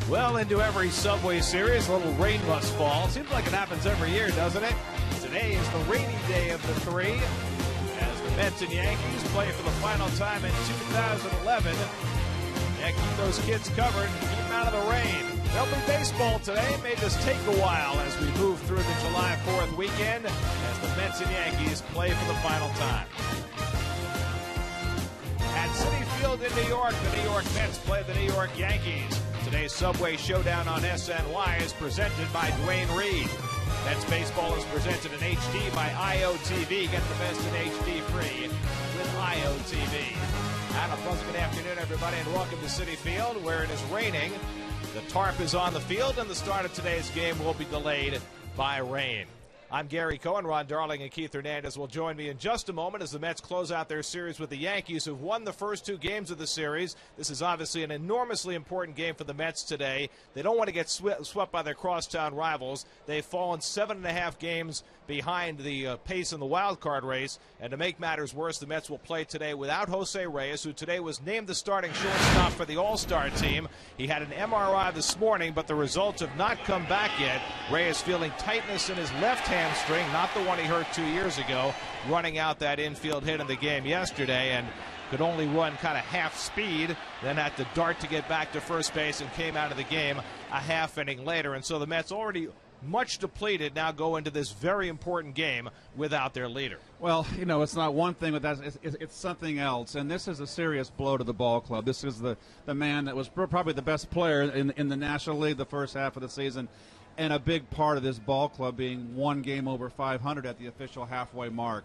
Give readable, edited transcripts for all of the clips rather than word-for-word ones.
Well, into every Subway series, a little rain must fall. Seems like it happens every year, doesn't it? Today is the rainy day of the three, as the Mets and Yankees play for the final time in 2011. Yeah, keep those kids covered, keep them out of the rain. There'll be baseball today. May just take a while as we move through the July 4th weekend as the Mets and Yankees play for the final time. At Citi Field in New York, the New York Mets play the New York Yankees. Today's Subway Showdown on SNY is presented by Dwayne Reed. Mets baseball is presented in HD by IOTV. Get the best in HD free with IOTV. And a pleasant good afternoon, everybody, and welcome to Citi Field, where it is raining. The tarp is on the field, and the start of today's game will be delayed by rain. I'm Gary Cohen. Ron Darling and Keith Hernandez will join me in just a moment as the Mets close out their series with the Yankees, who've won the first two games of the series. This is obviously an enormously important game for the Mets today. They don't want to get swept by their crosstown rivals. They've fallen 7.5 games behind the pace in the wild card race. And to make matters worse, the Mets will play today without Jose Reyes, who today was named the starting shortstop for the All-Star team. He had an MRI this morning, but the results have not come back yet. Reyes feeling tightness in his left hamstring, not the one he hurt 2 years ago, running out that infield hit in the game yesterday, and could only run kind of half speed, then had to dart to get back to first base and came out of the game a half inning later. And so the Mets, already much depleted, now go into this very important game without their leader. Well, you know, it's not one thing, but it's something else. And this is a serious blow to the ball club. This is the man that was probably the best player in the National League the first half of the season, and a big part of this ball club being one game over 500 at the official halfway mark.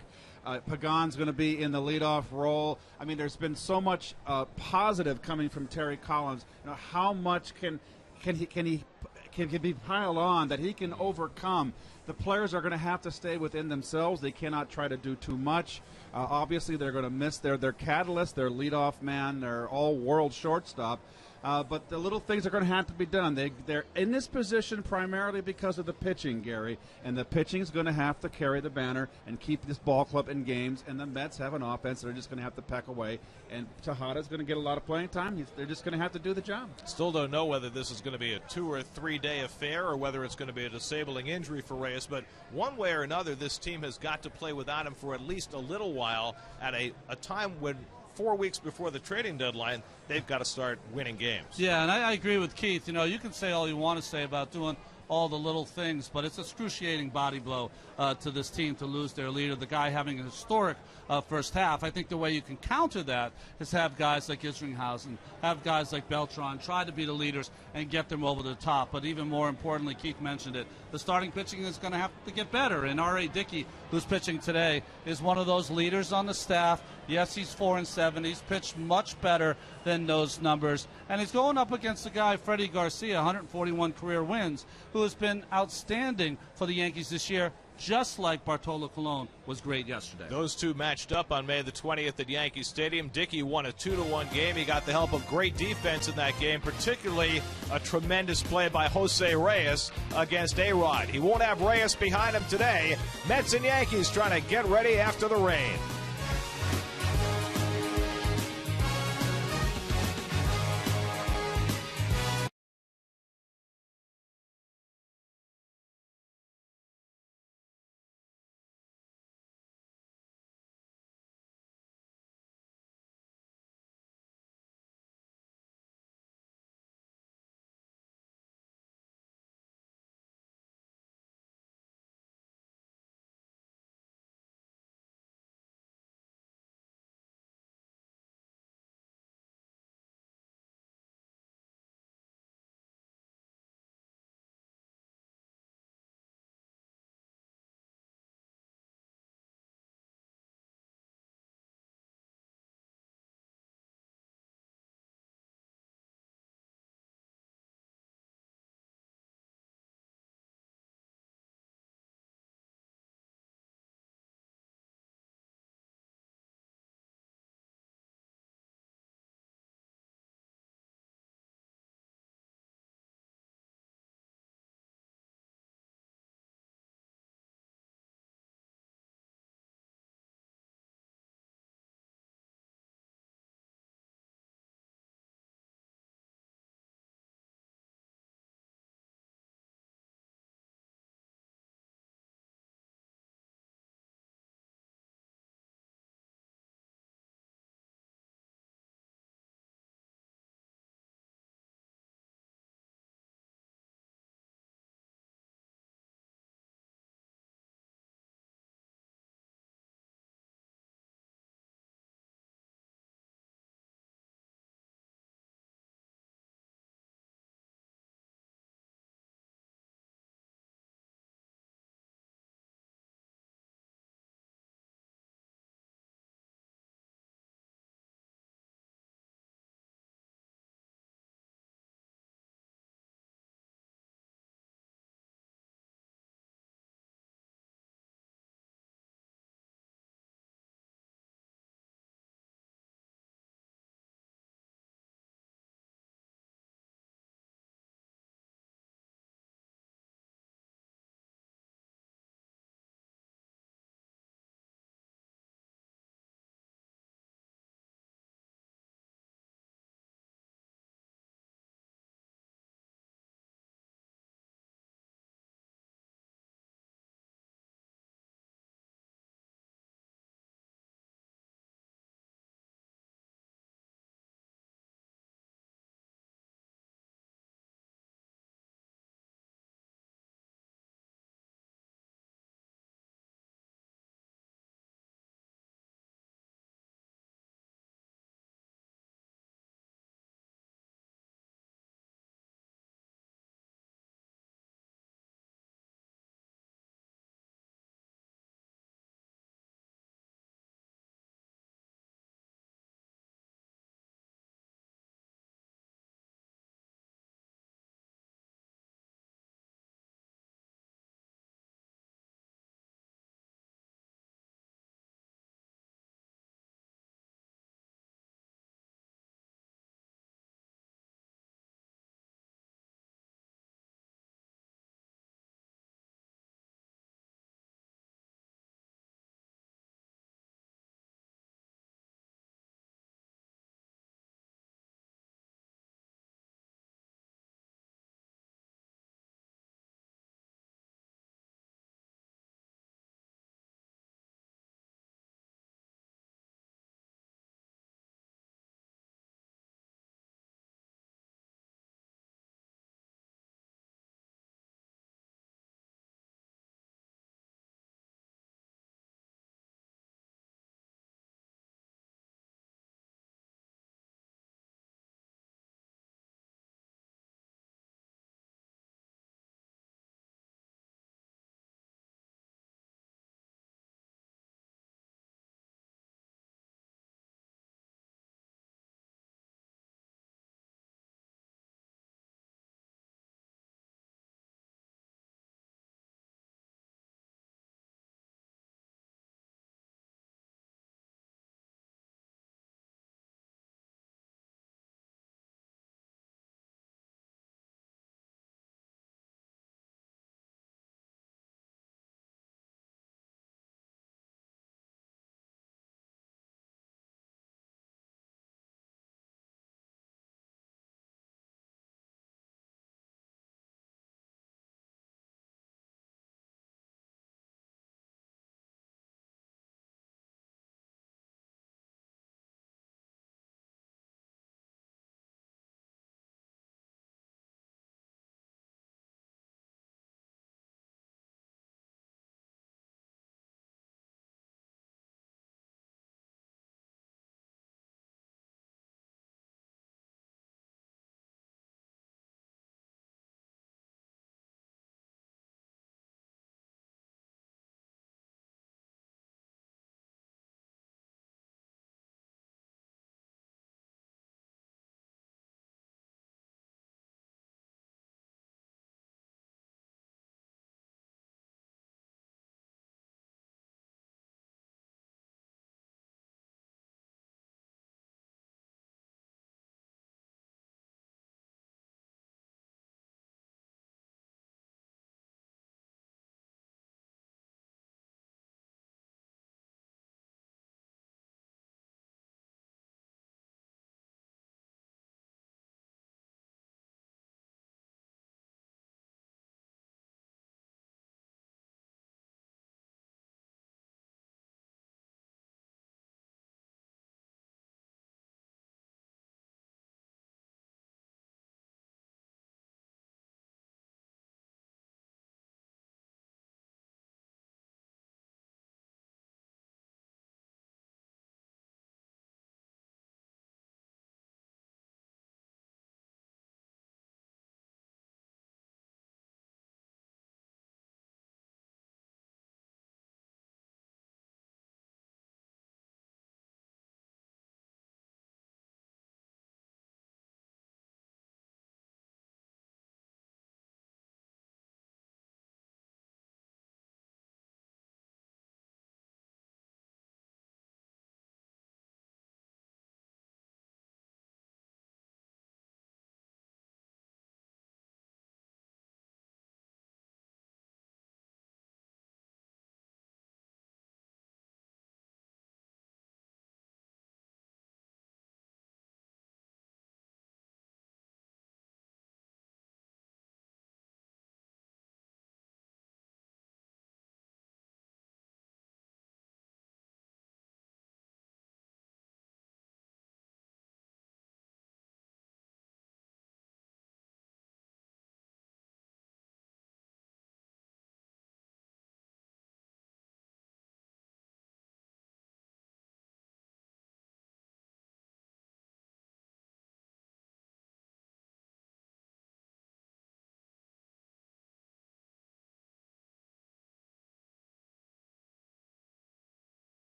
Pagan's going to be in the leadoff role. I mean, there's been so much positive coming from Terry Collins. You know, how much can be piled on that he can overcome? The players are going to have to stay within themselves. They cannot try to do too much. Obviously, they're going to miss their catalyst, their leadoff man, their all-world shortstop. But the little things are going to have to be done. They're in this position primarily because of the pitching, Gary, and the pitching is going to have to carry the banner and keep this ball club in games, and the Mets have an offense they're just going to have to peck away, and Tejada's going to get a lot of playing time. They're just going to have to do the job. Still don't know whether this is going to be a 2 or 3 day affair or whether it's going to be a disabling injury for Reyes, but one way or another, this team has got to play without him for at least a little while at a time when 4 weeks before the trading deadline, they've got to start winning games. Yeah, and I agree with Keith. You know, you can say all you want to say about doing all the little things, but it's an excruciating body blow to this team to lose their leader, the guy having a historic first half. I think the way you can counter that is have guys like Isringhausen, have guys like Beltran try to be the leaders and get them over the top. But even more importantly, Keith mentioned it, the starting pitching is going to have to get better. And R.A. Dickey, who's pitching today, is one of those leaders on the staff. Yes, he's 4-7. He's pitched much better than those numbers. And he's going up against a guy, Freddie Garcia, 141 career wins, who has been outstanding for the Yankees this year, just like Bartolo Colon was great yesterday. Those two matched up on May the 20th at Yankee Stadium. Dickey won a 2-1 game. He got the help of great defense in that game, particularly a tremendous play by Jose Reyes against A-Rod. He won't have Reyes behind him today. Mets and Yankees trying to get ready after the rain.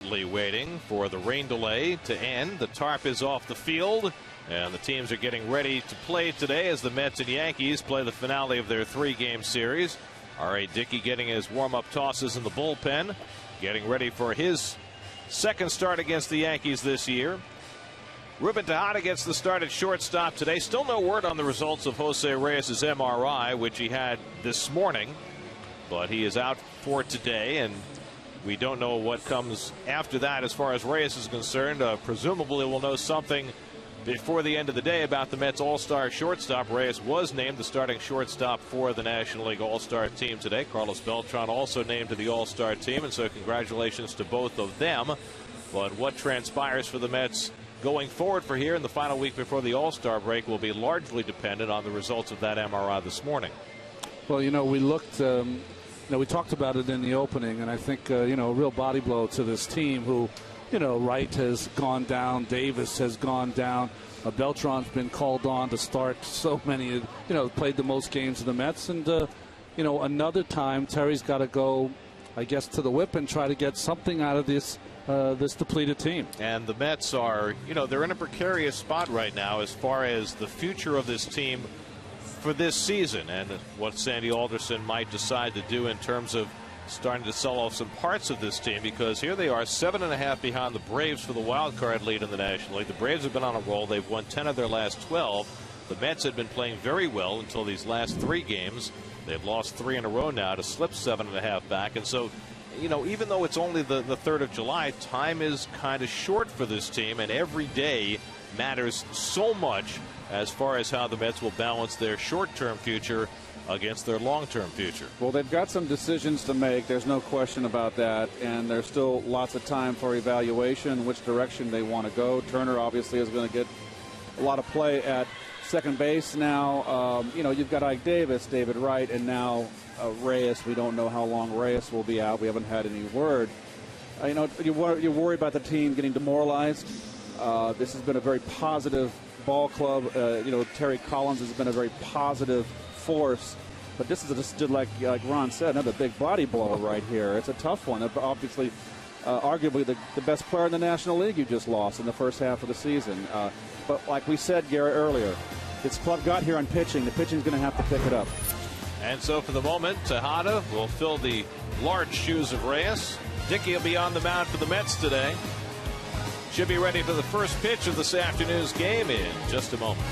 patiently waiting for the rain delay to end. The tarp is off the field, and the teams are getting ready to play today as the Mets and Yankees play the finale of their 3-game series. R.A. Dickey getting his warm-up tosses in the bullpen, getting ready for his second start against the Yankees this year. Ruben Tejada gets the start at shortstop today. Still no word on the results of Jose Reyes' MRI, which he had this morning, but he is out for today, and we don't know what comes after that as far as Reyes is concerned. Presumably we'll know something before the end of the day about the Mets All-Star shortstop. Reyes was named the starting shortstop for the National League All-Star team today. Carlos Beltran also named to the All-Star team, and so congratulations to both of them. But what transpires for the Mets going forward for here in the final week before the All-Star break will be largely dependent on the results of that MRI this morning. Well, we looked, we talked about it in the opening, and I think, a real body blow to this team who, Wright has gone down, Davis has gone down, Beltran's been called on to start so many, played the most games of the Mets, and, another time Terry's got to go, I guess, to the whip and try to get something out of this depleted team. And the Mets are, they're in a precarious spot right now as far as the future of this team for this season and what Sandy Alderson might decide to do in terms of starting to sell off some parts of this team, because here they are 7.5 behind the Braves for the wild card lead in the National League. The Braves have been on a roll. They've won 10 of their last 12. The Mets had been playing very well until these last 3 games. They've lost 3 in a row now to slip 7.5 back. And so, even though it's only the 3rd of July, time is kind of short for this team, and every day matters so much as far as how the Mets will balance their short-term future against their long-term future. Well, they've got some decisions to make. There's no question about that. And there's still lots of time for evaluation, which direction they want to go. Turner obviously is going to get a lot of play at second base now. You've got Ike Davis, David Wright, and now Reyes. We don't know how long Reyes will be out. We haven't had any word. You're worried about the team getting demoralized. This has been a very positive ball club. Terry Collins has been a very positive force, but this is just like Ron said, another big body blow right here. It's a tough one. Obviously, arguably the best player in the National League you just lost in the first half of the season. But like we said, Garrett, earlier, this club got here on pitching. The pitching's going to have to pick it up. And so for the moment, Tejada will fill the large shoes of Reyes. Dickey will be on the mound for the Mets today. Should be ready for the first pitch of this afternoon's game in just a moment.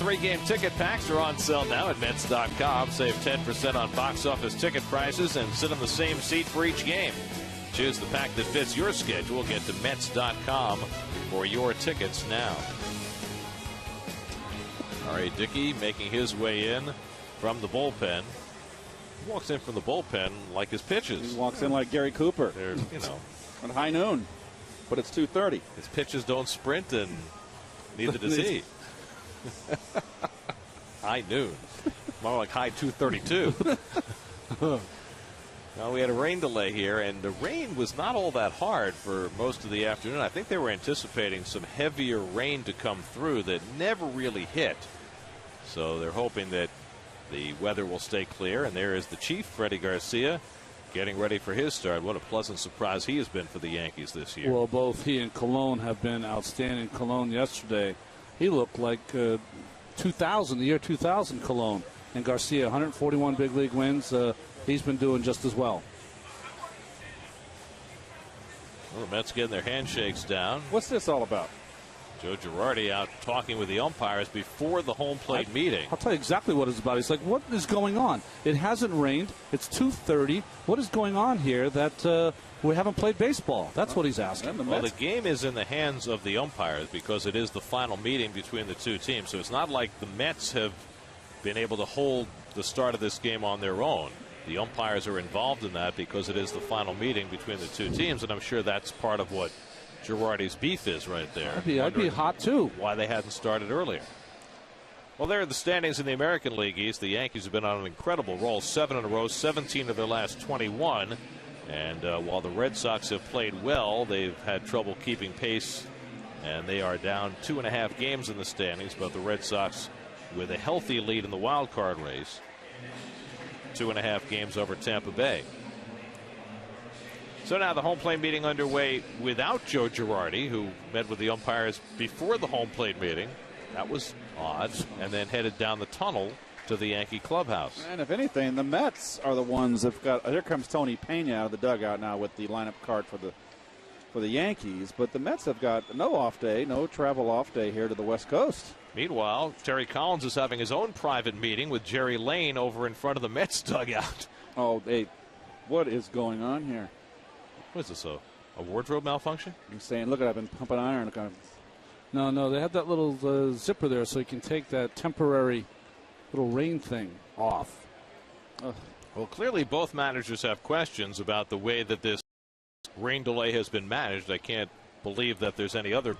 3-game ticket packs are on sale now at Mets.com. Save 10% on box office ticket prices and sit in the same seat for each game. Choose the pack that fits your schedule. Get to Mets.com for your tickets now. R.A. Dickey making his way in from the bullpen. He walks in from the bullpen like his pitches. He walks in like Gary Cooper. They're, at high noon, but it's 2:30. His pitches don't sprint, and neither does he. High noon. More like high 2:32. Well, we had a rain delay here, and the rain was not all that hard for most of the afternoon. I think they were anticipating some heavier rain to come through that never really hit. So they're hoping that the weather will stay clear. And there is the Chief, Freddie Garcia, getting ready for his start. What a pleasant surprise he has been for the Yankees this year. Well, both he and Colon have been outstanding. Colon yesterday, he looked like the year 2000 Colon. And Garcia, 141 big league wins. He's been doing just as well. Well, the Mets getting their handshakes down. What's this all about? Joe Girardi out talking with the umpires before the home plate meeting. I'll tell you exactly what it's about. He's like, what is going on? It hasn't rained. It's 2:30. What is going on here that we haven't played baseball? That's what he's asking. Well, the game is in the hands of the umpires because it is the final meeting between the two teams. So it's not like the Mets have been able to hold the start of this game on their own. The umpires are involved in that because it is the final meeting between the two teams, and I'm sure that's part of what Girardi's beef is right there. I'd be hot too. Why they hadn't started earlier. Well, there are the standings in the American League East. The Yankees have been on an incredible roll, 7 in a row, 17 of their last 21. And while the Red Sox have played well, they've had trouble keeping pace, and they are down 2.5 games in the standings. But the Red Sox with a healthy lead in the wild card race, 2.5 games over Tampa Bay. So now the home plate meeting underway without Joe Girardi, who met with the umpires before the home plate meeting. That was odd. And then headed down the tunnel to the Yankee clubhouse. And if anything, the Mets are the ones that've got. Here comes Tony Pena out of the dugout now with the lineup card for the Yankees. But the Mets have got no off day, no travel off day here to the West Coast. Meanwhile, Terry Collins is having his own private meeting with Jerry Lane over in front of the Mets dugout. Oh, hey, what is going on here? What is this, a wardrobe malfunction? He's saying, look, I've been pumping iron. No, they have that little zipper there so you can take that temporary little rain thing off. Ugh. Well, clearly both managers have questions about the way that this rain delay has been managed. I can't believe that there's any other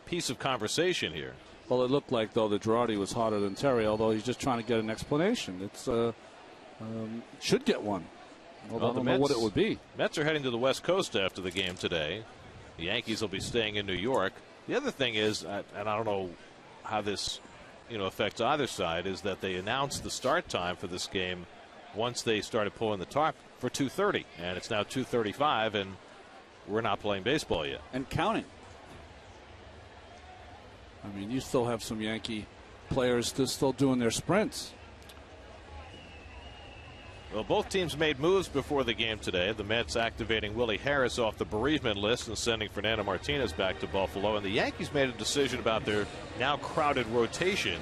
piece of conversation here. Well, it looked like, though, that Girardi was hotter than Terry, although he's just trying to get an explanation. It's should get one. Although I don't know what it would be. Mets are heading to the West Coast after the game today. The Yankees will be staying in New York. The other thing is, and I don't know how this affects either side, is that they announced the start time for this game once they started pulling the tarp for 2:30, and it's now 2:35, and we're not playing baseball yet. And counting. I mean, you still have some Yankee players still doing their sprints. Well, both teams made moves before the game today. The Mets activating Willie Harris off the bereavement list and sending Fernando Martinez back to Buffalo. And the Yankees made a decision about their now crowded rotation.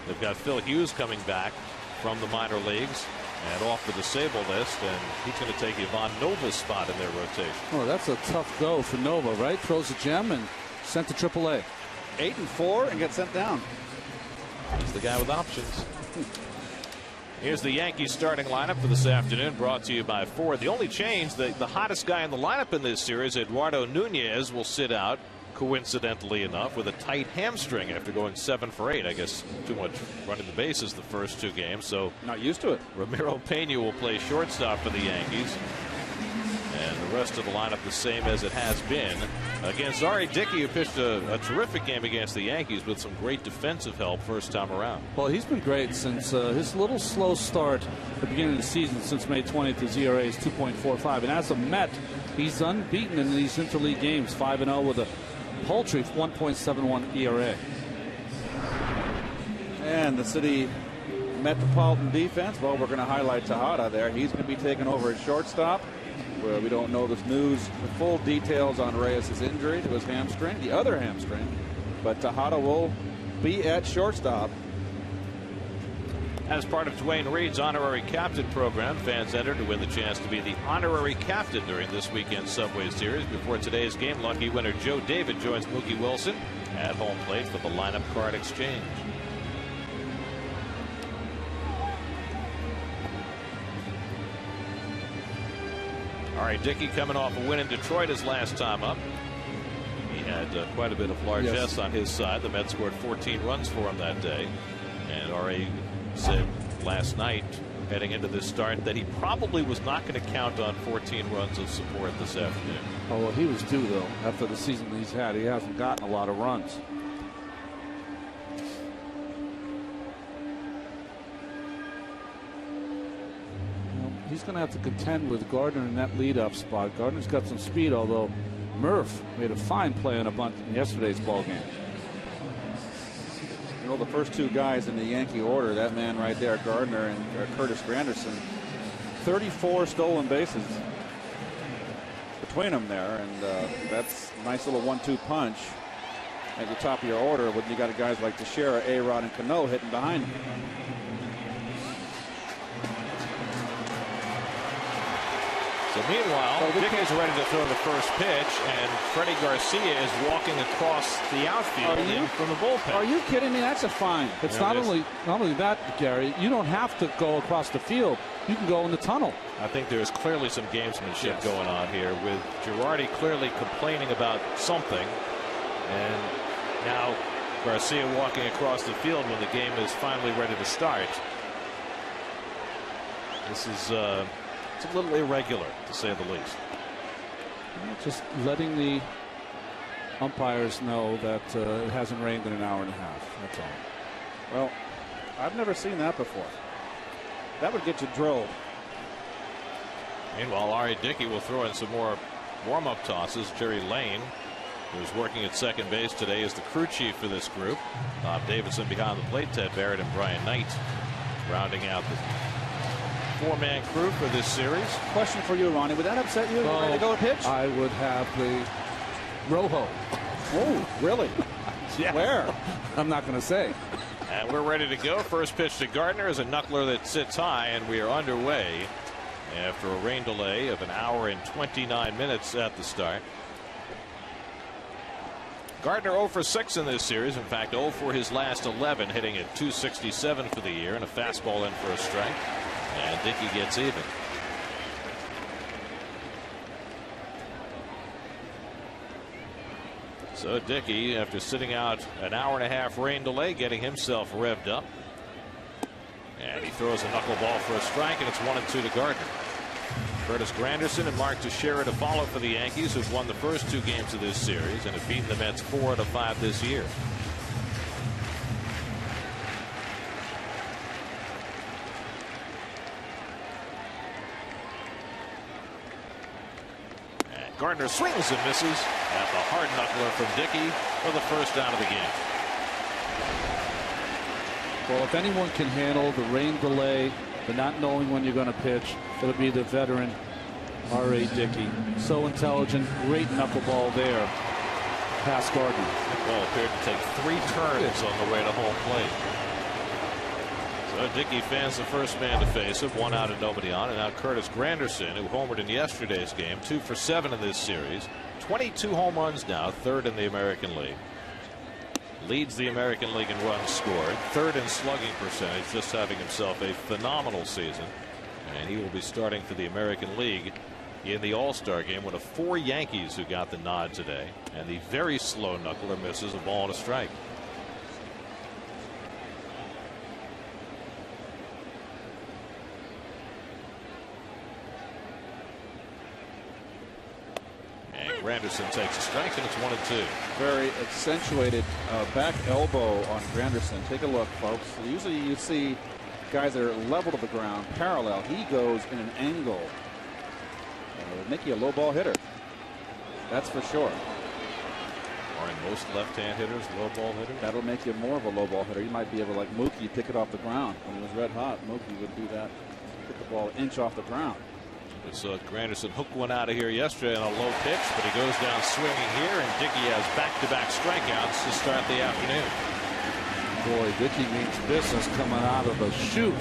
They've got Phil Hughes coming back from the minor leagues and off the disabled list, and he's going to take Ivan Nova's spot in their rotation. Oh, that's a tough go for Nova, right? Throws a gem and sent to AAA. 8-4 and gets sent down. He's the guy with options. Here's the Yankees starting lineup for this afternoon, brought to you by Ford. The only change, the hottest guy in the lineup in this series, Eduardo Nunez, will sit out, coincidentally enough, with a tight hamstring after going 7 for 8. I guess too much running the bases the first 2 games. So not used to it. Ramiro Pena will play shortstop for the Yankees. And the rest of the lineup the same as it has been. Against R.A. Dickey, who pitched a terrific game against the Yankees with some great defensive help first time around. Well, he's been great since his little slow start at the beginning of the season. Since May 20th, his ERA is 2.45. And as a Met, he's unbeaten in these interleague games, 5-0 with a paltry 1.71 ERA. And the City Metropolitan defense, well, we're going to highlight Tejada there. He's going to be taking over as shortstop. Well, we don't know this news, the full details on Reyes' injury to his hamstring, the other hamstring. But Tejada will be at shortstop. As part of Dwayne Reed's honorary captain program, fans enter to win the chance to be the honorary captain during this weekend's Subway Series. Before today's game, lucky winner Joe David joins Mookie Wilson at home plate for the lineup card exchange. R.A. Dickey coming off a win in Detroit his last time up. He had quite a bit of largesse on his side. The Mets scored 14 runs for him that day. And R.A. said last night, heading into this start, that he probably was not going to count on 14 runs of support this afternoon. Oh, well, he was due, though, after the season he's had. He hasn't gotten a lot of runs. He's going to have to contend with Gardner in that leadoff spot. Gardner's got some speed, although Murph made a fine play on a bunt in yesterday's ball game. You know, the first two guys in the Yankee order, that man right there, Gardner and Curtis Granderson, 34 stolen bases between them there, and that's a nice little 1-2 punch at the top of your order when you got guys like Teixeira, A-Rod, and Cano hitting behind him. So meanwhile, Dickey's ready to throw the first pitch, and Freddie Garcia is walking across the outfield from the bullpen. Are you kidding me? That's a fine. It's not only that, Gary. You don't have to go across the field. You can go in the tunnel. I think there's clearly some gamesmanship going on here, with Girardi clearly complaining about something, and now Garcia walking across the field when the game is finally ready to start. This is it's a little irregular, to say the least. Just letting the umpires know that it hasn't rained in an hour and a half. That's all. Well, I've never seen that before. That would get you drilled. Meanwhile, R.A. Dickey will throw in some more warm-up tosses. Jerry Lane, who's working at second base today, is the crew chief for this group. Bob Davidson behind the plate, Ted Barrett and Brian Knight rounding out the four-man crew for this series. Question for you, Ronnie. Would that upset you? Well, to go a pitch? I would have the Rojo. Oh, really? Yeah. Where? I'm not going to say. And we're ready to go. First pitch to Gardner is a knuckler that sits high, and we are underway after a rain delay of an hour and 29 minutes at the start. Gardner 0 for 6 in this series. In fact, 0 for his last 11, hitting at .267 for the year, and a fastball in for a strike. And Dickey gets even. So Dickey, after sitting out an hour and a half rain delay, getting himself revved up. And he throws a knuckleball for a strike, and it's 1-2 to Gardner. Curtis Granderson and Mark Teixeira to follow for the Yankees, who've won the first two games of this series and have beaten the Mets 4 out of 5 this year. Gardner swings and misses at the hard knuckler from Dickey for the first out of the game. Well, if anyone can handle the rain delay, the not knowing when you're going to pitch, it'll be the veteran R.A. Dickey. So intelligent, great knuckleball there past Gardner. The ball appeared to take 3 turns on the way to home plate. So Dickey fans the first man to face him, 1 out and nobody on, and now Curtis Granderson, who homered in yesterday's game, 2 for 7 in this series, 22 home runs now, 3rd in the American League. Leads the American League in runs scored, 3rd in slugging percentage, just having himself a phenomenal season, and he will be starting for the American League in the All-Star game, one of 4 Yankees who got the nod today, and the very slow knuckler misses a ball and a strike. Granderson takes a strike, and it's 1-2. Very accentuated back elbow on Granderson. Take a look, folks. Usually you see guys that are level to the ground, parallel. He goes in an angle. It'll make you a low ball hitter. That's for sure. Aren't most left-hand hitters low ball hitters? That'll make you more of a low ball hitter. You might be able to, like Mookie, pick it off the ground. When he was red hot, Mookie would do that. Pick the ball an inch off the ground. We saw Granderson hook one out of here yesterday on a low pitch, but he goes down swinging here, and Dickey has back-to-back strikeouts to start the afternoon. Boy, Dickey means business coming out of the chute.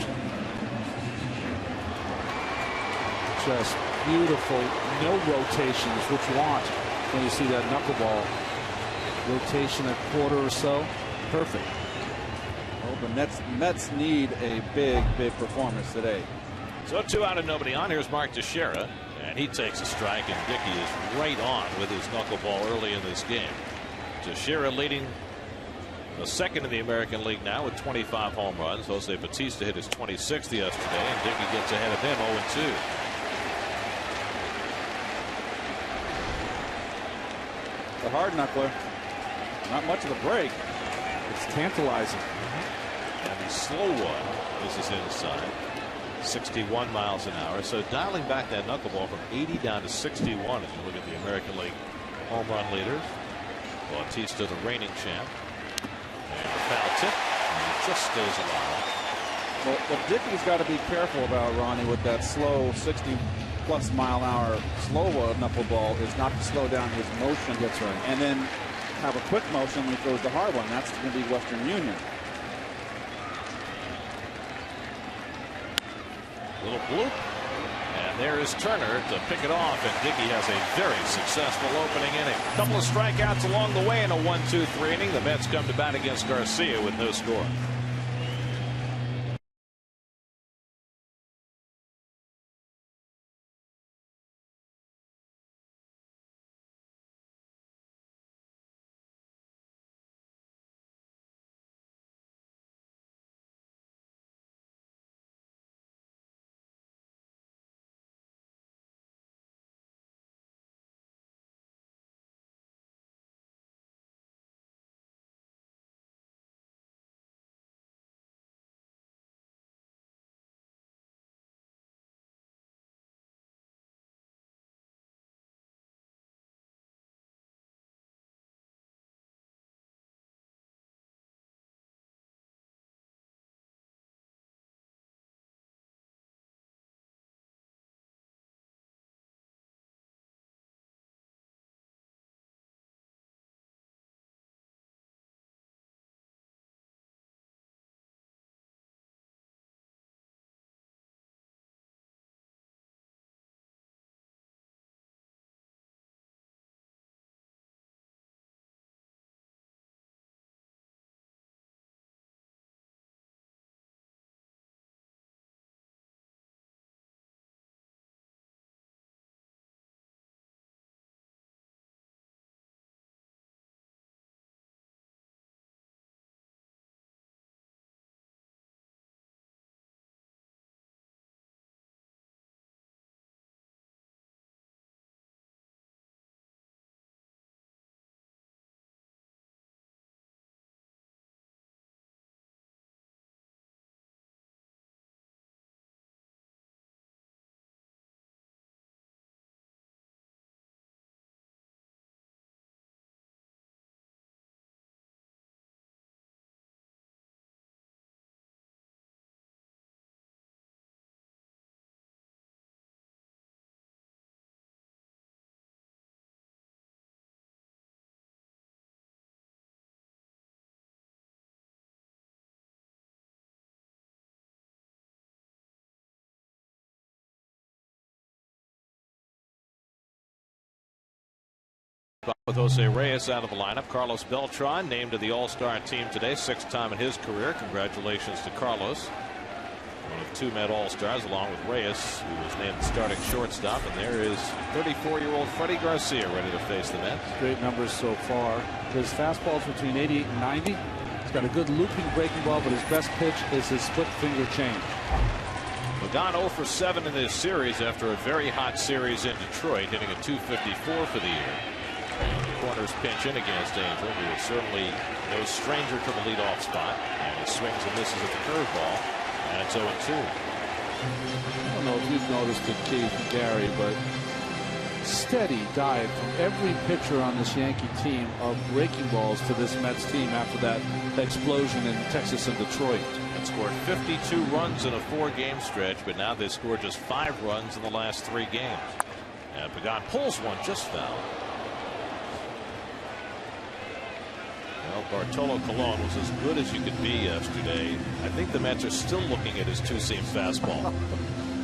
Just beautiful. No rotations, which you want when you see that knuckleball. Rotation at quarter or so. Perfect. Well, the Mets need a big performance today. So 2 out and nobody on. Here's Mark Teixeira, and he takes a strike, and Dickey is right on with his knuckleball early in this game. Teixeira leading the second in the American League now with 25 home runs. Jose Bautista hit his 26th yesterday, and Dickey gets ahead of him 0-2. The hard knuckler. Not much of a break. It's tantalizing. And the slow one, this is inside, 61 miles an hour. So dialing back that knuckleball from 80 down to 61 as you look at the American League home run leaders. Bautista, the reigning champ. And the foul tip, and it just stays alive. Well, what Dickey's got to be careful about, Ronnie, with that slow 60+ mile an hour slow knuckleball is not to slow down his motion. That's right. And then have a quick motion when he throws the hard one. That's going to be Western Union. Little bloop. And there is Turner to pick it off, and Dickey has a very successful opening inning. A couple of strikeouts along the way in a 1-2-3 inning. The Mets come to bat against Garcia with no score. With Jose Reyes out of the lineup, Carlos Beltran named to the All-Star team today, 6th time in his career. Congratulations to Carlos. One of 2 Met All-Stars along with Reyes, who was named the starting shortstop. And there is 34-year-old Freddie Garcia ready to face the Mets. Great numbers so far. His fastball's between 88 and 90. He's got a good looping breaking ball, but his best pitch is his split finger change. Pagan 0 for 7 in this series after a very hot series in Detroit, hitting a .254 for the year. Corners pinch in against Angel, who is certainly no stranger to the leadoff spot. And he swings and misses at the curveball, and it's 0-2. I don't know if you've noticed it, Keith, Gary, but steady diet from every pitcher on this Yankee team of breaking balls to this Mets team after that explosion in Texas and Detroit. And scored 52 runs in a 4-game stretch, but now they scored just 5 runs in the last 3 games. And Pagan pulls one just foul. Well, Bartolo Colon was as good as you could be yesterday. I think the Mets are still looking at his two-seam fastball.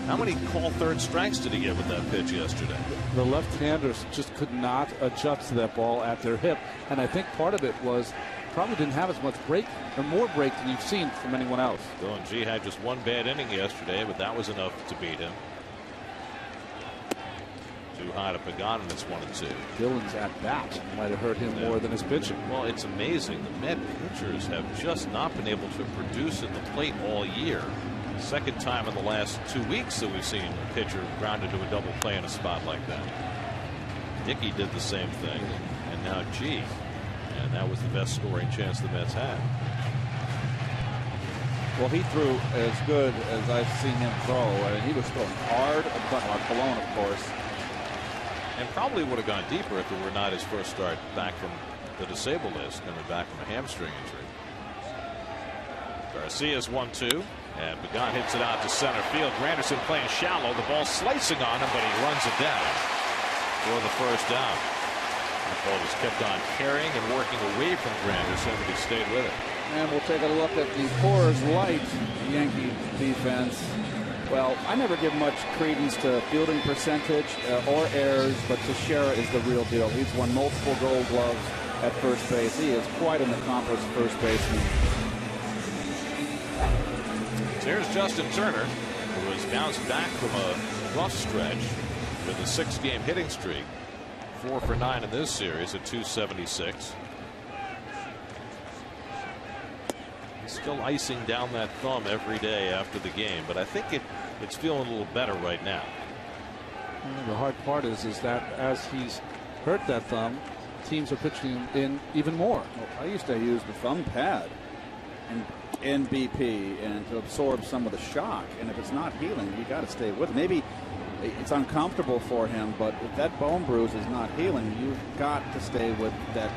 How many call third strikes did he get with that pitch yesterday? The left-handers just could not adjust to that ball at their hip. And I think part of it was probably didn't have as much break or more break than you've seen from anyone else. Dylan G had just one bad inning yesterday, but that was enough to beat him. Too high to Pagan, and it's 1-2. Dylan's at bat might have hurt him more than his pitching. Well, it's amazing. The Met pitchers have just not been able to produce at the plate all year. Second time in the last 2 weeks that we've seen a pitcher ground into a double play in a spot like that. Dickey did the same thing, and now G. And that was the best scoring chance the Mets had. Well, he threw as good as I've seen him throw. I mean, he was throwing hard. Colon, of course. And probably would have gone deeper if it were not his first start back from the disabled list, coming back from a hamstring injury. Garcia's 1-2. And Pagan hits it out to center field. Granderson playing shallow. The ball slicing on him, but he runs it down for the first down. The ball just kept on carrying and working away from Granderson, but he stayed with it. And we'll take a look at the Coors Light Yankee defense. Well, I never give much credence to fielding percentage or errors, but Teixeira is the real deal. He's won multiple Gold Gloves at first base. He is quite an accomplished first baseman. Here's Justin Turner, who has bounced back from a rough stretch with a 6-game hitting streak. 4 for 9 in this series at .276. He's still icing down that thumb every day after the game, but I think it's feeling a little better right now. The hard part is that as he's hurt that thumb, teams are pitching him in even more. Well, I used to use the thumb pad in BP and to absorb some of the shock, and if it's not healing, you got to stay with it. Maybe it's uncomfortable for him, but if that bone bruise is not healing, you've got to stay with that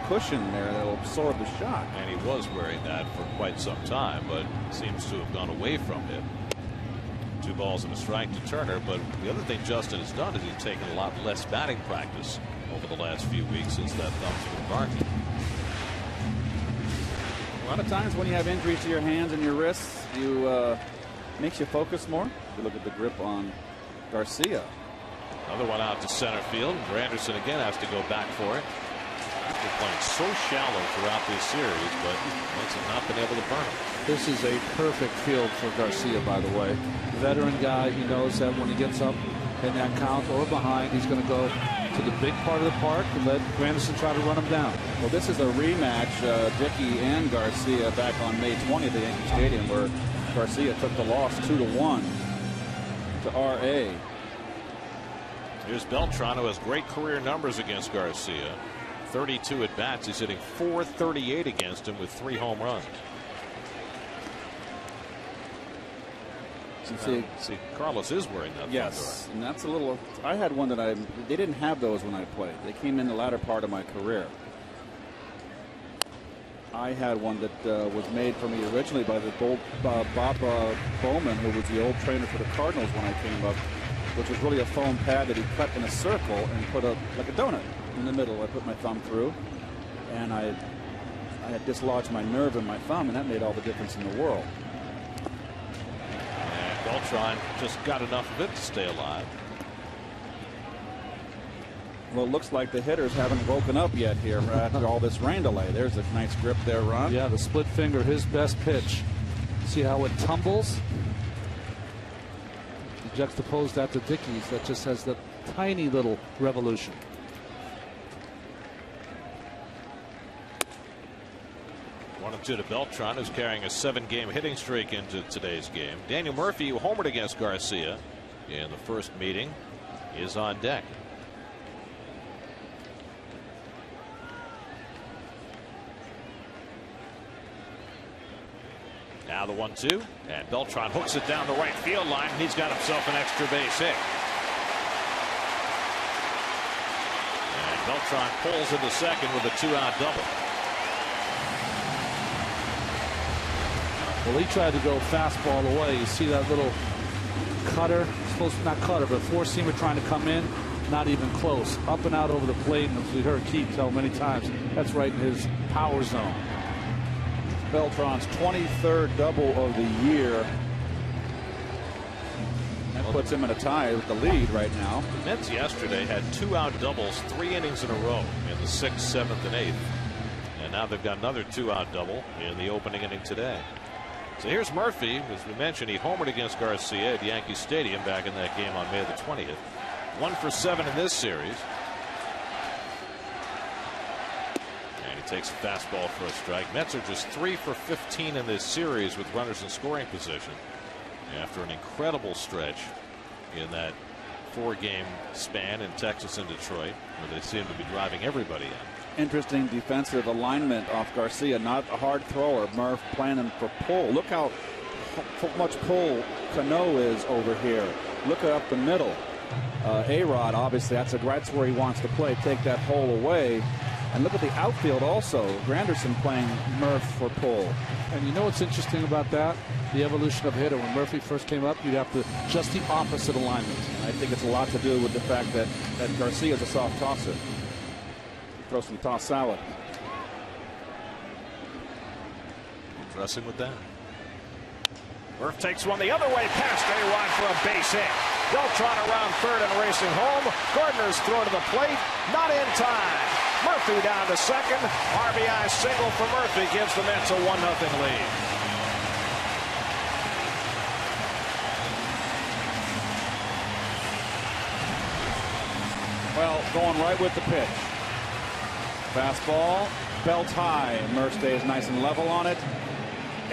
cushion there that will absorb the shock. And he was wearing that for quite some time, but seems to have gone away from it. 2 balls and a strike to Turner, but the other thing Justin has done is he's taken a lot less batting practice over the last few weeks since that thumb's been barking. A lot of times when you have injuries to your hands and your wrists, makes you focus more. You look at the grip on Garcia. Another one out to center field. Granderson again has to go back for it. They're playing so shallow throughout this series, but Mets have not been able to burn him. This is a perfect field for Garcia, by the way. Veteran guy, he knows that when he gets up in that count or behind, he's going to go to the big part of the park and let Granderson try to run him down. Well, this is a rematch, Dickey and Garcia back on May 20th at Yankee Stadium, where Garcia took the loss 2-1 to RA. Here's Beltran, who has great career numbers against Garcia. 32 at bats. He's hitting .438 against him with 3 home runs. See, Carlos is wearing that. Yes, and that's a little. I had one that they didn't have those when I played. They came in the latter part of my career. I had one that was made for me originally by the Bob Bowman, who was the old trainer for the Cardinals when I came up, which was really a foam pad that he cut in a circle and put like a donut in the middle. I put my thumb through, and I had dislodged my nerve in my thumb, and that made all the difference in the world. Beltran just got enough of it to stay alive. Well, it looks like the hitters haven't woken up yet here after all this rain delay. There's a nice grip there, Ron. Yeah, the split finger, his best pitch. See how it tumbles? You juxtapose that to Dickey's, that just has the tiny little revolution. To Beltran, who's carrying a 7-game hitting streak into today's game. Daniel Murphy, who homered against Garcia in the first meeting, is on deck. Now the 1-2, and Beltran hooks it down the right field line. He's got himself an extra base hit. And Beltran pulls into second with a 2-out double. Well, he tried to go fastball away. You see that little cutter, supposed to not cutter, but 4-seamer trying to come in. not even close. Up and out over the plate, and as we heard Keith tell many times, that's right in his power zone. Beltran's 23rd double of the year. That puts him in a tie with the lead right now. The Mets yesterday had 2-out doubles 3 innings in a row in the 6th, 7th, and 8th. And now they've got another 2-out double in the opening inning today. So here's Murphy. As we mentioned, he homered against Garcia at Yankee Stadium back in that game on May the 20th. 1 for 7 in this series. And he takes a fastball for a strike. Mets are just 3 for 15 in this series with runners in scoring position after an incredible stretch in that 4-game span in Texas and Detroit, where they seem to be driving everybody in. Interesting defensive alignment off Garcia. Not a hard thrower. Murph planning for pull. Look how much pull Cano is over here. Look up the middle. A-Rod, obviously, that's where he wants to play. Take that hole away. And look at the outfield also. Granderson playing Murph for pull. And you know what's interesting about that? The evolution of hitter. When Murphy first came up, you'd have to just the opposite alignment. I think it's a lot to do with the fact that Garcia is a soft tosser. Throw some toss salad. Dressing with that. Murph takes one the other way past A-Rod for a base hit. Beltran around third and racing home. Gardner's throw to the plate. Not in time. Murphy down to second. RBI single for Murphy gives the Mets a 1-0 lead. Well, going right with the pitch. Fastball, belt high. Murph stays nice and level on it.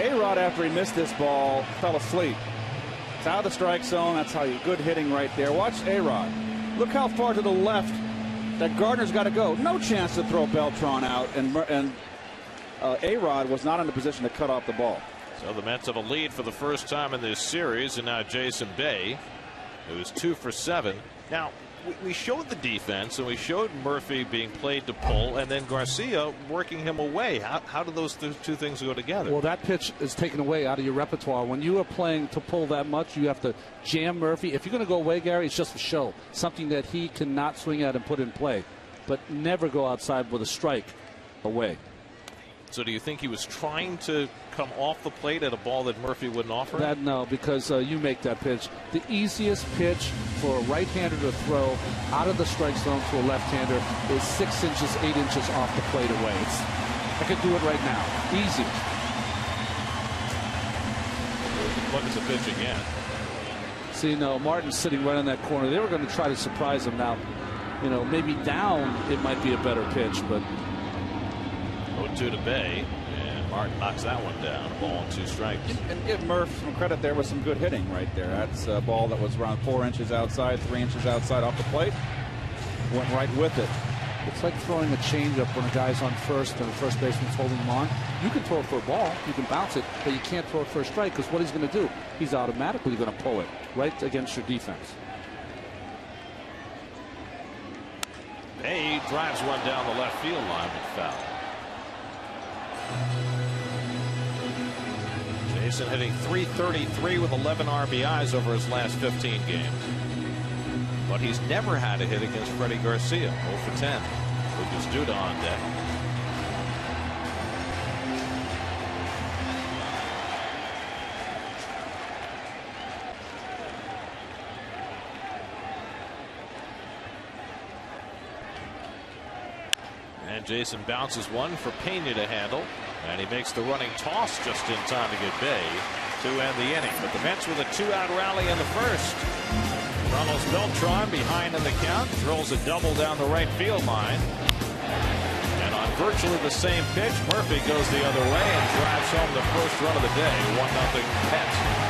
A-Rod, after he missed this ball, fell asleep. It's out of the strike zone. That's how you good hitting right there. Watch A-Rod. Look how far to the left that Gardner's got to go. No chance to throw Beltran out, and A-Rod was not in a position to cut off the ball. So the Mets have a lead for the first time in this series, and now Jason Bay, who is 2 for 7. Now, we showed the defense, and we showed Murphy being played to pull, and then Garcia working him away. How do those two things go together? Well, that pitch is taken away out of your repertoire. When you are playing to pull that much, you have to jam Murphy. If you're going to go away, Gary, it's just a show. Something that he cannot swing at and put in play. But never go outside with a strike away. So do you think he was trying to come off the plate at a ball that Murphy wouldn't offer? No, because you make that pitch. The easiest pitch for a right-hander to throw out of the strike zone to a left-hander is 6 inches, 8 inches off the plate away. I could do it right now. Easy. Look at the pitch again. See, no, Martin's sitting right in that corner. They were going to try to surprise him now. You know, maybe down it might be a better pitch, but 0-2 to Bay, and Martin knocks that one down. A ball and 2 strikes. And give Murph some credit. There was some good hitting right there. That's a ball that was around 4 inches outside, 3 inches outside off the plate. Went right with it. It's like throwing a changeup when a guy's on first and the first baseman's holding him on. You can throw it for a ball, you can bounce it, but you can't throw it for a strike because what he's going to do, he's automatically going to pull it right against your defense. Bay drives one down the left field line, but foul. Jason hitting .333 with 11 RBIs over his last 15 games. But he's never had a hit against Freddie Garcia. 0 for 10. Lucas Duda on deck. And Jason bounces one for Pena to handle. And he makes the running toss just in time to get Bay to end the inning. But the Mets with a 2-out rally in the first. Ramos Beltran behind in the count. Drills a double down the right field line. And on virtually the same pitch, Murphy goes the other way and drives home the first run of the day. 1-0 Mets.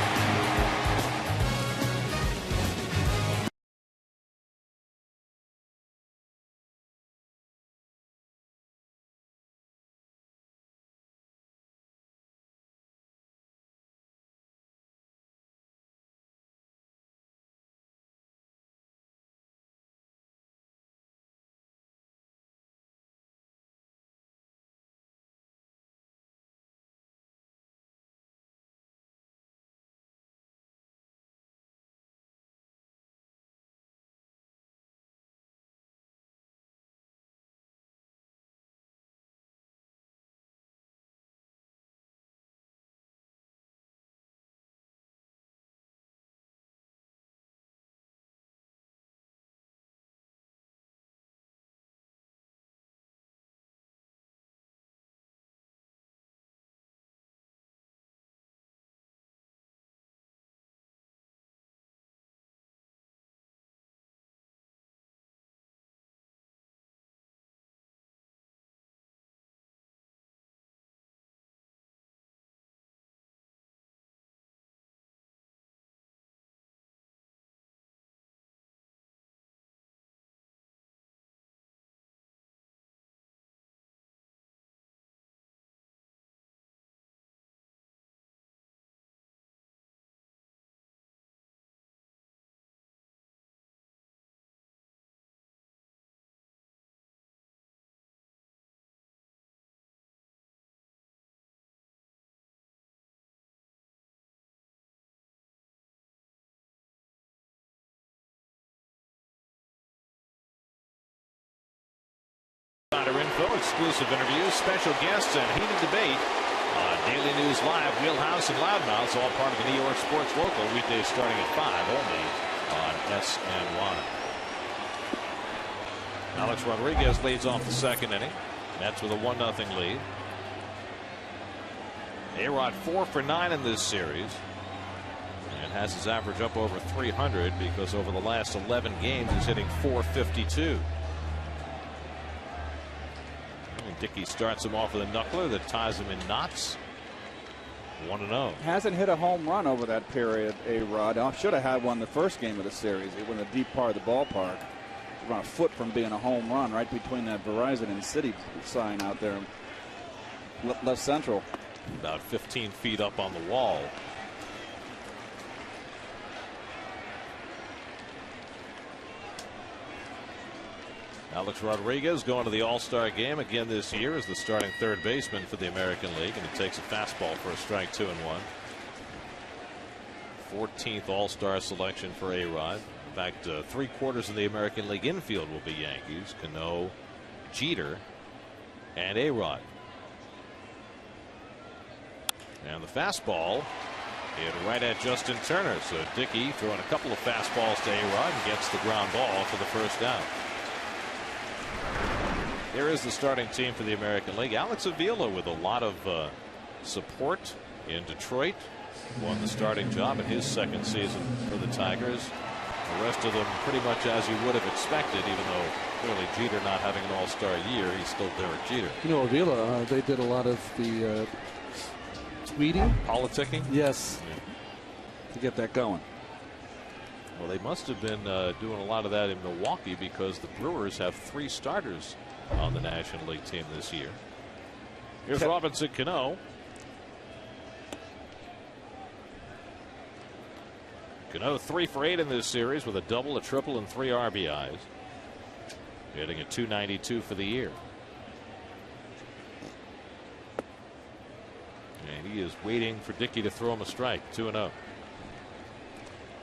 info, exclusive interviews, special guests, and heated debate on Daily News Live, Wheelhouse and Loudmouths, all part of the New York Sports Local, weekdays starting at 5 only on SNY. Alex Rodriguez leads off the second inning. Mets with a 1-0 lead. A-Rod 4 for 9 in this series. And has his average up over 300 because over the last 11 games he's hitting .452. And Dickey starts him off with a knuckler that ties him in knots. 1-0. Hasn't hit a home run over that period, A-Rod. Should have had one the first game of the series. It went in the deep part of the ballpark. About a foot from being a home run, right between that Verizon and City sign out there, left central. About 15 feet up on the wall. Alex Rodriguez going to the All-Star game again this year as the starting third baseman for the American League, and he takes a fastball for a strike, 2-1. 14th All-Star selection for A-Rod. In fact, 3/4 of the American League infield will be Yankees. Cano, Jeter, and A-Rod. And the fastball hit right at Justin Turner. So Dickey throwing a couple of fastballs to A-Rod and gets the ground ball for the first out. Here is the starting team for the American League. Alex Avila with a lot of support in Detroit. Won the starting job in his second season for the Tigers. The rest of them pretty much as you would have expected, even though clearly Jeter not having an all-star year, he's still Derek Jeter. You know, Avila, they did a lot of the tweeting. Politicking? Yes. To get that going. Well, they must have been doing a lot of that in Milwaukee because the Brewers have 3 starters on the National League team this year. Here's Robinson Cano. Cano 3 for 8 in this series with a double, a triple, and 3 RBIs. Hitting a .292 for the year. And he is waiting for Dickey to throw him a strike. 2-0.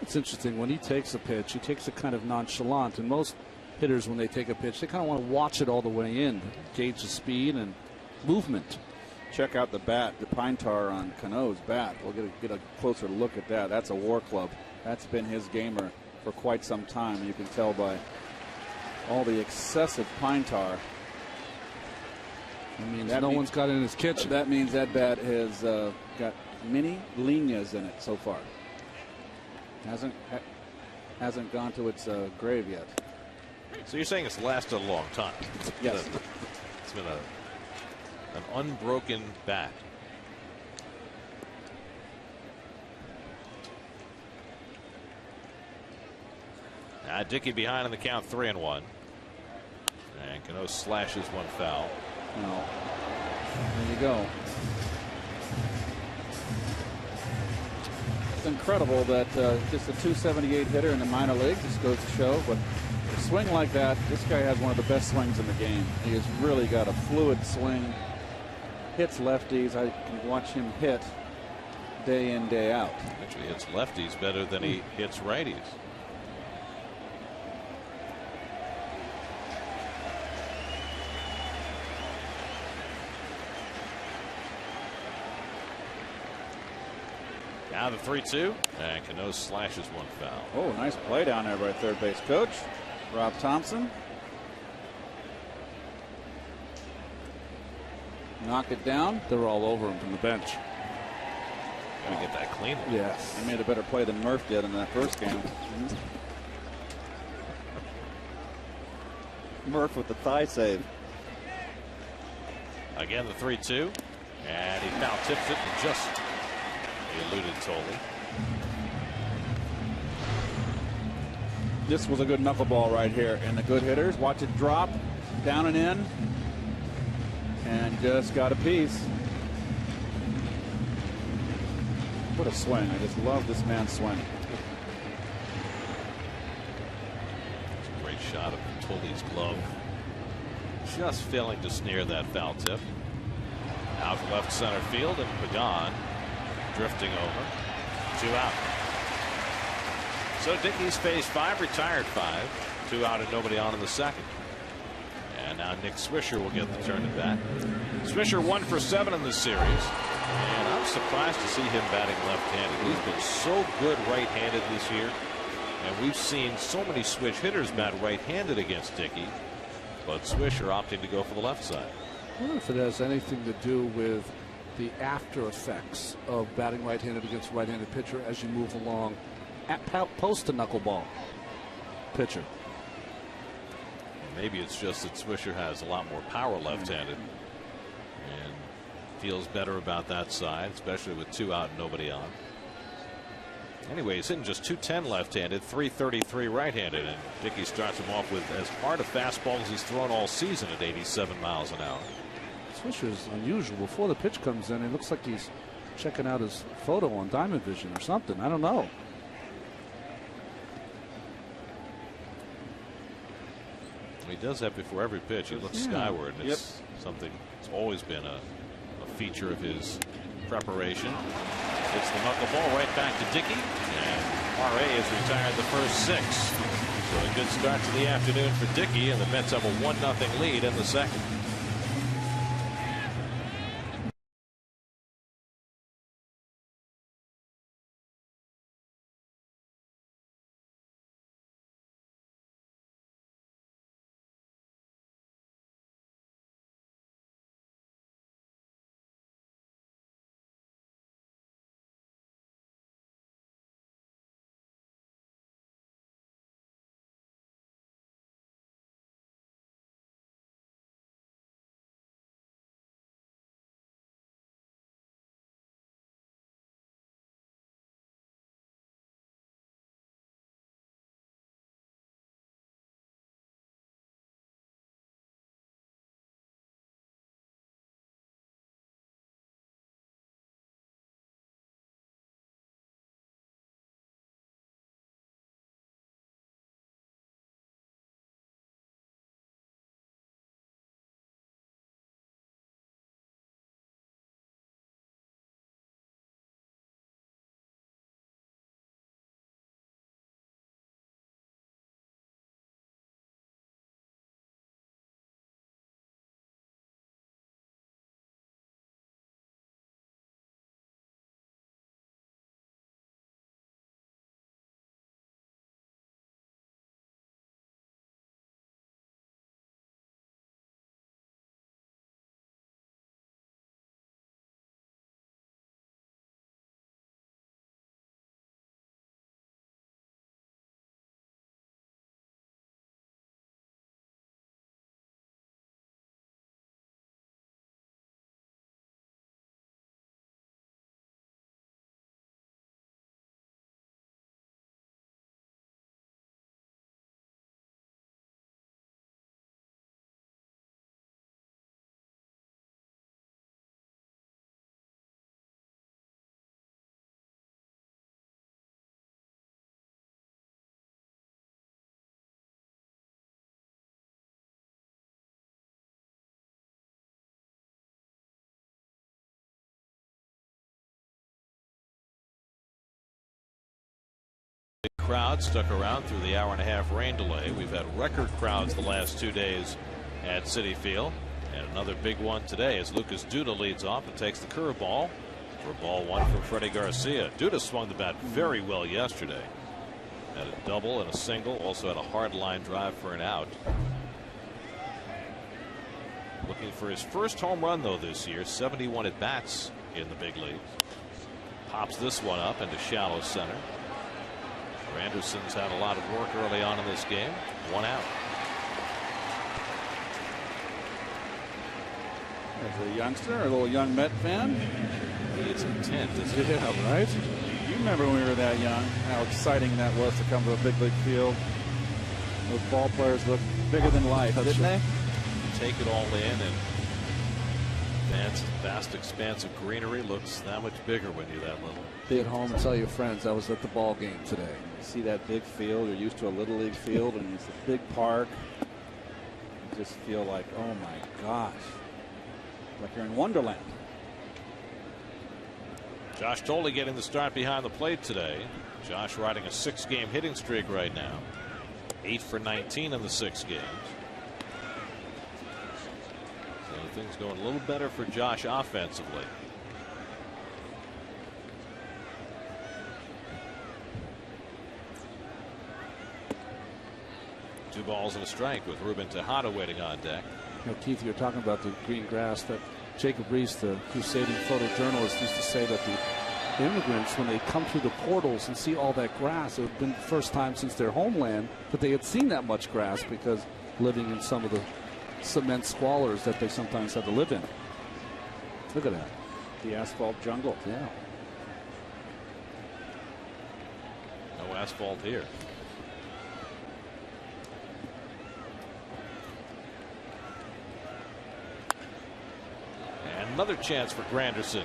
It's interesting when he takes a pitch, he takes it kind of nonchalant, and most hitters when they take a pitch they kind of want to watch it all the way in, gauge the speed and movement. Check out the bat, the pine tar on Cano's bat. We'll get a closer look at that. That's a War Club. That's been his gamer for quite some time. You can tell by all the excessive pine tar. That means no one's got it in his kitchen. That means that bat has got many líneas in it so far. Hasn't gone to its grave yet. So you're saying it's lasted a long time? Yes. It's been an unbroken bat. Dickey behind in the count, 3-1. And Cano slashes one foul. No. There you go. It's incredible that just a .278 hitter in the minor league just goes to show. But a swing like that, this guy has one of the best swings in the game. He has really got a fluid swing. Hits lefties. I can watch him hit day in, day out. Actually hits lefties better than he hits righties. Now the 3-2, and Cano slashes one foul. Oh, nice play down there by third base coach Rob Thompson. Knock it down. They're all over him from the bench. Gotta get that clean. Yes. He made a better play than Murph did in that first game. Murph with the thigh save. Again the 3-2, and he foul tips it and just eluded Tolley. This was a good knuckleball right here, and the good hitters watch it drop down and in, and just got a piece. What a swing. I just love this man's swing. It's a great shot of Tolley's glove, just failing to snare that foul tip. Out left center field, and Pagan drifting over. 2 out. So Dickey's faced 5, retired 5. 2 out and nobody on in the second. And now Nick Swisher will get the turn at bat. Swisher 1 for 7 in this series. And I'm surprised to see him batting left-handed. He's been so good right-handed this year. And we've seen so many switch hitters bat right-handed against Dickey. But Swisher opting to go for the left side. I wonder if it has anything to do with the after effects of batting right-handed against a right-handed pitcher as you move along at post to knuckleball pitcher. Maybe it's just that Swisher has a lot more power left-handed and feels better about that side, especially with 2 out and nobody on. Anyway, he's hitting just .210 left-handed, .333 right-handed, and Dickey starts him off with as hard a fastball as he's thrown all season at 87 miles an hour. Swisher's unusual. Before the pitch comes in, it looks like he's checking out his photo on Diamond Vision or something. I don't know. He does that before every pitch. He looks skyward. And it's something that's always been a feature of his preparation. It's the knuckleball right back to Dickey. And R.A. has retired the first 6. So a good start to the afternoon for Dickey, and the Mets have a 1-0 lead in the second. Crowd stuck around through the hour-and-a-half rain delay. We've had record crowds the last 2 days at Citi Field, and another big one today as Lucas Duda leads off and takes the curveball for ball 1 from Freddie Garcia. Duda swung the bat very well yesterday. Had a double and a single, also had a hard line drive for an out. Looking for his first home run though this year, 71 at bats in the big leagues. Pops this one up into shallow center. Anderson's had a lot of work early on in this game. 1 out. As a youngster, a little young Met fan. It's intent, isn't it? Yeah, right? You remember when we were that young, how exciting that was to come to a big league field. Those ball players looked bigger than life, didn't they? Take it all in, and vast expanse of greenery looks that much bigger when you're that little. Be at home and tell your friends I was at the ball game today. You see that big field, you're used to a little league field, and it's a big park. You just feel like, oh my gosh, like you're in Wonderland. Josh Tolley getting the start behind the plate today. Josh riding a 6-game hitting streak right now. 8 for 19 in the 6 games. things going a little better for Josh offensively. Two balls and a strike with Ruben Tejada waiting on deck. You know, Keith, you're talking about the green grass. That Jacob Reese, the crusading photojournalist, used to say that the immigrants, when they come through the portals and see all that grass, it had been the first time since their homeland that they had seen that much grass, because living in some of the cement squalors that they sometimes had to live in. Look at that. The asphalt jungle. Yeah. No asphalt here. And another chance for Granderson.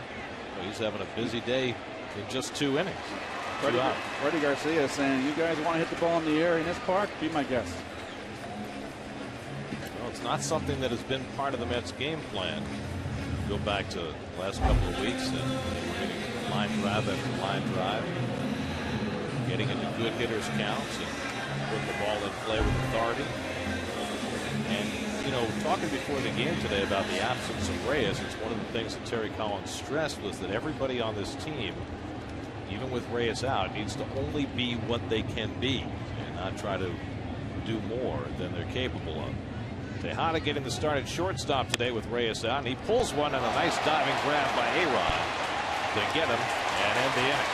Well, he's having a busy day in just 2 innings. Freddie Garcia saying, you guys want to hit the ball in the air in this park? Be my guest. Well, it's not something that has been part of the Mets game plan. Go back to the last couple of weeks, and they were hitting line drive after line drive, getting into good hitters counts and putting the ball in play with authority. And, you know, talking before the game today about the absence of Reyes, it's one of the things that Terry Collins stressed was that everybody on this team, even with Reyes out, needs to only be what they can be and not try to do more than they're capable of. Tejada getting the start at shortstop today with Reyes out, and he pulls one on a nice diving grab by A-Rod to get him and end the inning.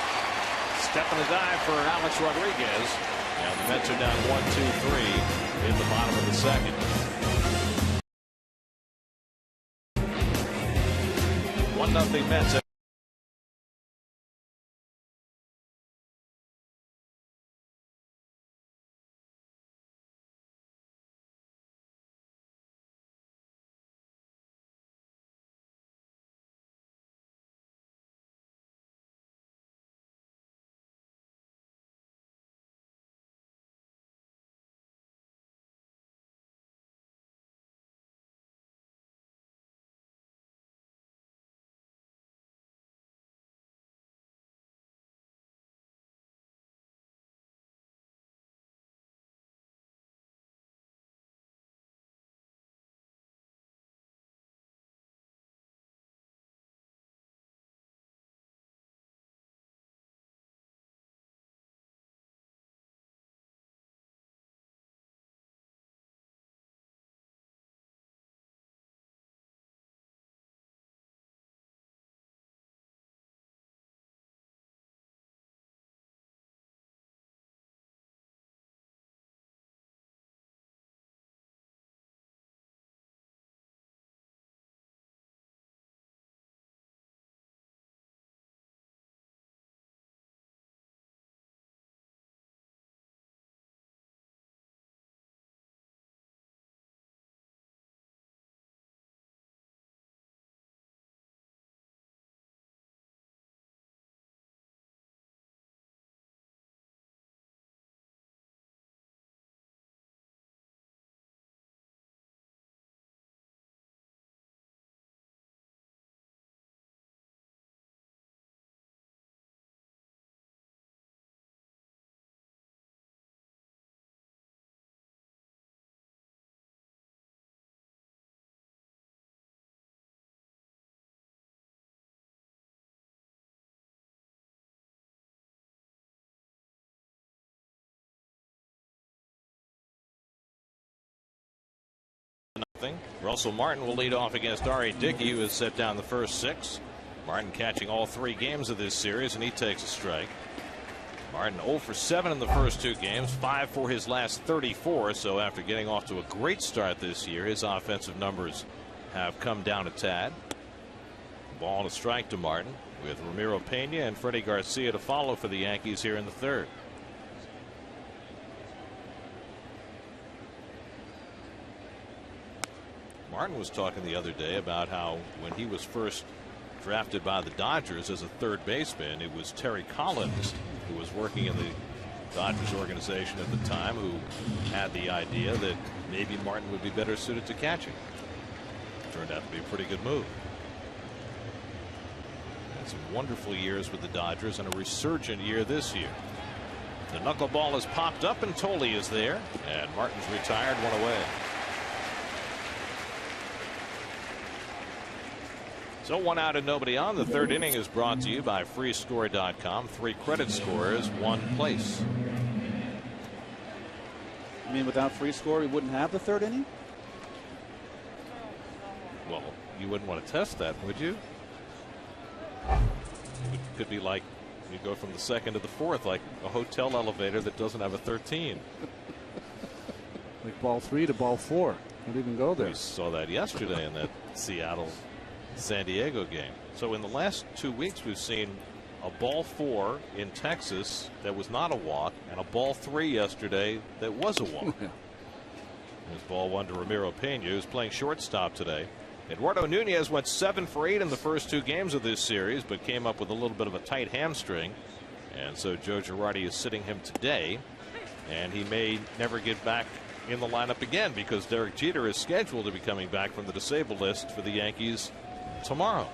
Step in the dive for Alex Rodriguez, and the Mets are down 1-2-3 in the bottom of the second. 1-0 Mets. Russell Martin will lead off against R.A. Dickey, who has set down the first 6. Martin catching all 3 games of this series, and he takes a strike. Martin 0 for 7 in the first 2 games, 5 for his last 34. So after getting off to a great start this year, his offensive numbers have come down a tad. Ball and a strike to Martin, with Ramiro Pena and Freddie Garcia to follow for the Yankees here in the 3rd. Martin was talking the other day about how when he was first drafted by the Dodgers as a 3rd baseman, it was Terry Collins, who was working in the Dodgers organization at the time, who had the idea that maybe Martin would be better suited to catching. Turned out to be a pretty good move. Had some wonderful years with the Dodgers and a resurgent year this year. The knuckleball has popped up and Tolle is there, and Martin's retired, 1 away. So 1 out and nobody on. The third inning is brought to you by freescore.com. 3 credit scores, 1 place. I mean, without free score, we wouldn't have the third inning? Well, you wouldn't want to test that, would you? It could be like you go from the second to the fourth, like a hotel elevator that doesn't have a 13. Like ball 3 to ball 4. Don't even go there. We saw that yesterday in that Seattle-San Diego game. So in the last 2 weeks, we've seen a ball 4 in Texas that was not a walk, and a ball 3 yesterday that was a walk. There's ball 1 to Ramiro Pena, who's playing shortstop today. Eduardo Nunez went 7 for 8 in the first 2 games of this series, but came up with a little bit of a tight hamstring. And so Joe Girardi is sitting him today, and he may never get back in the lineup again because Derek Jeter is scheduled to be coming back from the disabled list for the Yankees tomorrow.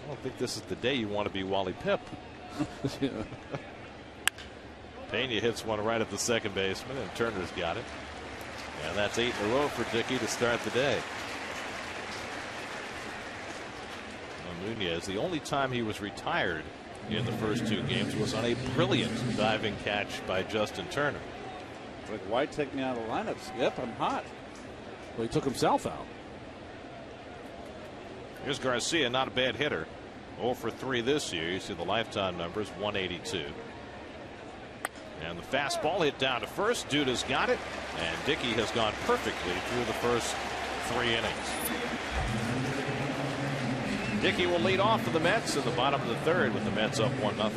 I don't think this is the day you want to be Wally Pipp. Yeah. Pena hits one right at the second baseman, and Turner's got it. And that's 8 in a row for Dickey to start the day. Well, Nunez, the only time he was retired in the first 2 games was on a brilliant diving catch by Justin Turner. It's like, why take me out of the lineup, Skip? I'm hot. Well, he took himself out. Here's Garcia, not a bad hitter. 0 for 3 this year. You see the lifetime numbers, 182. And the fastball hit down to first. Duda's got it. And Dickey has gone perfectly through the first 3 innings. Dickey will lead off for the Mets in the bottom of the third with the Mets up 1-0.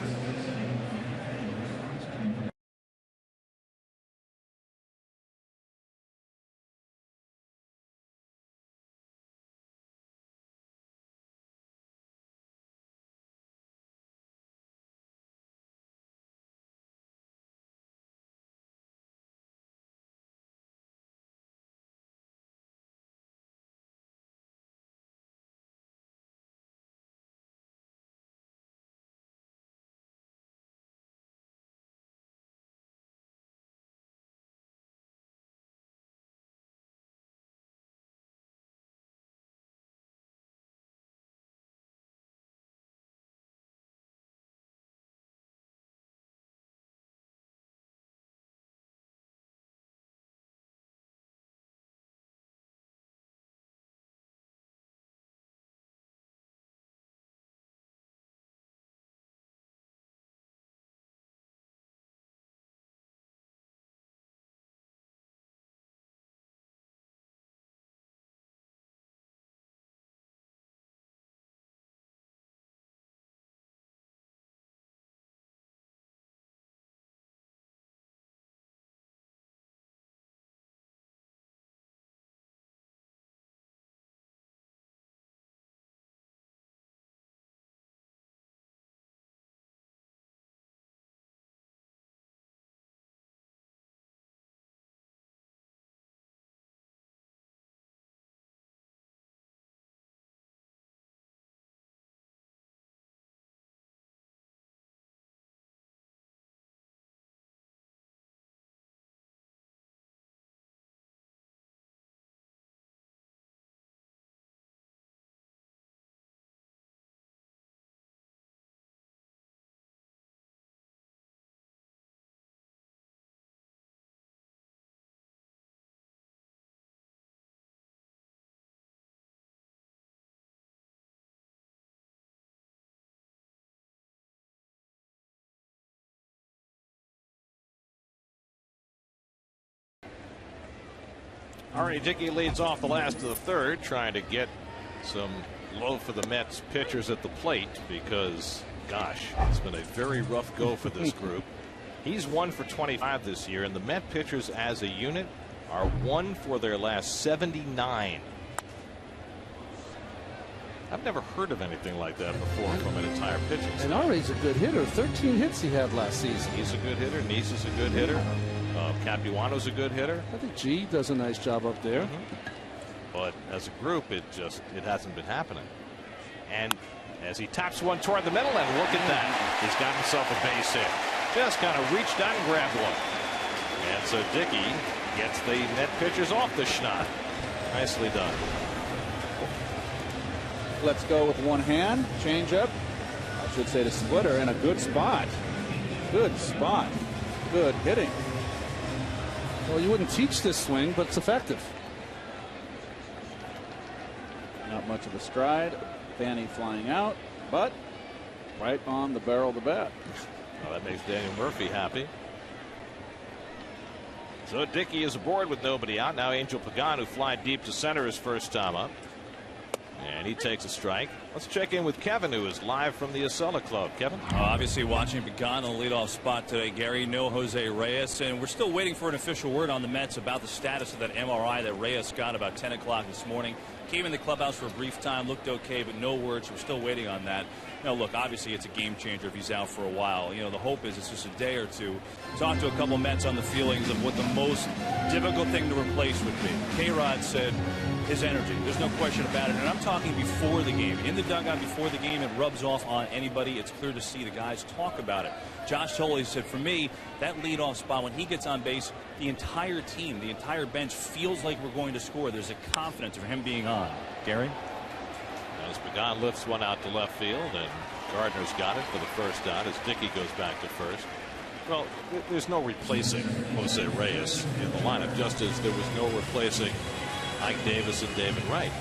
Arnie Dickey leads off the last of the third, trying to get some low for the Mets pitchers at the plate because, gosh, it's been a very rough go for this group. He's 1 for 25 this year, and the Met pitchers as a unit are 1 for their last 79. I've never heard of anything like that before from an entire pitching staff. And Ari's a good hitter. 13 hits he had last season. He's a good hitter. Neese is a good hitter. Capuano's a good hitter. I think G does a nice job up there. But as a group, it hasn't been happening. And as he taps one toward the middle, and look at that. He's got himself a base hit. Just kind of reached out and grabbed one. And so Dickey gets the Met pitchers off the schneid. Nicely done. Let's go with one hand. Change up. I should say the splitter in a good spot. Good spot. Good hitting. Well, you wouldn't teach this swing, but it's effective. Not much of a stride. Fanny flying out, but right on the barrel of the bat. Well, that makes Daniel Murphy happy. So Dickey is aboard with nobody out. Now Angel Pagan, who fly deep to center his first time up. And he takes a strike. Let's check in with Kevin, who is live from the Acela Club. Kevin? Obviously watching Pagan on the leadoff spot today. Gary, no Jose Reyes. And we're still waiting for an official word on the Mets about the status of that MRI that Reyes got about 10 o'clock this morning. Came in the clubhouse for a brief time, looked okay, but no words. We're still waiting on that. Now, look, obviously it's a game changer if he's out for a while. You know, the hope is it's just a day or two. Talked to a couple Mets on the feelings of what the most difficult thing to replace would be. K-Rod said his energy. There's no question about it. And I'm talking before the game. In the dugout before the game, it rubs off on anybody. It's clear to see the guys talk about it. Josh Tolley said, for me, that leadoff spot, when he gets on base, the entire team, the entire bench feels like we're going to score. There's a confidence of him being on. Gary? As Pagan lifts one out to left field, and Gardner's got it for the first out as Dickey goes back to first. Well, there's no replacing Jose Reyes in the lineup, just as there was no replacing Ike Davis and David Wright.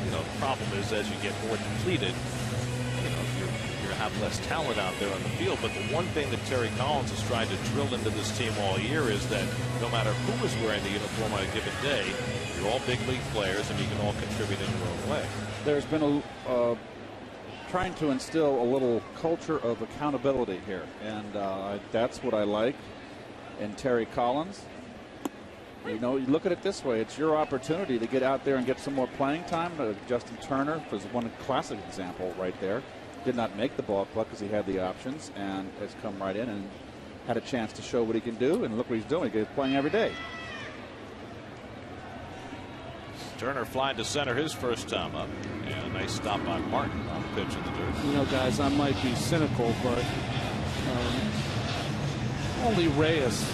You know, the problem is as you get more depleted, you know, you're going to have less talent out there on the field. But the one thing that Terry Collins has tried to drill into this team all year is that no matter who is wearing the uniform on a given day, you're all big league players and you can all contribute in your own way. There's been trying to instill a little culture of accountability here, and that's what I like in Terry Collins. You know, you look at it this way, it's your opportunity to get out there and get some more playing time. Justin Turner was one classic example right there. Did not make the ball club because he had the options, and has come right in and had a chance to show what he can do, and look what he's doing. He's playing every day. Turner flying to center his first time up. And a nice stop by Martin on the pitch in the dirt. You know, guys, I might be cynical, but only Reyes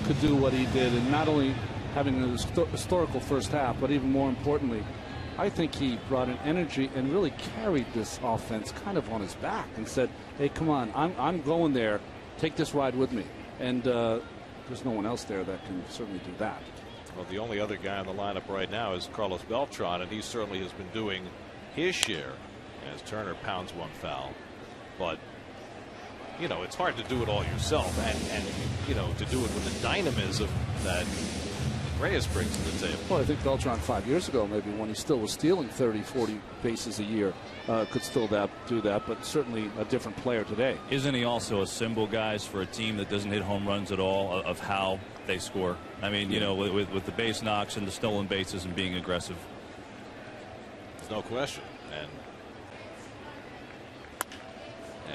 could do what he did, and not only having an historical first half, but even more importantly, I think he brought an energy and really carried this offense kind of on his back and said, hey, come on, I'm going there. Take this ride with me. And there's no one else there that can certainly do that. Well, the only other guy in the lineup right now is Carlos Beltran, and he certainly has been doing his share as Turner pounds one foul. But, you know, it's hard to do it all yourself, and you know, to do it with the dynamism that Reyes brings to the table. Well, I think Beltran 5 years ago, maybe when he still was stealing 30, 40 bases a year, could still do that, but certainly a different player today. Isn't he also a symbol, guys, for a team that doesn't hit home runs at all of how they score? I mean, you know, with the base knocks and the stolen bases and being aggressive. There's no question. And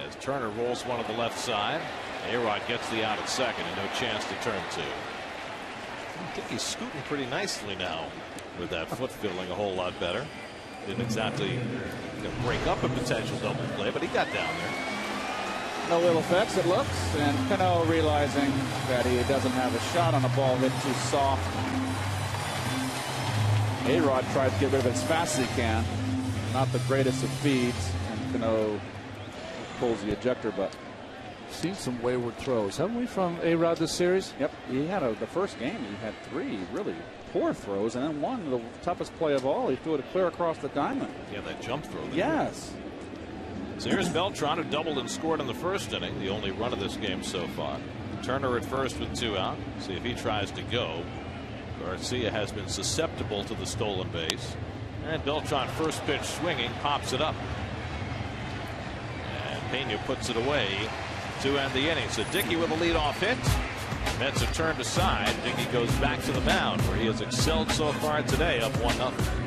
as Turner rolls one on the left side, A-Rod gets the out at second and no chance to turn two. I think he's scooting pretty nicely now with that foot feeling a whole lot better. Didn't exactly break up a potential double play, but he got down there. No ill effects, it looks, and Cano realizing that he doesn't have a shot on a ball hit too soft. A-Rod tried to get rid of it as fast as he can. Not the greatest of feeds, and Cano pulls the ejector button. Seen some wayward throws, haven't we, from A-Rod this series? Yep, he had the first game. He had 3 really poor throws, and then one, the toughest play of all. He threw it clear across the diamond. Yeah, that jump throw. Yes. So here's Beltran, who doubled and scored in the first inning, the only run of this game so far. Turner at first with 2 out. See if he tries to go. Garcia has been susceptible to the stolen base. And Beltran, first pitch swinging, pops it up. And Pena puts it away to end the inning. So Dickey with a leadoff hit. Mets are turned aside. Dickey goes back to the mound where he has excelled so far today, up 1-0.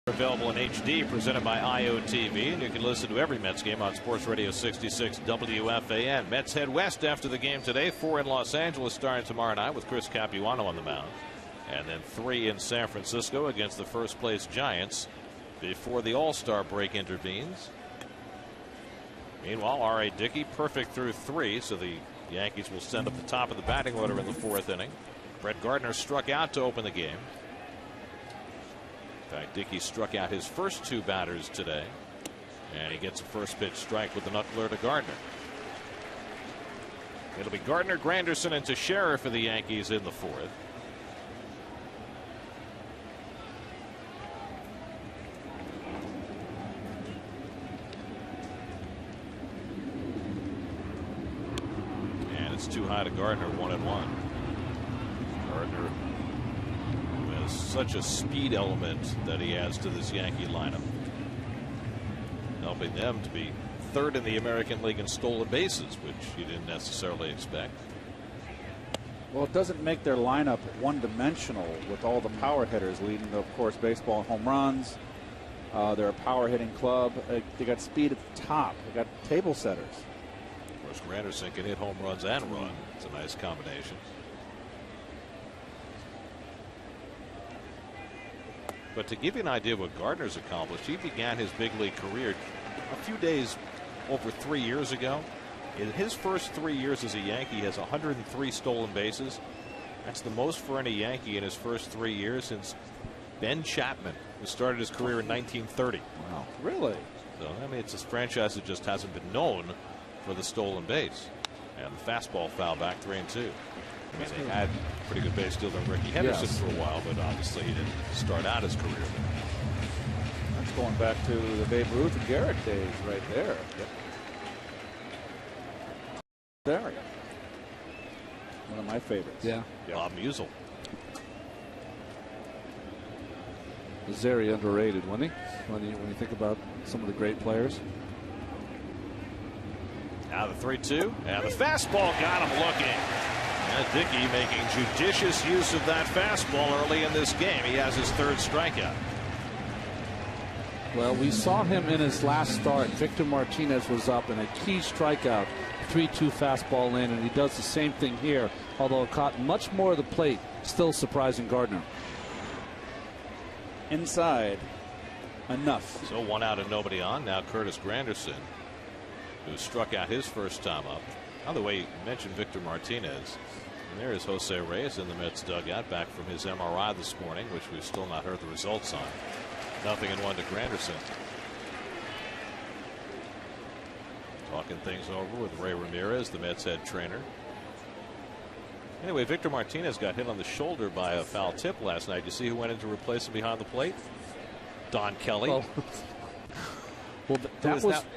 Available in HD, presented by IOTV, and you can listen to every Mets game on Sports Radio 66 WFAN. Mets head west after the game today. 4 in Los Angeles starting tomorrow night with Chris Capuano on the mound. And then 3 in San Francisco against the first place Giants before the All-Star break intervenes. Meanwhile, R.A. Dickey perfect through 3, so the Yankees will send up the top of the batting order in the 4th inning. Brett Gardner struck out to open the game. In fact, Dickey struck out his first 2 batters today, and he gets a first pitch strike with the knuckler to Gardner. It'll be Gardner, Granderson, and Teixeira for the Yankees in the 4th. And it's too high to Gardner, 1-1. Gardner has such a speed element that he adds to this Yankee lineup, helping them to be 3rd in the American League in stolen bases, which you didn't necessarily expect. Well, it doesn't make their lineup one-dimensional with all the power hitters leading, of course, baseball and home runs. They're a power hitting club. They got speed at the top. They got table setters. Of course, Granderson can hit home runs and run. It's a nice combination. But to give you an idea of what Gardner's accomplished, he began his big league career a few days over 3 years ago. In his first 3 years as a Yankee, he has 103 stolen bases. That's the most for any Yankee in his first 3 years since Ben Chapman, who started his career in 1930. Wow, really? So, I mean, it's a franchise that just hasn't been known for the stolen base. And the fastball foul back, 3-2. I mean, they had pretty good base stealer Ricky Henderson for a while, but obviously he didn't start out his career there. That's going back to the Babe Ruth and Garrett days right there. Yep. There. One of my favorites. Yeah. Bob Musial. Was very underrated, wasn't he? When you think about some of the great players. Now the 3-2, and the fastball got him looking. And Dickey making judicious use of that fastball early in this game. He has his 3rd strikeout. Well, we saw him in his last start. Victor Martinez was up in a key strikeout, 3-2 fastball in, and he does the same thing here, although it caught much more of the plate, still surprising Gardner. Inside. Enough. So 1 out and nobody on. Now Curtis Granderson, who struck out his first time up. By the way, you mentioned Victor Martinez. And there is Jose Reyes in the Mets dugout, back from his MRI this morning, which we've still not heard the results on. 0-1 to Granderson. Talking things over with Ray Ramirez, the Mets head trainer. Anyway, Victor Martinez got hit on the shoulder by a foul tip last night. You see who went in to replace him behind the plate? Don Kelly. Well,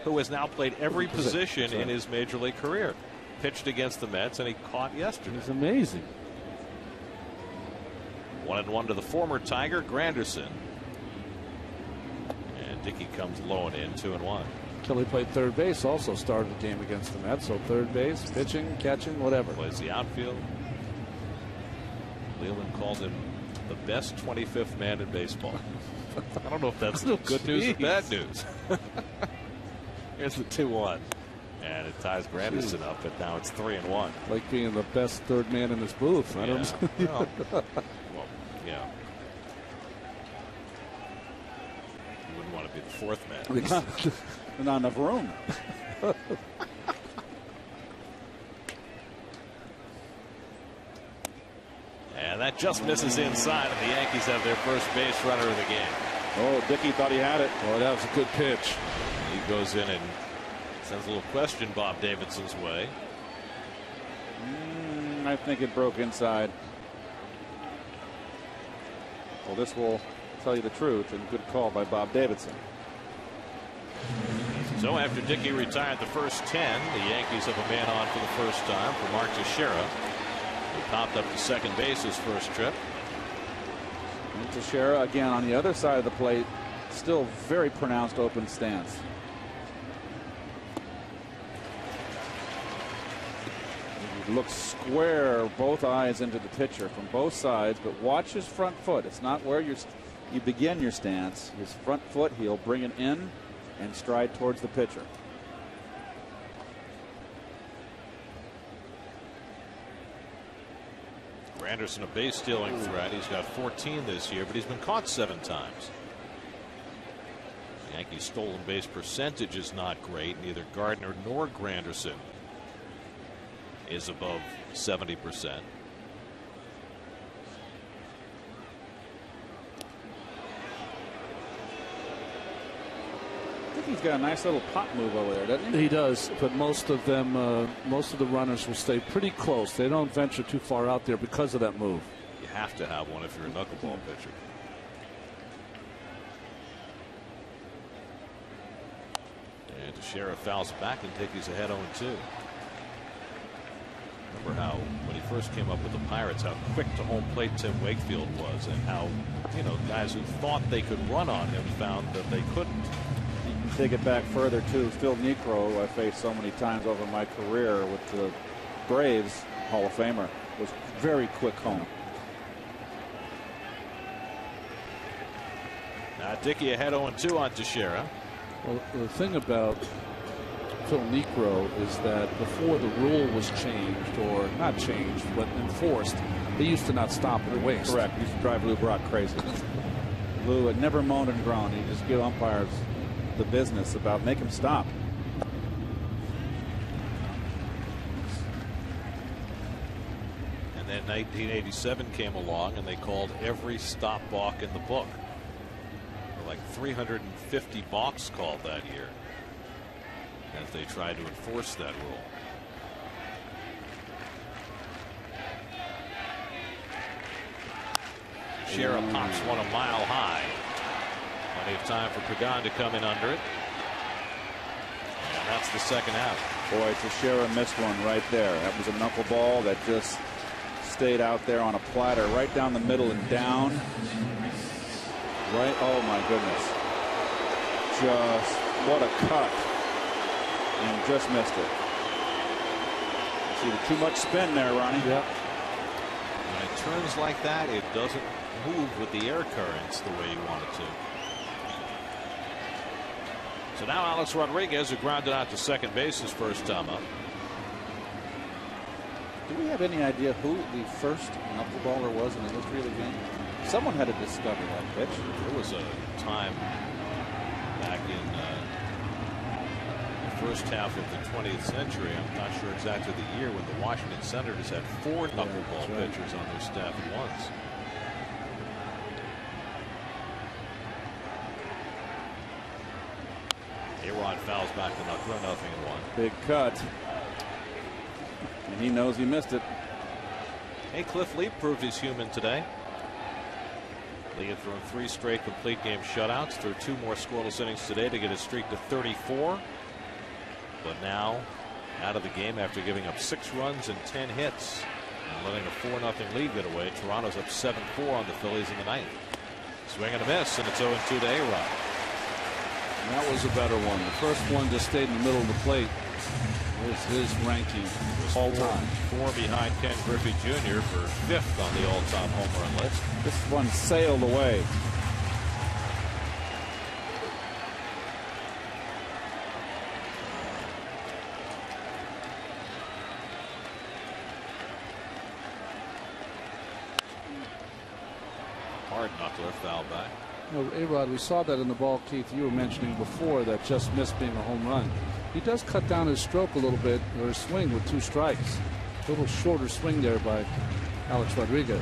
who has now played every position in his major league career. Pitched against the Mets, and he caught yesterday. It's amazing. 1-1 to the former Tiger, Granderson. And Dickey comes low and in, 2-1. Kelly played 3rd base, also started the game against the Mets, so 3rd base, pitching, catching, whatever. Plays the outfield. Leland called him the best 25th man in baseball. I don't know if that's good news or bad news. Here's the 2-1. And it ties Granderson up, but now it's 3-1. Like being the best 3rd man in this booth. I don't know. Well, yeah. You wouldn't want to be the 4th man. There's not enough room. And that just misses inside, and the Yankees have their first base runner of the game. Oh, Dickey thought he had it. Oh, that was a good pitch. He goes in and sends a little question Bob Davidson's way. I think it broke inside. Well, this will tell you the truth, and good call by Bob Davidson. So after Dickey retired the first 10, the Yankees have a man on for the first time for Mark Teixeira, who popped up to second base his first trip. And Teixeira again on the other side of the plate, still very pronounced open stance. He looks square, both eyes into the pitcher from both sides, but watch his front foot. It's not where you're you begin your stance. His front foot, he'll bring it in and stride towards the pitcher. Granderson, a base stealing threat. He's got 14 this year, but he's been caught 7 times. The Yankees' stolen base percentage is not great. Neither Gardner nor Granderson is above 70%. I think he's got a nice little pop move over there, doesn't he? He does, but most of them, most of the runners will stay pretty close. They don't venture too far out there because of that move. You have to have one if you're a knuckleball pitcher. And Teixeira fouls back and Dickey's ahead 0-2. Remember how when he first came up with the Pirates, how quick to home plate Tim Wakefield was, and how, you know, guys who thought they could run on him found that they couldn't. You can take it back further too. Phil Niekro, who I faced so many times over my career with the Braves, Hall of Famer, was very quick home. Now Dickey ahead 0-2 on Teixeira. Well, the thing about Phil Niekro is that before the rule was changed, or not changed, but enforced, they used to not stop at the waist. Correct. He used to drive Lou Brock crazy. Lou had never moaned and groaned. He just give umpires the business about make him stop. And then 1987 came along and they called every stop balk in the book. There were like 350 balks called that year as they tried to enforce that rule. Teixeira pops one a mile high. Plenty of time for Pagan to come in under it. And that's the second out. Boy, Teixeira missed one right there. That was a knuckleball that just stayed out there on a platter right down the middle and down. Right, oh my goodness. Just, what a cut. And just missed it. See, too much spin there, Ronnie. Yep. When it turns like that, it doesn't move with the air currents the way you want it to. So now Alex Rodriguez, who grounded out to second base his first time up. Do we have any idea who the first knuckleballer was in the history of the game? Someone had to discover that pitch. There was a time back in the first half of the 20th century, I'm not sure exactly the year, when the Washington Senators had 4 knuckleball pitchers on their staff at once. A-Rod fouls back the knuckler, 0-1. Big cut. And he knows he missed it. Hey, Cliff Lee proved he's human today. Lee had thrown 3 straight complete game shutouts, threw 2 more scoreless innings today to get his streak to 34. But now out of the game after giving up 6 runs and 10 hits and letting a 4-0 lead get away. Toronto's up 7-4 on the Phillies in the 9th. Swing and a miss, and it's 0-2 to A-Rod. That was a better one. The first one just stayed in the middle of the plate. Was his ranking all time. 4 behind Ken Griffey Jr. for 5th on the all-time home run list. This one sailed away. Hard knuckler, foul back. You know, A-Rod, we saw that in the ball, Keith, you were mentioning before, that just missed being a home run. He does cut down his stroke a little bit, or his swing, with 2 strikes. A little shorter swing there by Alex Rodriguez.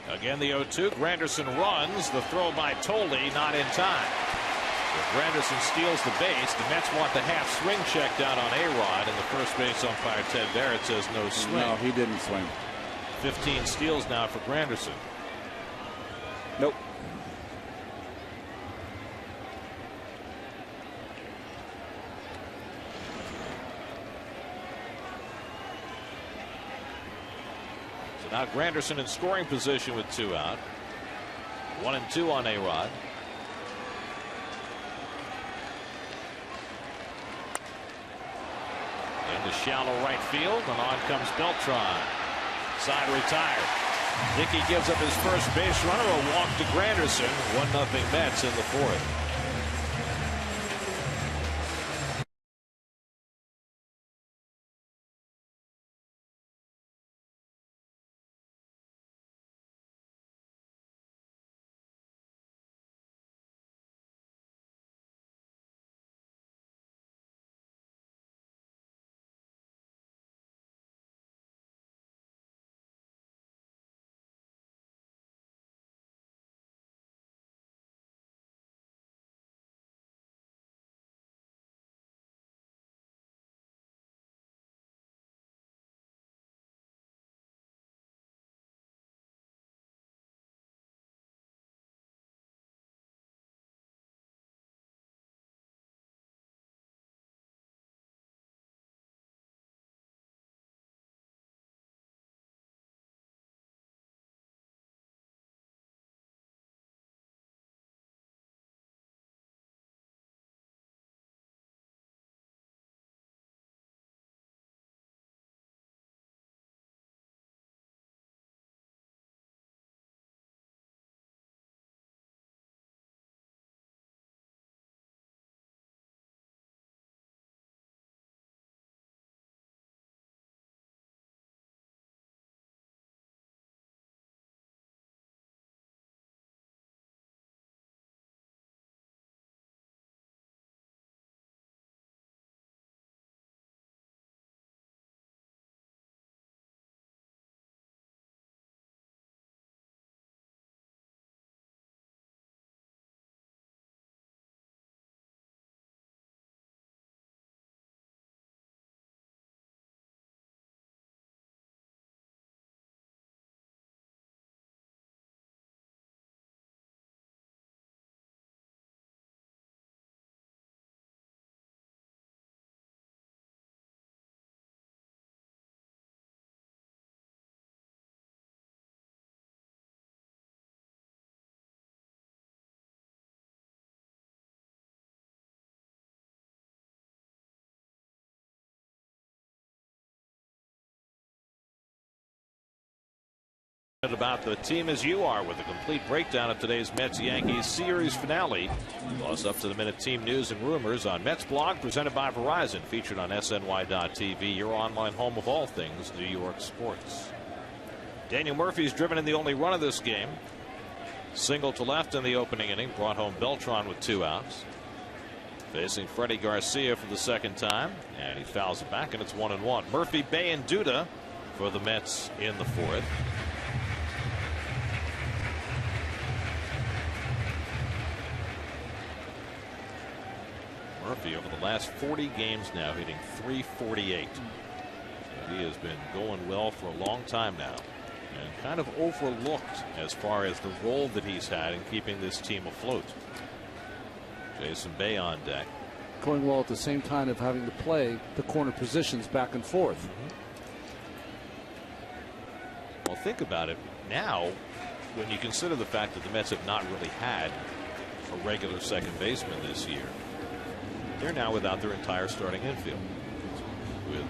Again, the 0-2. Granderson runs. The throw by Tolle, not in time. If Granderson steals the base, the Mets want the half swing check down on A-Rod, and the first base umpire Ted Barrett says no swing. No, he didn't swing. 15 steals now for Granderson. Nope. So now Granderson in scoring position with 2 out. 1-2 on A-Rod. Into shallow right field, and on comes Beltran. Side retired. Dickey gives up his first base runner, a walk to Granderson. 1-0 Mets in the fourth. About the team as you are with a complete breakdown of today's Mets-Yankees series finale. Plus up-to-the-minute team news and rumors on Mets blog presented by Verizon, featured on SNY.TV, your online home of all things New York sports. Daniel Murphy's driven in the only run of this game. Single to left in the opening inning, brought home Beltran with 2 outs. Facing Freddie Garcia for the second time, and he fouls it back, and it's 1-1. Murphy, Bay, and Duda for the Mets in the fourth. Murphy over the last 40 games now hitting .348. So he has been going well for a long time now, and kind of overlooked as far as the role that he's had in keeping this team afloat. Jason Bay on deck. Going well at the same time of having to play the corner positions back and forth. Well, think about it now when you consider the fact that the Mets have not really had a regular second baseman this year. They're now without their entire starting infield, with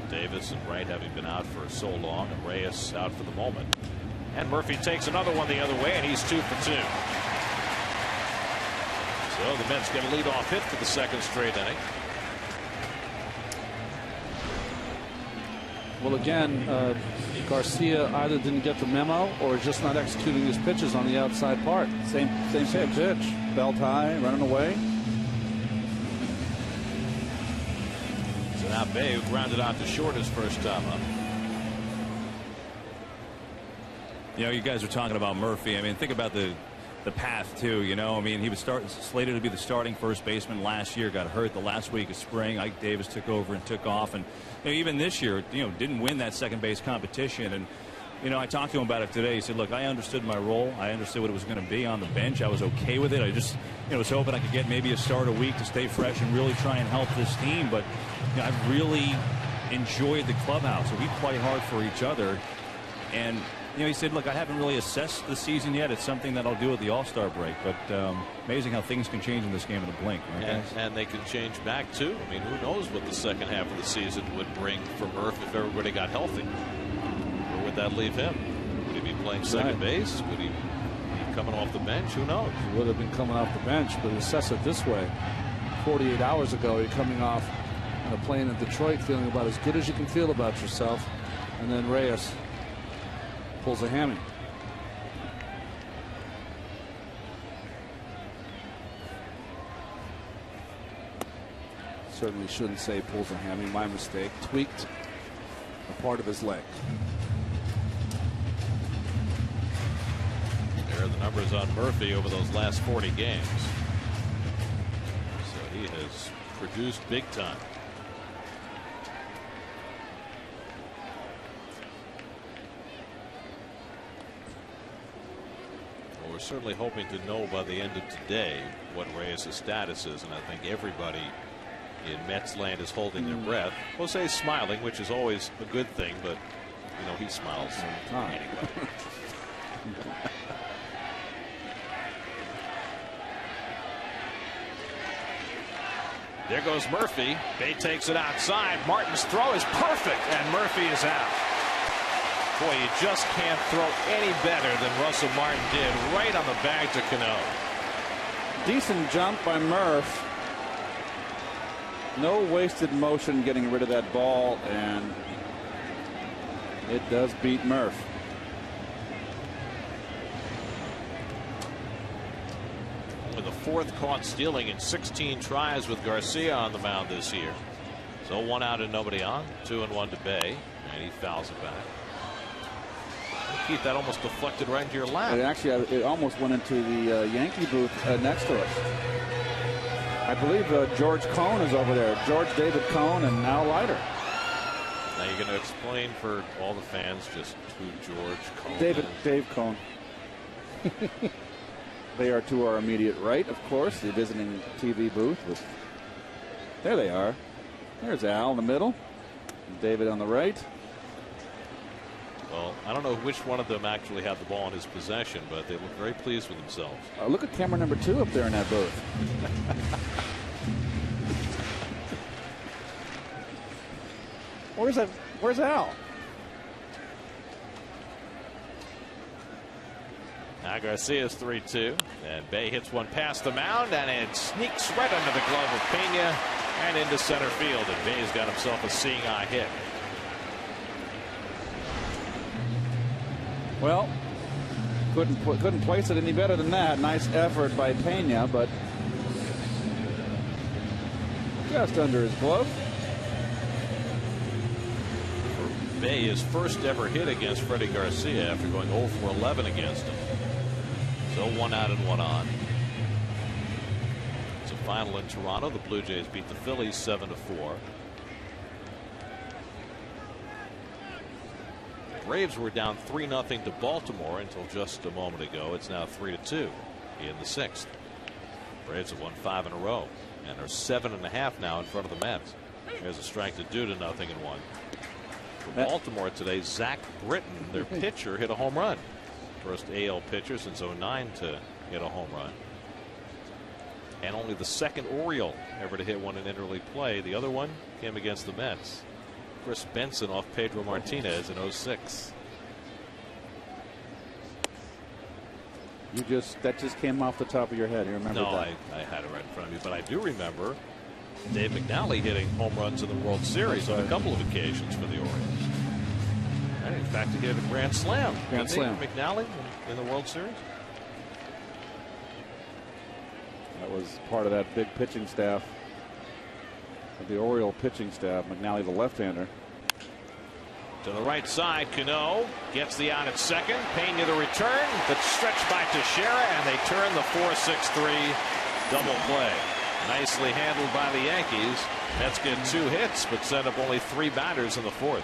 Davis and Wright having been out for so long, and Reyes out for the moment. And Murphy takes another one the other way, and he's 2 for 2. So the Mets get a leadoff hit for the second straight inning. Well, again, Garcia either didn't get the memo or is just not executing his pitches on the outside part. Same pitch. Belt high, running away. Now Bay, who grounded out to short his first time up. You know, you guys are talking about Murphy. I mean, think about the path too. You know, I mean, he was slated to be the starting first baseman last year. Got hurt the last week of spring. Ike Davis took over and took off, and you know, even this year, you know, didn't win that second base competition. And you know, I talked to him about it today. He said, "Look, I understood my role. I understood what it was going to be on the bench. I was okay with it. I just, you know, was hoping I could get maybe a start a week to stay fresh and really try and help this team. But you know, I've really enjoyed the clubhouse. We play hard for each other, and he said, look, I haven't really assessed the season yet. It's something that I'll do at the All-Star break. But amazing how things can change in this game in a blink. Right, and they can change back, too. I mean, who knows what the second half of the season would bring for Murph if everybody got healthy. Where would that leave him? Would he be playing second base? Would he be coming off the bench? Who knows? He would have been coming off the bench, but assess it this way. 48 hours ago, you're coming off a plane in Detroit feeling about as good as you can feel about yourself. And then Reyes pulls a hammy. Certainly shouldn't say pulls a hammy. My mistake. Tweaked a part of his leg. There are the numbers on Murphy over those last 40 games. So he has produced big time. Well, we're certainly hoping to know by the end of today what Reyes' status is, and I think everybody in Mets land is holding their breath. Jose's smiling, which is always a good thing, but he smiles anyway. There goes Murphy. Bay takes it outside. Martin's throw is perfect, and Murphy is out. Boy, you just can't throw any better than Russell Martin did, right on the bag to Cano. Decent jump by Murph. No wasted motion getting rid of that ball, and it does beat Murph. Only the fourth caught stealing in 16 tries with Garcia on the mound this year. So 1 out and nobody on. 2-1 to Bay, and he fouls it back. Keith, that almost deflected right into your lap. It almost went into the Yankee booth next to us. I believe George Cohn is over there. George David Cohn and Al Leiter. Now you're going to explain for all the fans just who George Cohn Dave Cohn. They are to our immediate right, of course, the visiting TV booth. There they are. There's Al in the middle. David on the right. Well, I don't know which one of them actually had the ball in his possession, but they look very pleased with themselves. Look at camera number 2 up there in that booth. Where's Al? Now Garcia's 3-2, and Bay hits one past the mound, and it sneaks right under the glove of Pena and into center field, and Bay's got himself a seeing eye hit. Well, couldn't place it any better than that. Nice effort by Pena, but just under his glove. Bay, his first ever hit against Freddie Garcia after going 0 for 11 against him. So 1 out and 1 on. It's a final in Toronto. The Blue Jays beat the Phillies 7-4. Braves were down 3-0 to Baltimore until just a moment ago. It's now 3-2 in the 6th. Braves have won 5 in a row and are 7.5 now in front of the Mets. There's a strike to 2-0 and 1. For Baltimore today, Zach Britton, their pitcher, hit a home run. First AL pitcher since 09 to hit a home run. And only the second Oriole ever to hit one in interleague play. The other one came against the Mets. Chris Benson off Pedro Martinez in 06. That just came off the top of your head. You remember that? No, I had it right in front of me, but I do remember Dave McNally hitting home runs in the World Series on a couple of occasions for the Orioles. And in fact, he hit a grand slam. McNally in the World Series. That was part of that big pitching staff. The Oriole pitching staff. McNally, the left-hander. To the right side, Cano gets the out at second. Pena the return. The stretch by Teixeira, and they turn the 4-6-3 double play. Nicely handled by the Yankees. Mets get 2 hits, but send up only 3 batters in the 4th.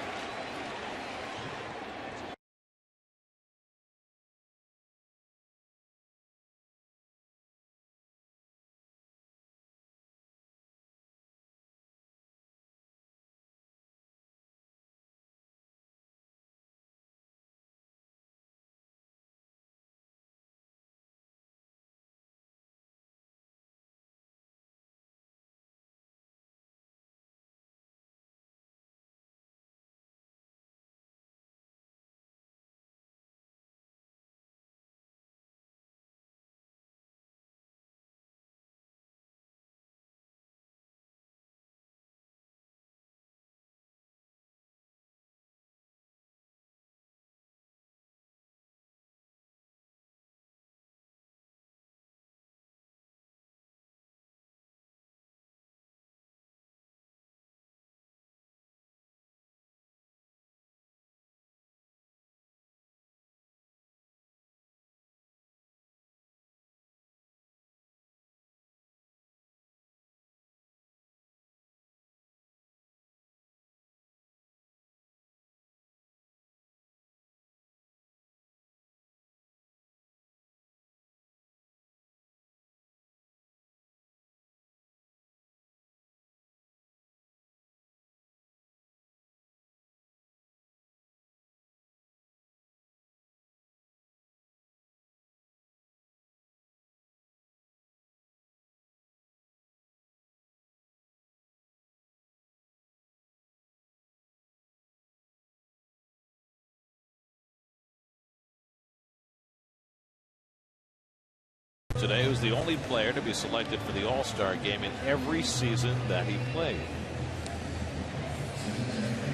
today, who's the only player to be selected for the All-Star game in every season that he played.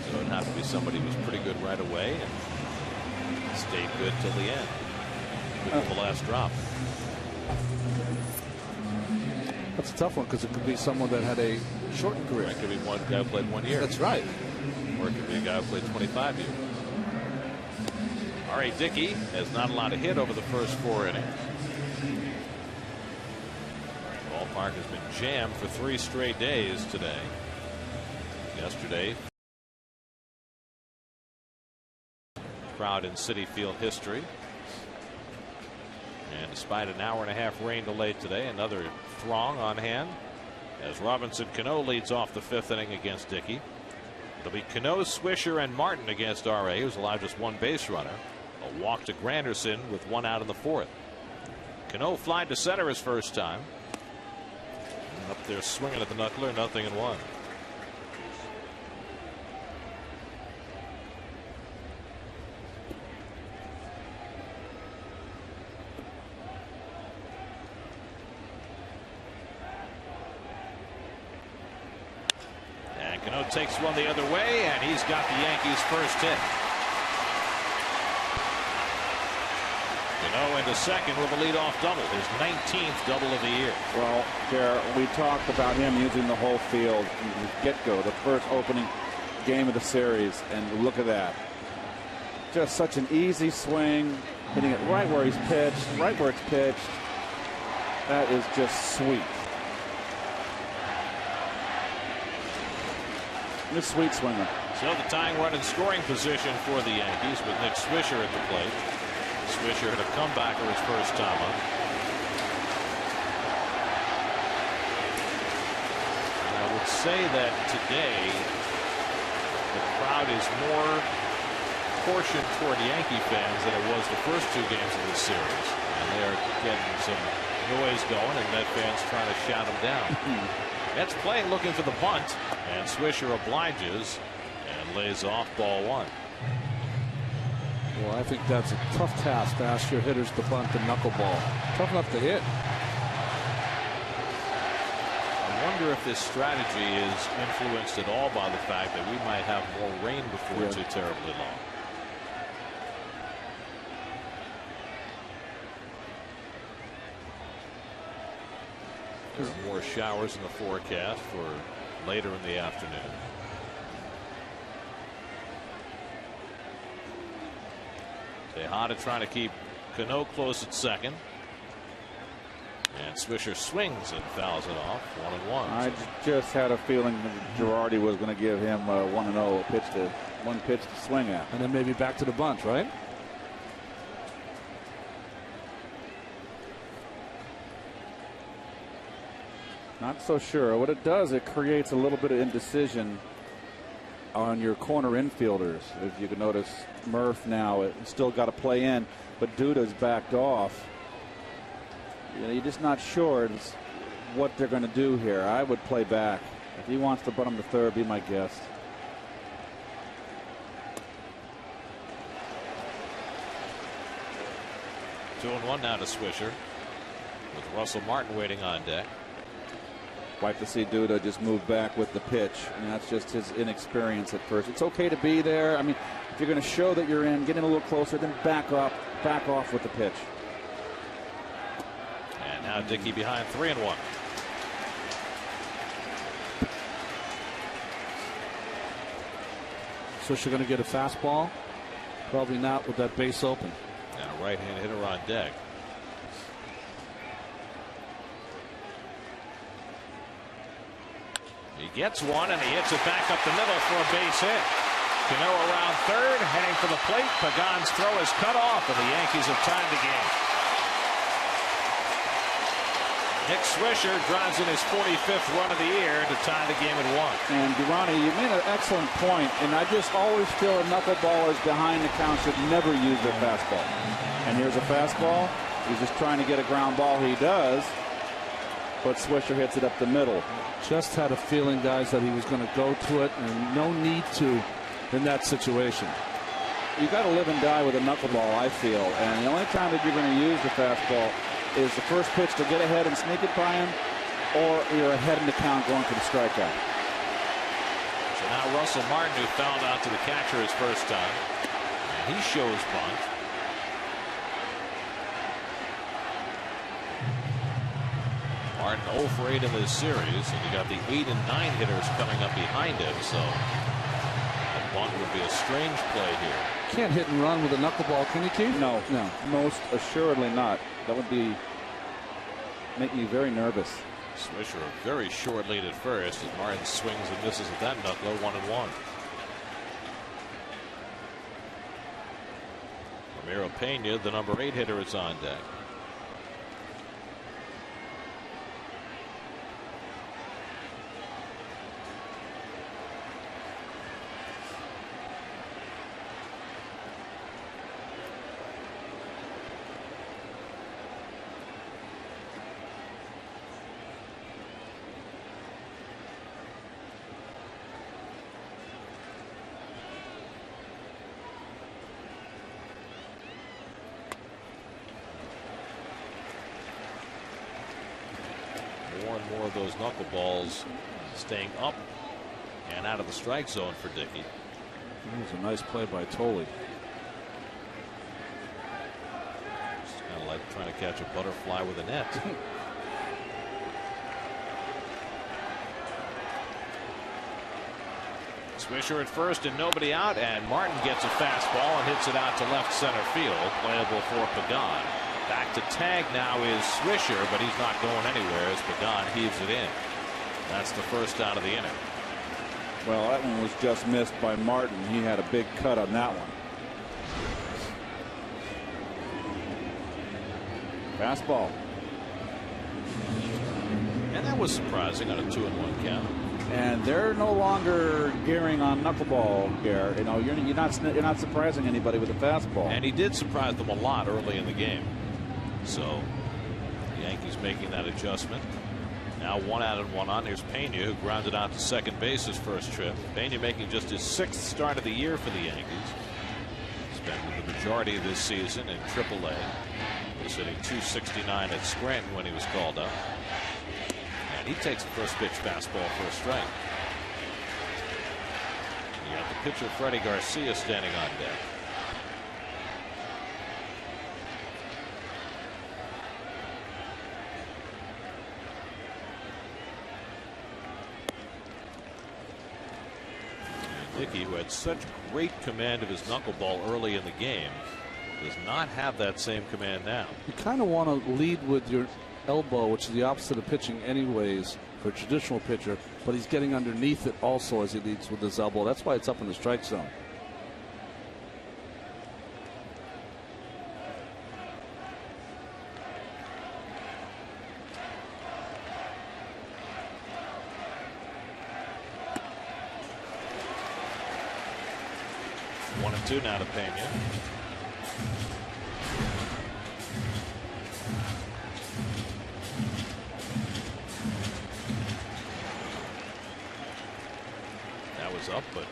So it'd have to be somebody who was pretty good right away and stayed good till the end. Good till the last drop. That's a tough one because it could be someone that had a shortened career. It could be one guy who played 1 year. That's right. Or it could be a guy who played 25 years. R.A. Dickey has not allowed a hit over the first 4 innings. Ballpark has been jammed for 3 straight days today. Yesterday, crowd in Citi Field history. And despite an hour-and-a-half rain delay today, another throng on hand as Robinson Cano leads off the 5th inning against Dickey. It'll be Cano, Swisher, and Martin against R.A., who's allowed just 1 base runner. A walk to Granderson with 1 out in the 4th. Cano flied to center his first time. And up there swinging at the knuckler, 0-1. And Cano takes one the other way, and he's got the Yankees' first hit. Cano into second with a leadoff double, his 19th double of the year. Well, we talked about him using the whole field from the get-go, the first opening game of the series, and look at that. Just such an easy swing, hitting it right where he's pitched, right where it's pitched. That is just sweet. This sweet swinger. So the tying run in scoring position for the Yankees with Nick Swisher at the plate. Swisher had a comebacker his first time up. And I would say that today the crowd is more portioned toward Yankee fans than it was the first 2 games of this series. And they are getting some noise going, and Met fans trying to shout them down. Mets playing, looking for the bunt, and Swisher obliges and lays off ball 1. Well, I think that's a tough task to ask your hitters to bunt the knuckleball. Tough enough to hit. I wonder if this strategy is influenced at all by the fact that we might have more rain before too terribly long. There are more showers in the forecast for later in the afternoon. Tejada trying to keep Cano close at second. And Swisher swings and fouls it off. 1-1. I just had a feeling that Girardi was going to give him a 1-0 one pitch to swing at. And then maybe back to the bunt, right? Not so sure. What it does, it creates a little bit of indecision on your corner infielders. If you can notice, Murph now still got to play in, but Duda's backed off. You're just not sure what they're going to do here. I would play back. If he wants to bunt him to third, be my guest. Two and one now to Swisher, with Russell Martin waiting on deck. Like to see Duda just move back with the pitch, and that's just his inexperience at first. It's okay to be there. I mean, if you're going to show that you're in, get in a little closer, then back off with the pitch. And now Dickey behind 3-1. So she's going to get a fastball? Probably not with that base open. And a right-hand hitter on deck. He gets one, and he hits it back up the middle for a base hit. Cano around third, heading for the plate. Pagan's throw is cut off, and the Yankees have tied the game. Nick Swisher drives in his 45th run of the year to tie the game at 1. And Durrani, you made an excellent point, and I just always feel a knuckleballers behind the count should never use their fastball. And here's a fastball. He's just trying to get a ground ball. He does, but Swisher hits it up the middle. Just had a feeling, guys, that he was going to go to it, and no need to in that situation. You got to live and die with a knuckleball, I feel, and the only time that you're going to use the fastball is the first pitch to get ahead and sneak it by him, or you're ahead in the count going for the strikeout. So now Russell Martin, who fouled out to the catcher his first time, he shows bunt. Martin 0 for 8 in this series, and you got the 8 and 9 hitters coming up behind him, so a bunt would be a strange play here. Can't hit and run with a knuckleball, can you, Keith? No, most assuredly not. That would make me very nervous. Swisher a very short lead at first as Martin swings and misses at that knuckler, 1-1. Ramiro Pena, the number 8 hitter, is on deck. More and more of those knuckleballs staying up and out of the strike zone for Dickey. That was a nice play by Tolley. It's kind of like trying to catch a butterfly with a net. Swisher at first and nobody out, and Martin gets a fastball and hits it out to left center field, playable for Pagan. Back to tag now is Swisher, but he's not going anywhere as Pagan heaves it in. That's the first out of the inning. Well, that one was just missed by Martin. He had a big cut on that one. Fastball. And that was surprising on a 2-1 count. And they're no longer gearing on knuckleball, Gare. You know, you're not surprising anybody with a fastball. And he did surprise them a lot early in the game. So the Yankees making that adjustment. Now 1 out and 1 on. Here's Pena, who grounded out to second base his first trip. Pena making just his 6th start of the year for the Yankees. Spent the majority of this season in AAA. He was hitting .269 at Scranton when he was called up. And he takes the first pitch fastball for a strike. You got the pitcher Freddie Garcia standing on deck. Dickey, who had such great command of his knuckleball early in the game, does not have that same command now. You kind of want to lead with your elbow, which is the opposite of pitching anyways for a traditional pitcher, but he's getting underneath it also as he leads with his elbow. That's why it's up in the strike zone. One and two now to Pena. That was up, but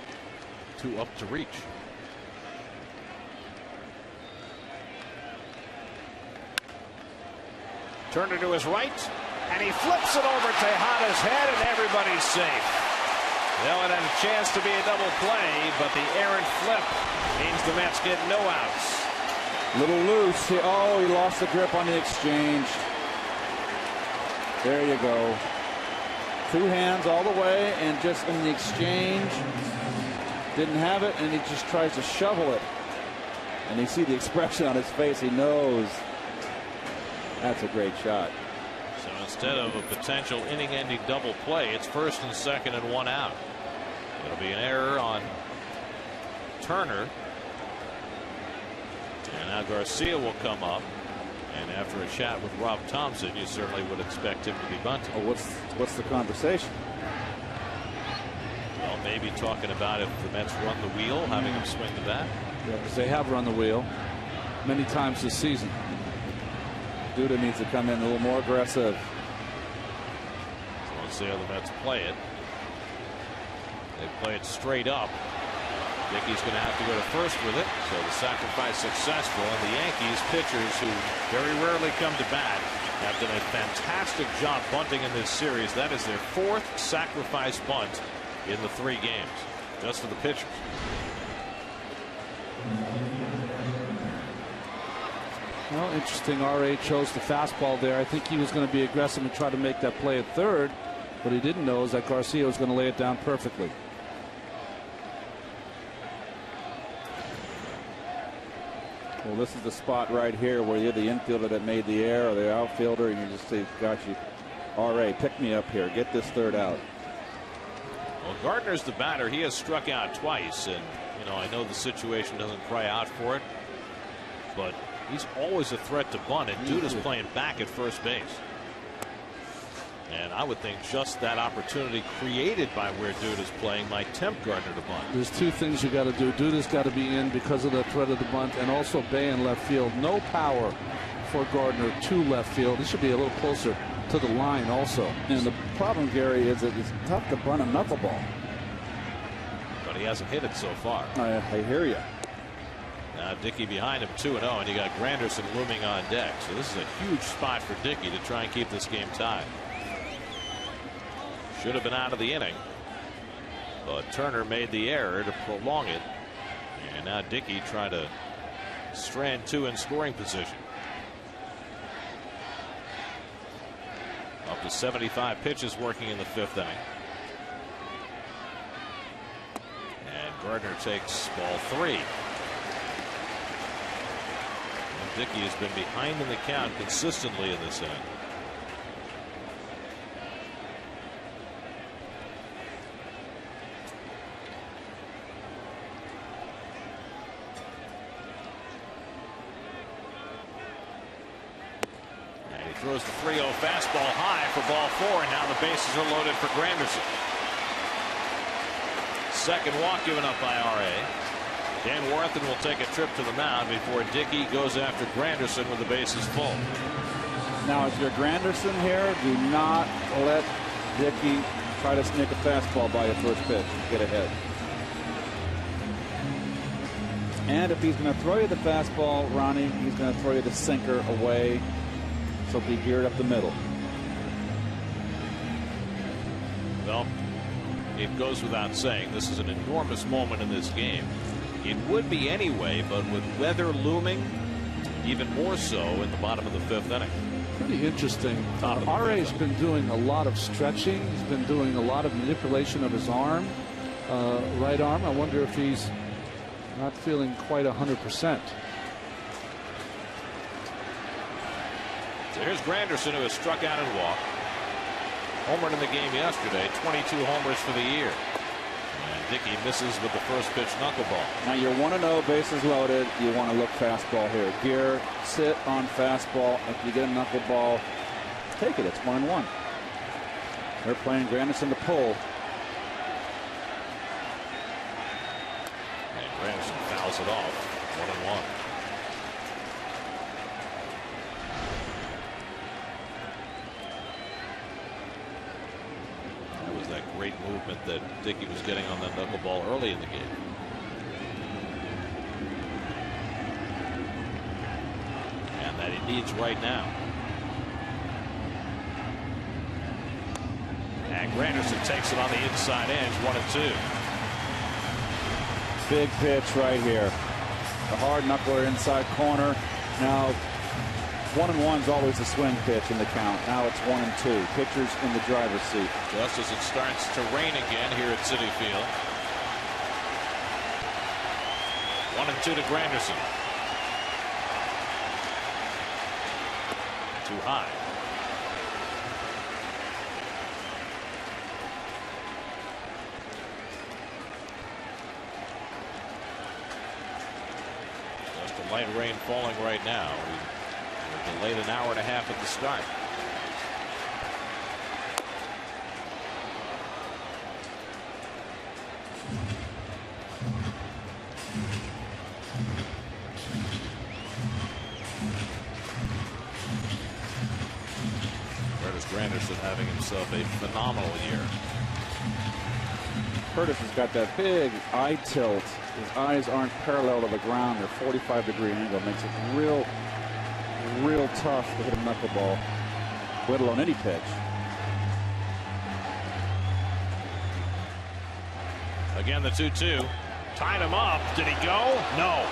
2 up to reach. Turner to his right, and he flips it over Tejada's head, and everybody's safe. Well, it had a chance to be a double play, but the errant flip means the Mets get no outs. Little loose. He lost the grip on the exchange. There you go. 2 hands all the way, and just in the exchange, didn't have it, and he just tries to shovel it. And you see the expression on his face. He knows that's a great shot. So instead of a potential inning-ending double play, it's first and second and 1 out. It'll be an error on Turner. And now Garcia will come up. And after a chat with Rob Thompson, you certainly would expect him to be bunting. Oh, what's the conversation? Well, maybe talking about if the Mets run the wheel, having him swing the bat. Yeah, because they have run the wheel many times this season. Duda needs to come in a little more aggressive. So let's see how the Mets play it. They play it straight up. Dickey's going to have to go to first with it, so the sacrifice successful, and the Yankees pitchers, who very rarely come to bat, have done a fantastic job bunting in this series. That is their 4th sacrifice bunt in the 3 games, just for the pitchers. Well, interesting. R.A. chose the fastball there. I think he was going to be aggressive and try to make that play at third. What he didn't know is that Garcia was going to lay it down perfectly. Well, this is the spot right here where you're the infielder that made the error or the outfielder, and you just say, got you. R.A., pick me up here. Get this third out. Well, Gardner's the batter. He has struck out twice, and, I know the situation doesn't cry out for it, but he's always a threat to bunt, and Duda's playing back at first base. And I would think just that opportunity created by where Duda's playing might tempt Gardner to bunt. There's 2 things you got to do. Duda's got to be in because of the threat of the bunt, and also Bay in left field. No power for Gardner to left field. He should be a little closer to the line also. And the problem, Gary, is that it's tough to bunt a knuckleball. But he hasn't hit it so far. I hear you. Now Dickey behind him 2-0, and you got Granderson looming on deck. So this is a huge spot for Dickey to try and keep this game tied. Should have been out of the inning, but Turner made the error to prolong it, and now Dickey trying to strand 2 in scoring position. Up to 75 pitches working in the 5th inning. And Gardner takes ball 3. And Dickey has been behind in the count consistently in this inning. Throws the 3-0 fastball high for ball 4, and now the bases are loaded for Granderson. Second walk given up by R.A. Dan Warthen will take a trip to the mound before Dickey goes after Granderson with the bases full. Now, if you're Granderson here, do not let Dickey try to sneak a fastball by your first pitch. Get ahead. And if he's going to throw you the fastball, Ronnie, he's going to throw you the sinker away. So be geared up the middle. Well, it goes without saying, this is an enormous moment in this game. It would be anyway, but with weather looming, even more so in the bottom of the 5th inning. Pretty interesting. R.A.'s been doing a lot of stretching. He's been doing a lot of manipulation of his arm, right arm. I wonder if he's not feeling quite 100%. So here's Granderson, who has struck out and walked. Homered in the game yesterday, 22 homers for the year. And Dickey misses with the first pitch knuckleball. Now you're 1-0, bases loaded. You want to look fastball here. Gear, sit on fastball. If you get a knuckleball, take it. It's 1-1. They're playing Granderson to pull. And Granderson fouls it off. 1-1. Great movement that Dickey was getting on that knuckleball early in the game. And that he needs right now. And Granderson takes it on the inside edge, 1-2. Big pitch right here. The hard knuckler inside corner. Now 1-1 is always a swing pitch in the count. Now it's 1-2. Pitchers in the driver's seat. Just as it starts to rain again here at Citi Field. 1-2 to Granderson. Too high. Just a light rain falling right now. We're delayed an hour and a half at the start. Granderson having himself a phenomenal year. Curtis has got that big eye tilt His eyes aren't parallel to the ground. They're 45-degree angle. Makes it real tough to hit a knuckleball, let alone any pitch. Again, the 2-2. Tied him up. Did he go? No.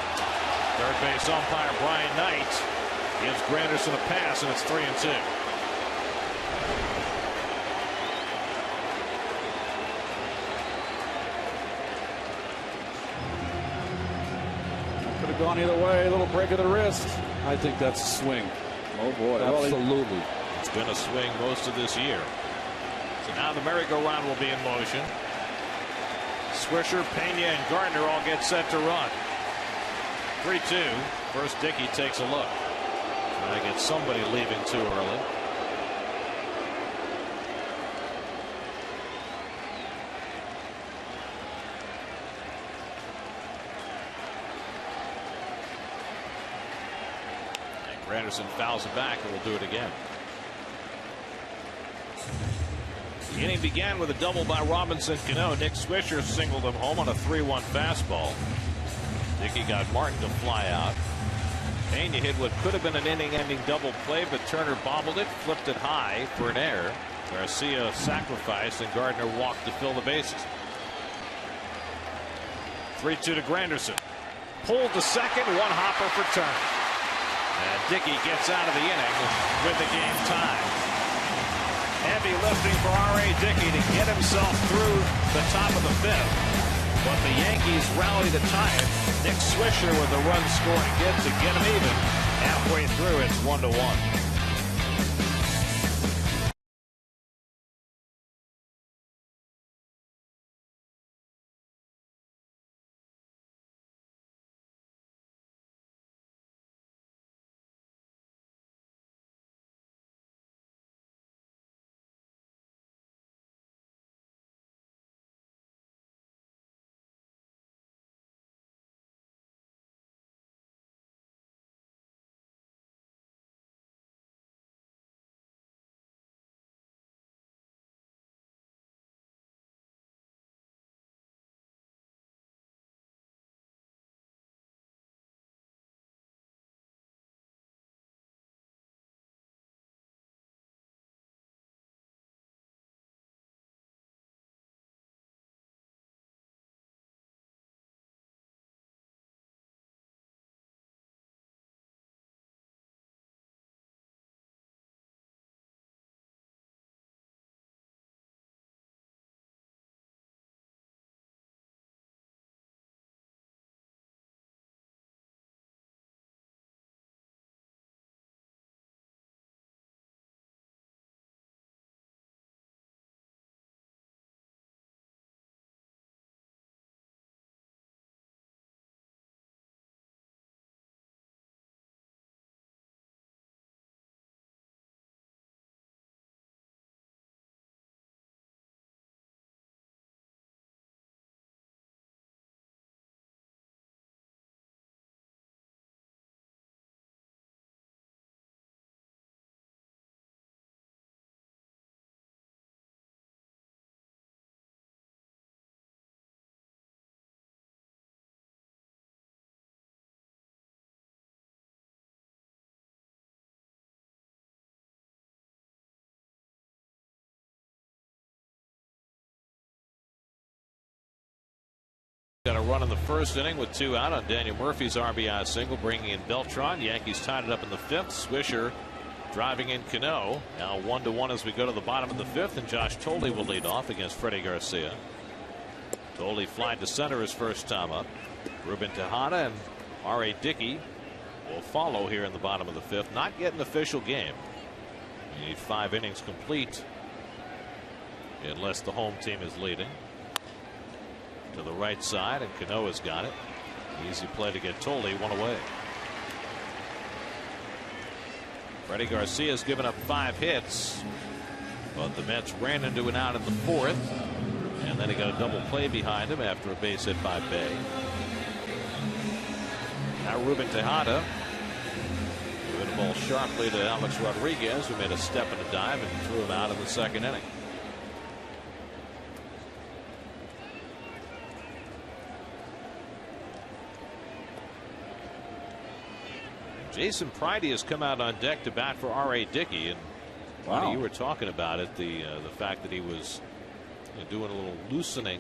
Third base umpire Brian Knight gives Granderson a pass, and it's 3-2. Could have gone either way. A little break of the wrist. I think that's a swing. Oh boy. Absolutely. It's been a swing most of this year. So now the merry-go-round will be in motion. Swisher, Pena, and Gardner all get set to run. 3-2. First, Dickey takes a look. Trying to get somebody leaving too early. And Granderson fouls it back and will do it again. The inning began with a double by Robinson Cano. Nick Swisher singled him home on a 3-1 fastball. Dickey got Martin to fly out. Pena hit what could have been an inning-ending double play, but Turner bobbled it, flipped it high for an error. Garcia sacrificed, and Gardner walked to fill the bases. 3-2 to Granderson. Pulled to second, one hopper for Turner. And Dickey gets out of the inning with the game tied. Heavy lifting for R.A. Dickey to get himself through the top of the fifth. But the Yankees rally to tie it. Nick Swisher with a run scoring hit to get him even. Halfway through, it's 1-1. Got a run in the first inning with 2 out on Daniel Murphy's RBI single, bringing in Beltran. Yankees tied it up in the 5th. Swisher driving in Cano. Now 1-1 as we go to the bottom of the 5th, and Josh Toley will lead off against Freddie Garcia. Toley flied to center his first time up. Ruben Tejada and R.A. Dickey will follow here in the bottom of the 5th. Not yet an official game. You need 5 innings complete unless the home team is leading. To the right side, and Cano has got it. Easy play to get Toley one away. Freddie Garcia's given up 5 hits, but the Mets ran into an out in the 4th, and then he got a double play behind him after a base hit by Bay. Now Ruben Tejada giving the ball sharply to Alex Rodriguez, who made a step and a dive and threw him out in the 2nd inning. Jason Pridey has come out on deck to bat for R.A. Dickey, and wow, you were talking about it, the fact that he was doing a little loosening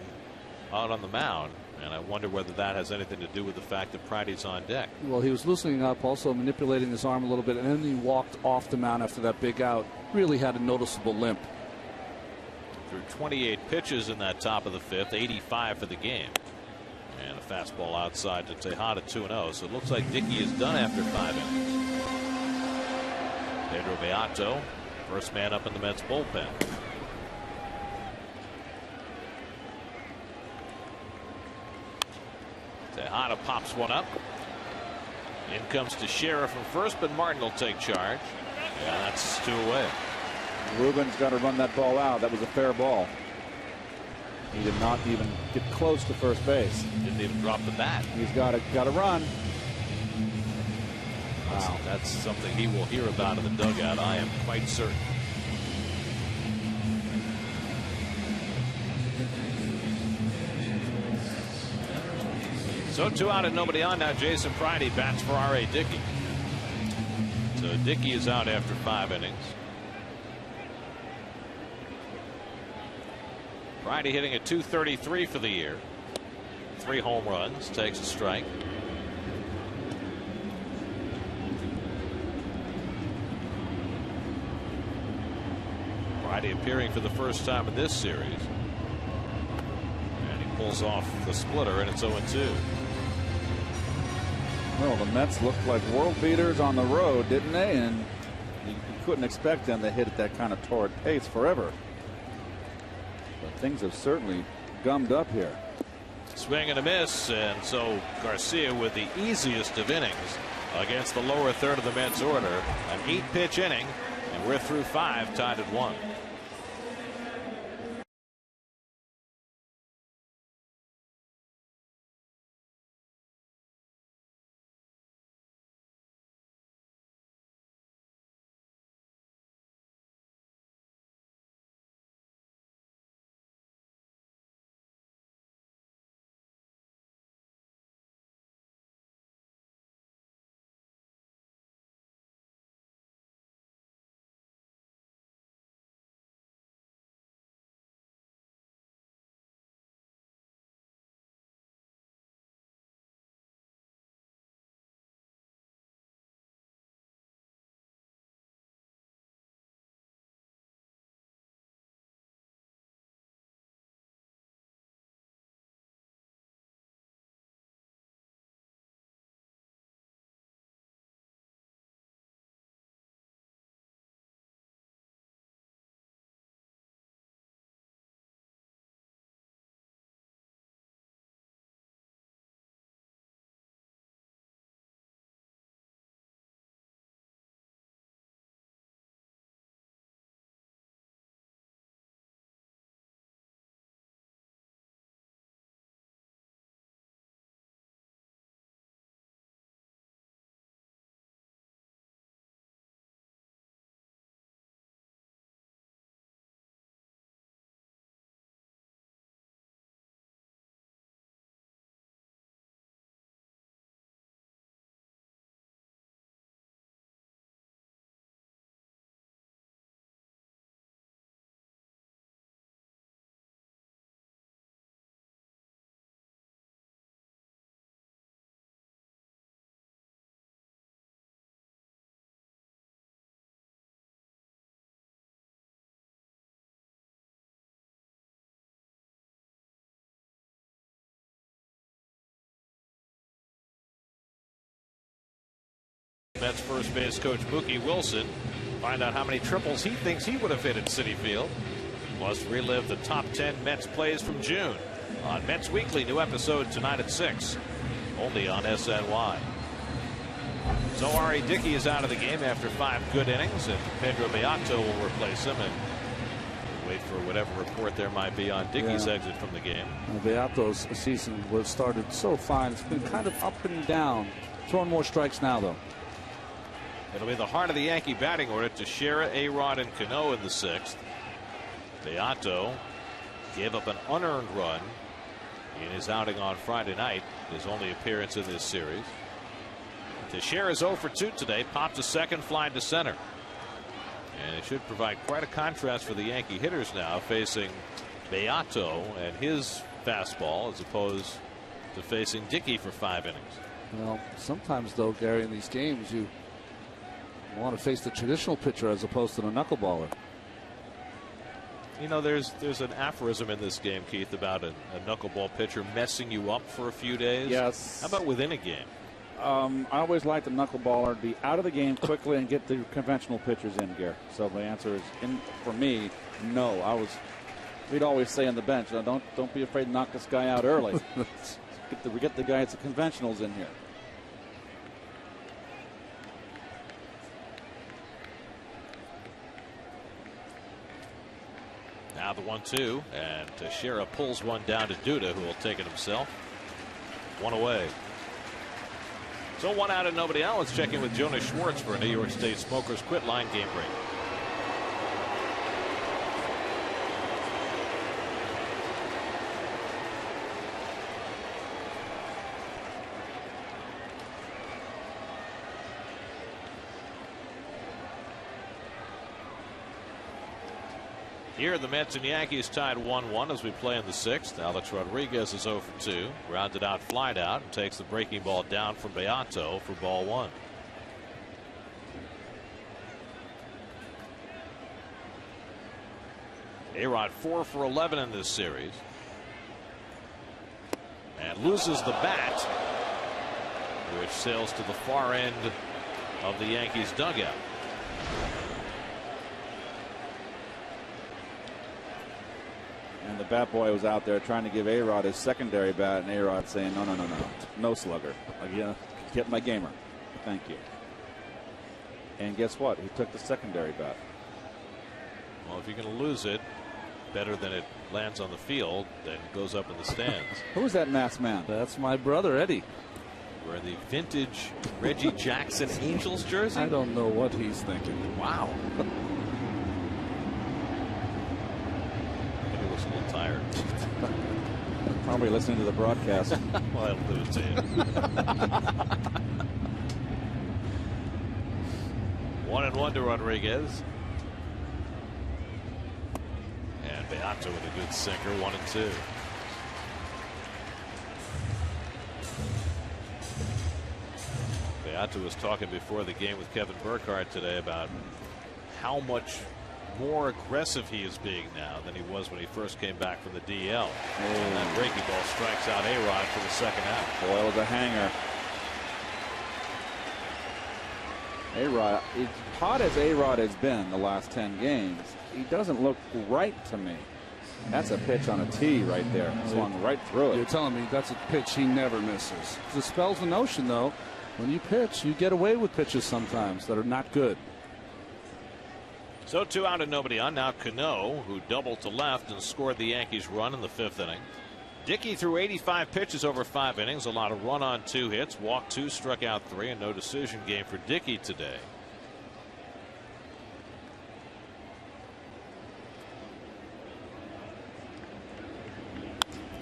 out on the mound, and I wonder whether that has anything to do with the fact that Pridey's on deck. Well, he was loosening up, also manipulating his arm a little bit, and then he walked off the mound after that big out. Really had a noticeable limp. Through 28 pitches in that top of the fifth, 85 for the game. And a fastball outside to Tejada, 2-0. So it looks like Dickey is done after 5 innings. Pedro Beato, first man up in the Mets bullpen. Tejada pops one up. In comes Teixeira from first, but Martin will take charge. Yeah, that's 2 away. Ruben's got to run that ball out. That was a fair ball. He did not even get close to first base. Didn't even drop the bat. He's got to run. Wow, that's something he will hear about in the dugout, I am quite certain. So 2 out and nobody on now. Jason Pridey bats for R.A. Dickey. So Dickey is out after 5 innings. Pridey hitting at .233 for the year. 3 home runs, takes a strike. Pridey appearing for the first time in this series. And he pulls off the splitter, and it's 0-2. Well, the Mets looked like world beaters on the road, didn't they? And you couldn't expect them to hit at that kind of torrid pace forever. But things have certainly gummed up here. Swing and a miss, and so Garcia with the easiest of innings against the lower third of the Mets order. An 8-pitch inning, and we're through 5, tied at 1. Mets first base coach Mookie Wilson. Find out how many triples he thinks he would have hit at Citi Field. Plus relive the top 10 Mets plays from June on Mets Weekly. New episode tonight at 6. Only on SNY. So R.A. Dickey is out of the game after 5 good innings, and Pedro Beato will replace him. And we'll wait for whatever report there might be on Dickey's exit from the game. Beato's season was started so fine. It's been kind of up and down. Throwing more strikes now, though. It'll be the heart of the Yankee batting order. Teixeira, A-Rod, and Cano in the 6th. Beato gave up an unearned run in his outing on Friday night, his only appearance in this series. Teixeira is 0 for 2 today. Pops a second, flying to center. And it should provide quite a contrast for the Yankee hitters now, facing Beato and his fastball as opposed to facing Dickey for 5 innings. Well, sometimes, though, Gary, in these games, you want to face the traditional pitcher as opposed to the knuckleballer. You know, there's an aphorism in this game, Keith, about a knuckleball pitcher messing you up for a few days. Yes. How about within a game? I always like the knuckleballer to be out of the game quickly and get the conventional pitchers in, Gary. So the answer is, for me, no. We'd always say on the bench, don't be afraid to knock this guy out early. get the guys, the conventionals in here. Now the 1-2, and Teixeira pulls one down to Duda, who will take it himself. One away. So 1 out and nobody out. Let's check in with Jonas Schwartz for a New York State Smokers Quit Line game break. Here the Mets and Yankees tied 1-1 as we play in the 6th. Alex Rodriguez is 0 for 2. Grounded out, flied out, and takes the breaking ball down from Beato for ball 1. A-Rod 4 for 11 in this series. And loses the bat, which sails to the far end of the Yankees dugout. And the bat boy was out there trying to give A-Rod his secondary bat, and A-Rod saying, no slugger. Again, get my gamer. Thank you. And guess what? He took the secondary bat. Well, if you're going to lose it, better than it lands on the field, then it goes up in the stands. Who's that masked man? That's my brother, Eddie. Wearing the vintage Reggie Jackson Angels jersey? I don't know what he's thinking. Wow. He looks a little tired. Probably listening to the broadcast. Well, I'll do it to you. 1-1 to Rodriguez. And Beato with a good sinker, 1-2. Beato was talking before the game with Kevin Burkhardt today about how much more aggressive he is being now than he was when he first came back from the DL. And that breaking ball strikes out A-Rod for the second out. Boy, it was a hanger. A-Rod, as hot as A-Rod has been the last 10 games, he doesn't look right to me. That's a pitch on a tee right there. Swung right through it. You're telling me that's a pitch he never misses. It dispels the notion, though, when you pitch, you get away with pitches sometimes that are not good. So 2 out and nobody on. Now Cano, who doubled to left and scored the Yankees run in the 5th inning. Dickey threw 85 pitches over 5 innings. A lot of run on 2 hits. Walked 2, struck out 3, and no decision game for Dickey today.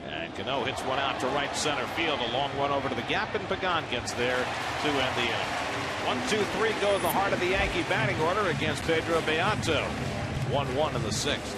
And Cano hits one out to right center field. A long run over to the gap, and Pagan gets there to end the inning. 1-2-3 go the heart of the Yankee batting order against Pedro Beato. 1-1 in the 6th.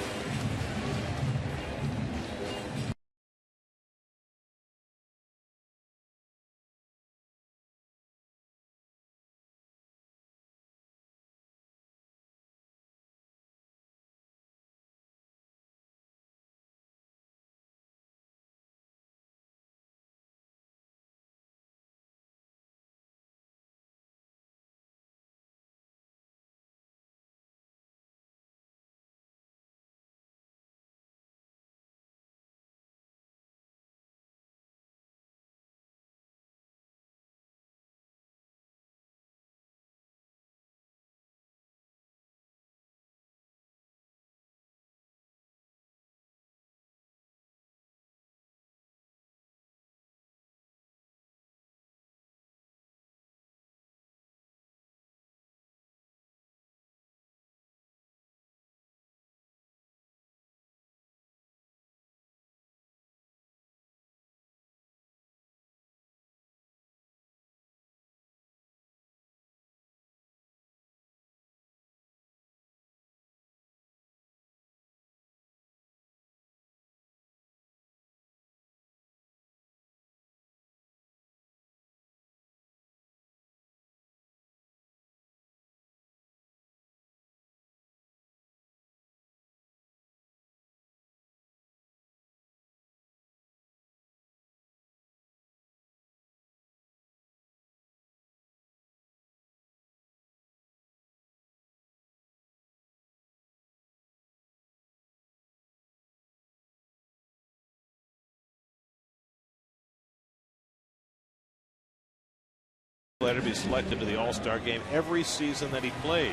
player to be selected to the All-Star game every season that he played.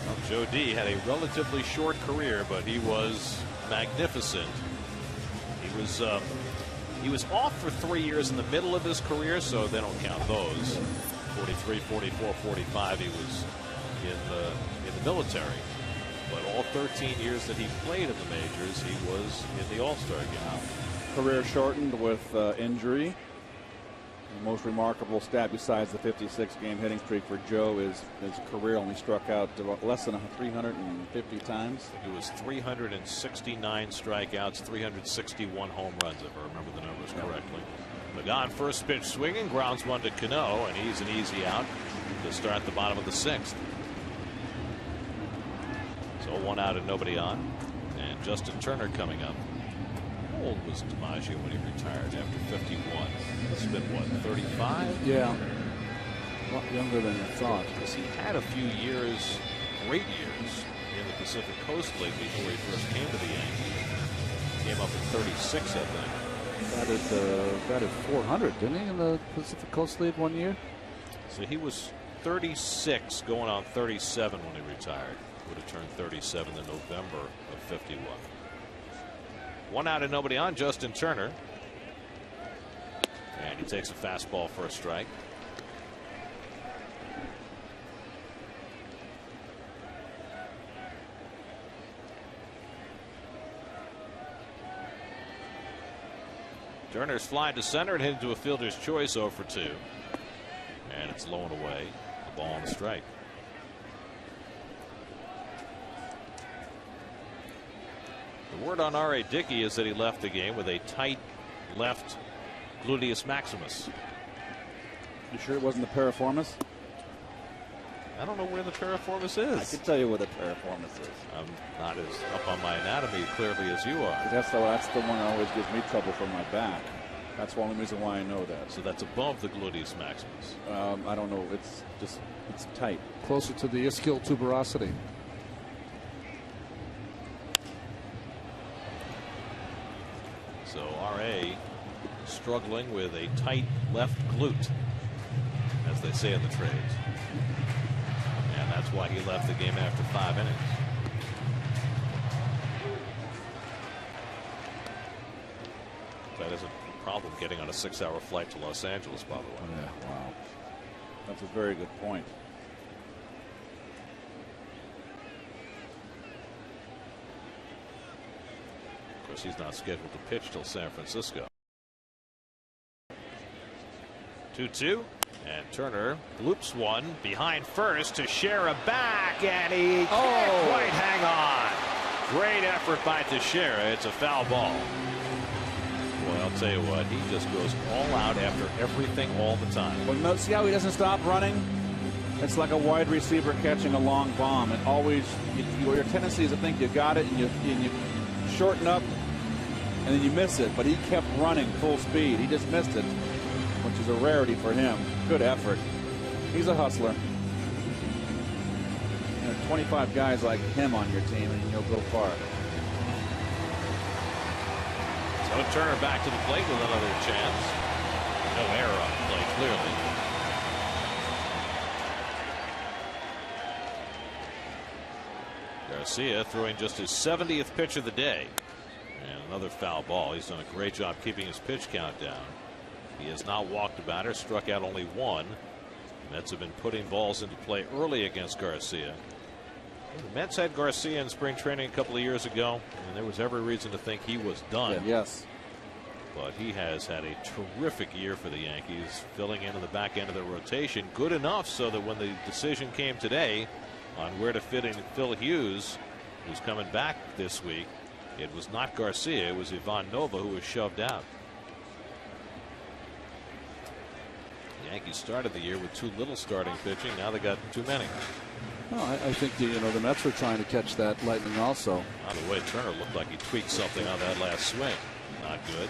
Well, Joe D had a relatively short career, but he was magnificent. He was off for 3 years in the middle of his career, so they don't count those. 43, 44, 45, he was in the military. But all 13 years that he played in the majors, he was in the All-Star game. Career shortened with injury. The most remarkable stat besides the 56-game hitting streak for Joe is his career only struck out less than 350 times. It was 369 strikeouts, 361 home runs, if I remember the numbers correctly. McGowan first pitch swinging, grounds one to Cano, and he's an easy out to start the bottom of the 6th. So 1 out and nobody on. And Justin Turner coming up. How old was DiMaggio when he retired after 51? It's been, what, 35? Yeah. A lot younger than I thought. Because he had a few years, great years, in the Pacific Coast League before he first came to the Yankees. Came up at 36, I think. Batted 400, didn't he, in the Pacific Coast League one year? So he was 36, going on 37 when he retired. Would have turned 37 in November of 51. 1 out and nobody on. Justin Turner, and he takes a fastball for a strike. Turner's flying to center and headed to a fielder's choice 0 for 2. And it's low and away. The ball on the strike. The word on R.A. Dickey is that he left the game with a tight left gluteus maximus. You sure it wasn't the piriformis? I don't know where the piriformis is. I can tell you where the piriformis is. I'm not as up on my anatomy clearly as you are. That's the one that always gives me trouble from my back. That's the only reason why I know that. So that's above the gluteus maximus. I don't know. It's tight. Closer to the ischial tuberosity. So R.A. struggling with a tight left glute, as they say in the trades. And that's why he left the game after 5 innings. That isn't a problem getting on a 6-hour flight to Los Angeles, by the way. Yeah, wow. That's a very good point. Of course, he's not scheduled to pitch till San Francisco. 2-2, and Turner loops one behind first to Teixeira back, and he can't quite hang on. Great effort by Teixeira. It's a foul ball. Boy, I'll tell you what, he just goes all out after everything all the time. Well, see how he doesn't stop running? It's like a wide receiver catching a long bomb. It always, your tendency is to think you got it, and you shorten up, and then you miss it. But he kept running full speed. He just missed it, which is a rarity for him. Good effort. He's a hustler. 25 guys like him on your team, and you'll go far. So Turner back to the plate with another chance. No error on the plate, clearly. Garcia throwing just his 70th pitch of the day. And another foul ball. He's done a great job keeping his pitch count down. He has not walked a batter, struck out only one. The Mets have been putting balls into play early against Garcia. The Mets had Garcia in spring training a couple of years ago, and there was every reason to think he was done. Yeah, yes. But he has had a terrific year for the Yankees, filling in the back end of the rotation. Good enough so that when the decision came today on where to fit in Phil Hughes, who's coming back this week, it was not Garcia, it was Ivan Nova who was shoved out. The Yankees started the year with too little starting pitching. Now they got too many. Well, I think the Mets were trying to catch that lightning also. On the way, Turner looked like he tweaked something on that last swing. Not good.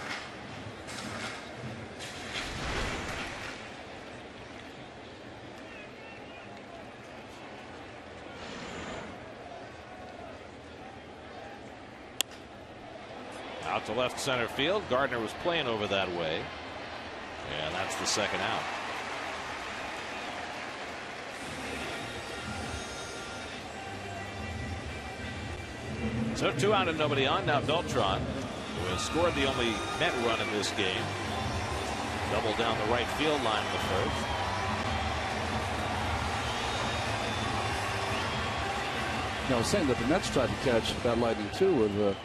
Out to left center field. Gardner was playing over that way. And that's gets the second out. So 2 out and nobody on. Now Beltran, who has scored the only Met run in this game. Double down the right field line in the first. I was saying that the Mets tried to catch that lightning too with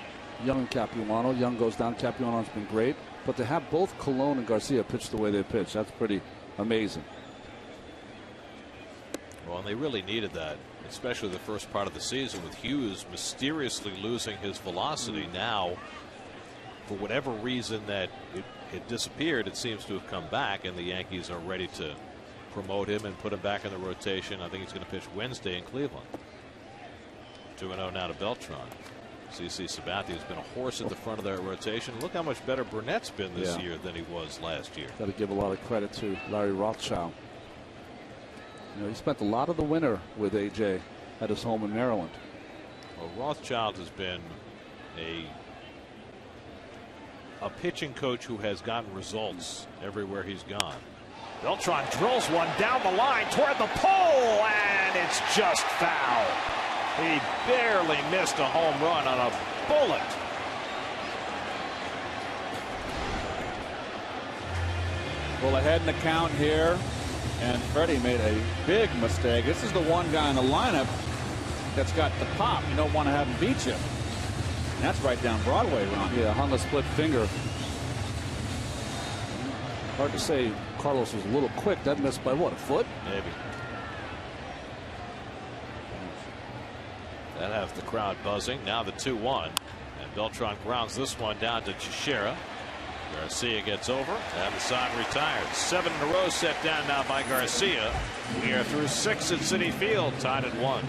Young and Capuano. Young goes down. Capuano's been great. But to have both Colon and Garcia pitch the way they pitch, that's pretty amazing. Well, and they really needed that, especially the first part of the season with Hughes mysteriously losing his velocity. Now, for whatever reason that it disappeared, it seems to have come back, and the Yankees are ready to promote him and put him back in the rotation. I think he's going to pitch Wednesday in Cleveland. 2-0 now to Beltran. CC Sabathia has been a horse at the front of their rotation. Look how much better Burnett's been this year than he was last year. Got to give a lot of credit to Larry Rothschild. He spent a lot of the winter with AJ at his home in Maryland. Well, Rothschild has been a pitching coach who has gotten results everywhere he's gone. Beltran drills one down the line toward the pole, and it's just foul. He barely missed a home run on a bullet. Well, ahead in the count here, and Freddie made a big mistake. This is the one guy in the lineup that's got the pop. You don't want to have him beat you. And that's right down Broadway, Ron. Yeah, on the split finger. Hard to say Carlos was a little quick. That missed by what, a foot? Maybe. That has the crowd buzzing. Now the 2-1. And Beltran grounds this one down to Teixeira. Garcia gets over, and the side retires. 7 in a row set down now by Garcia. We are through 6 at Citi Field, tied at 1.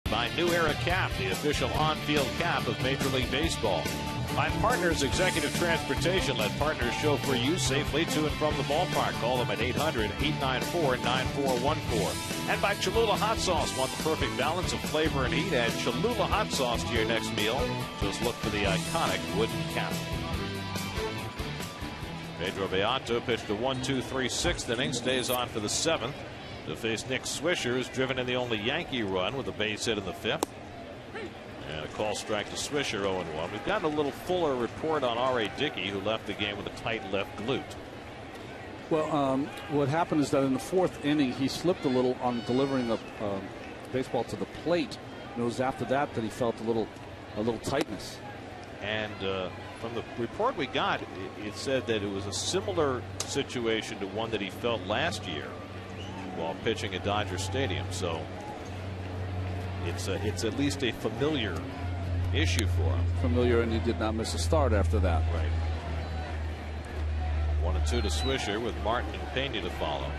By New Era Cap, the official on-field cap of Major League Baseball. By Partners Executive Transportation, let Partners chauffeur you safely to and from the ballpark. Call them at 800-894-9414. And by Cholula Hot Sauce. Want the perfect balance of flavor and heat? Add Cholula Hot Sauce to your next meal. Just look for the iconic wooden cap. Pedro Beato pitched a 1-2-3 6th inning, stays on for the 7th. To face Nick Swisher, who's driven in the only Yankee run with a base hit in the 5th. And a call strike to Swisher, 0-1. We've got a little fuller report on R.A. Dickey, who left the game with a tight left glute. Well, what happened is that in the 4th inning, he slipped a little on delivering the baseball to the plate it was after that he felt a little tightness. And from the report we got, it said that it was a similar situation to one that he felt last year while pitching at Dodger Stadium. So it's at least a familiar issue for him. Familiar, and he did not miss a start after that. Right. 1-2 to Swisher with Martin and Pena to follow.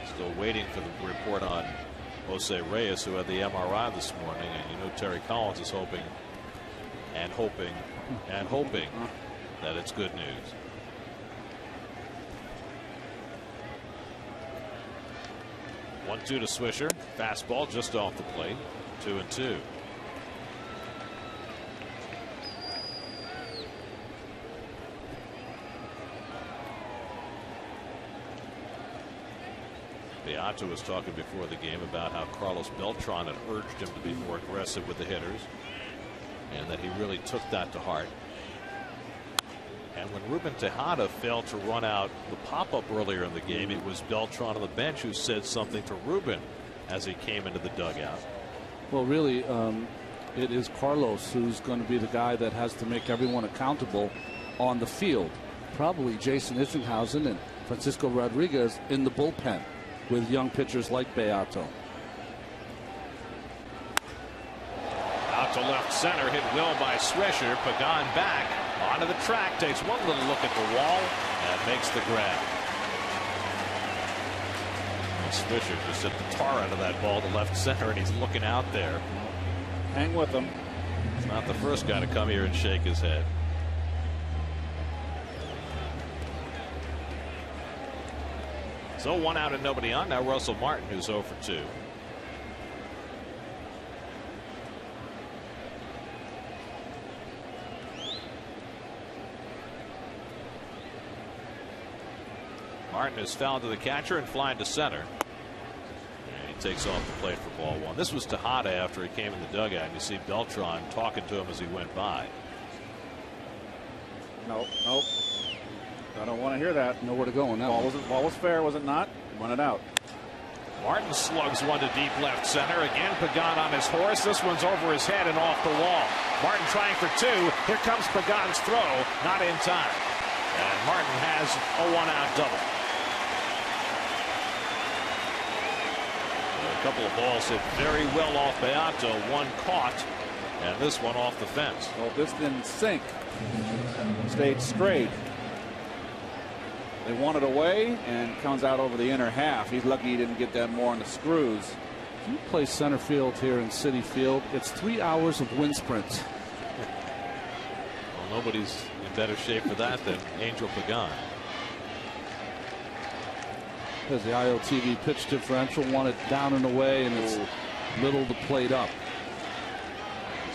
Still waiting for the report on Jose Reyes, who had the MRI this morning, and you know Terry Collins is hoping and hoping and hoping that it's good news. One-two to Swisher. Fastball just off the plate. 2-2. Beato was talking before the game about how Carlos Beltran had urged him to be more aggressive with the hitters, and that he really took that to heart. And when Ruben Tejada failed to run out the pop-up earlier in the game, it was Beltran on the bench who said something to Ruben as he came into the dugout. Well, really, it is Carlos who's going to be the guy that has to make everyone accountable on the field. Probably Jason Isringhausen and Francisco Rodriguez in the bullpen with young pitchers like Beato. Out to left center, hit well by Swisher. Pagan back onto the track, takes one little look at the wall and makes the grab. And Swisher just hit the tar out of that ball to left center, and he's looking out there. Hang with him. He's not the first guy to come here and shake his head. So 1 out and nobody on. Now Russell Martin, who's 0 for 2. Martin is fouled to the catcher and flying to center. And he takes off the plate for ball 1. This was Tejada after he came in the dugout. And you see Beltran talking to him as he went by. Nope. I don't want to hear that. Nowhere to go on that. Ball was fair, was it not? Run it out. Martin slugs one to deep left center. Again, Pagan on his horse. This one's over his head and off the wall. Martin trying for 2. Here comes Pagan's throw. Not in time. And Martin has a 1-out double. A couple of balls hit very well off Beato. One caught, and this one off the fence. Well, this didn't sink. Stayed straight. They want it away and comes out over the inner half. He's lucky he didn't get that more on the screws. If you play center field here in Citi Field, it's 3 hours of wind sprints. Well, nobody's in better shape for that than Angel Pagan. As the ILTV pitch differential, wanted down and away, and it's little to plate up.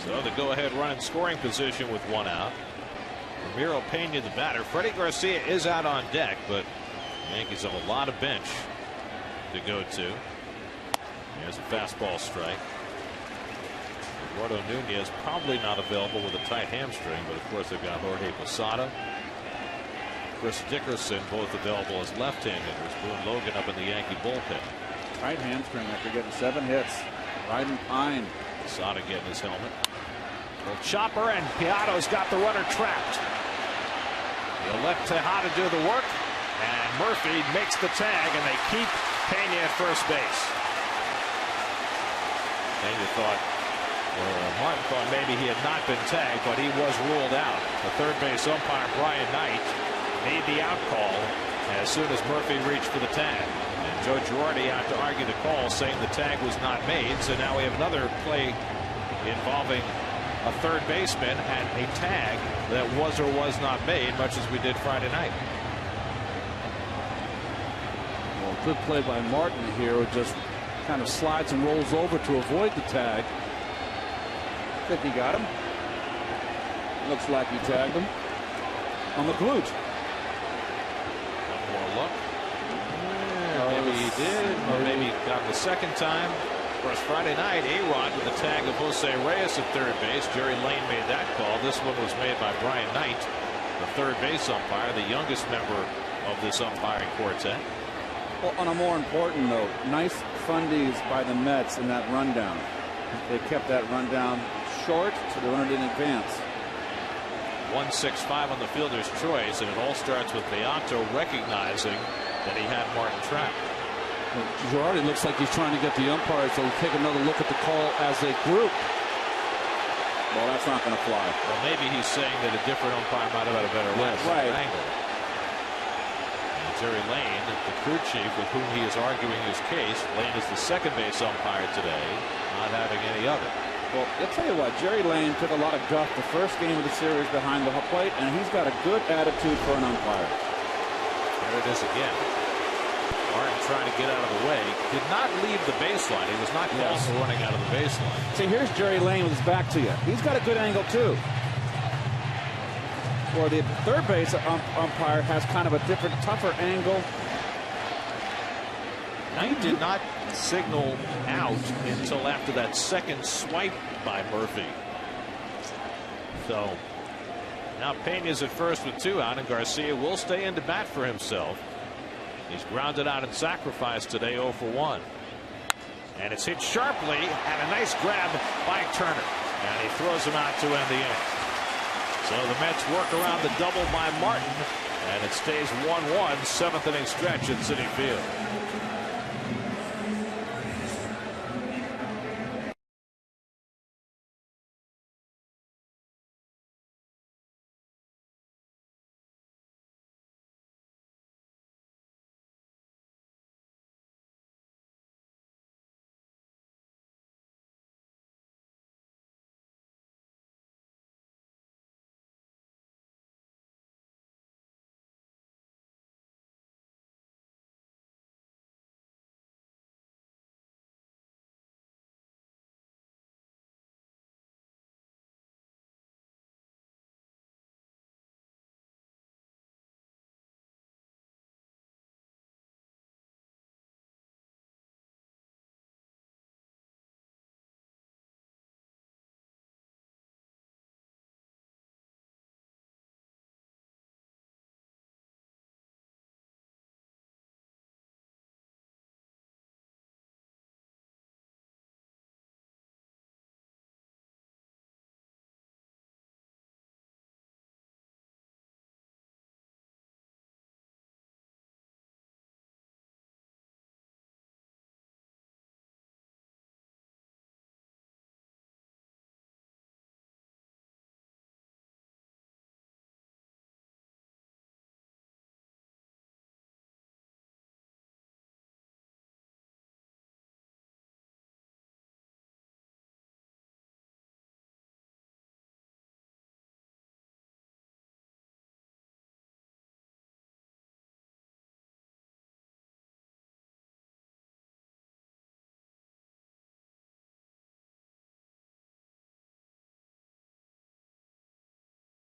So the go-ahead run in scoring position with 1 out. Ramiro Pena the batter. Freddie Garcia is out on deck, but the Yankees have a lot of bench to go to. Here's a fastball strike. Eduardo Nunez probably not available with a tight hamstring, but of course they've got Jorge Posada, Chris Dickerson, both available as left-hand hitters. Boone Logan up in the Yankee bullpen. Tight hamstring after getting 7 hits. Riding pine. Posada getting his helmet. Well, chopper, and Beato's got the runner trapped. He'll let Tejada do the work, and Murphy makes the tag, and they keep Pena at first base. Pena thought, Martin thought maybe he had not been tagged, but he was ruled out. The third base umpire, Brian Knight, made the out call as soon as Murphy reached for the tag. And Joe Girardi out to argue the call, saying the tag was not made. So now we have another play involving a third baseman and a tag that was or was not made, much as we did Friday night. Well, good play by Martin here. It just kind of slides and rolls over to avoid the tag. I think he got him. Looks like he tagged him on the glute. One more look. Maybe he did, or maybe he got the second time. Of course, Friday night, A-Rod with the tag of Jose Reyes at third base. Jerry Lane made that call. This one was made by Brian Knight, the third base umpire, the youngest member of this umpiring quartet. Well, on a more important note, nice fundies by the Mets in that rundown. They kept that rundown short, so they runed it in advance. 165 on the fielder's choice, and it all starts with Beato recognizing that he had Martin trapped. Girardi looks like he's trying to get the umpires to take another look at the call as a group. Well, that's not going to fly. Well, maybe he's saying that a different umpire might have had a better angle. And Jerry Lane, the crew chief with whom he is arguing his case. Lane is the second base umpire today, not having any other. Well, I'll tell you what, Jerry Lane took a lot of guff the first game of the series behind the plate, and he's got a good attitude for an umpire. There it is again. Martin trying to get out of the way. Did not leave the baseline. He was not called for running out of the baseline. See, here's Jerry Lane with his back to you. He's got a good angle, too. Well, the third base umpire has kind of a different, tougher angle. Knight did not signal out until after that second swipe by Murphy. So now Pena's at first with 2 out, and Garcia will stay in to bat for himself. He's grounded out and sacrificed today, 0 for 1. And it's hit sharply, and a nice grab by Turner. And he throws him out to end the inning. So the Mets work around the double by Martin, and it stays 1-1, 7th inning stretch at Citi Field.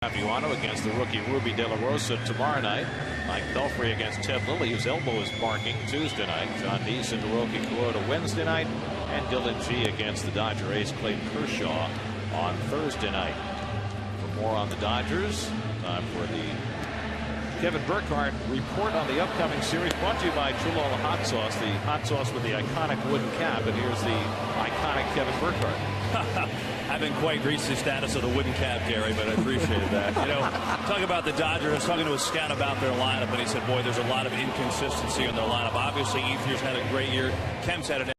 Fabiano against the rookie Ruby De La Rosa tomorrow night. Mike Belfry against Ted Lilly, whose elbow is barking, Tuesday night. John Deese and Hiroki Kuroda Wednesday night. And Dylan G against the Dodger ace Clayton Kershaw on Thursday night. For more on the Dodgers, time for the Kevin Burkhardt report on the upcoming series, brought to you by Cholula Hot Sauce, the hot sauce with the iconic wooden cap. And here's the iconic Kevin Burkhardt. Haven't quite reached the status of the wooden cap, Gary, but I appreciated that. You know, talk about the Dodgers. I was talking to a scout about their lineup, and he said, boy, there's a lot of inconsistency in their lineup. Obviously, Ethier's had a great year. Kemp's had an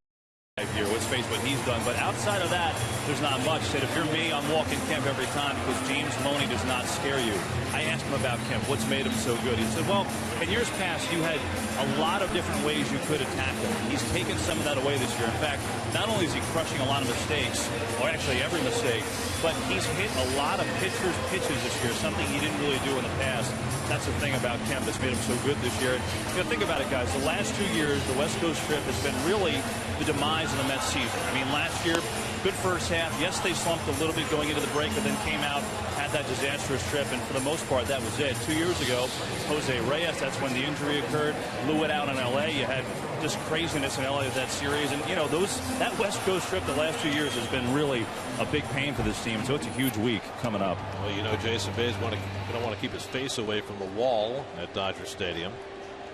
year. Let's face what he's done. But outside of that, there's not much. Said, if you're me, I'm walking Kemp every time because James Loney does not scare you. I asked him about Kemp. What's made him so good? He said, well, in years past, you had a lot of different ways you could attack him. He's taken some of that away this year. In fact, not only is he crushing a lot of mistakes, or actually every mistake, but he's hit a lot of pitchers' pitches this year, something he didn't really do in the past. That's the thing about Kemp that's made him so good this year. You know, think about it, guys. The last 2 years, the West Coast trip has been really the demise of the Mets season. I mean, last year, good first half. Yes, they slumped a little bit going into the break, but then came out, had that disastrous trip, and for the most part, that was it. 2 years ago, Jose Reyes, that's when the injury occurred. Blew it out in L.A. You had just craziness in L.A. with that series. And, you know, that West Coast trip the last 2 years has been really a big pain for this team. So it's a huge week coming up. Well, you know, Jason Bay's going to want to keep his face away from the wall at Dodger Stadium.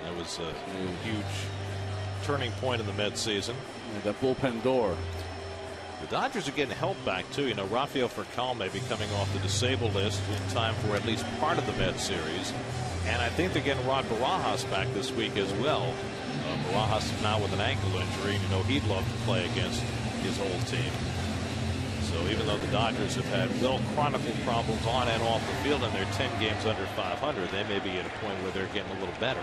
That was a huge turning point in the Mets season. That bullpen door. The Dodgers are getting help back too. You know, Rafael Furcal may be coming off the disabled list in time for at least part of the Mets series. And I think they're getting Rod Barajas back this week as well. Barajas is now with an ankle injury. You know, he'd love to play against his old team. So even though the Dodgers have had well-chronicled problems on and off the field and they're 10 games under 500, they may be at a point where they're getting a little better.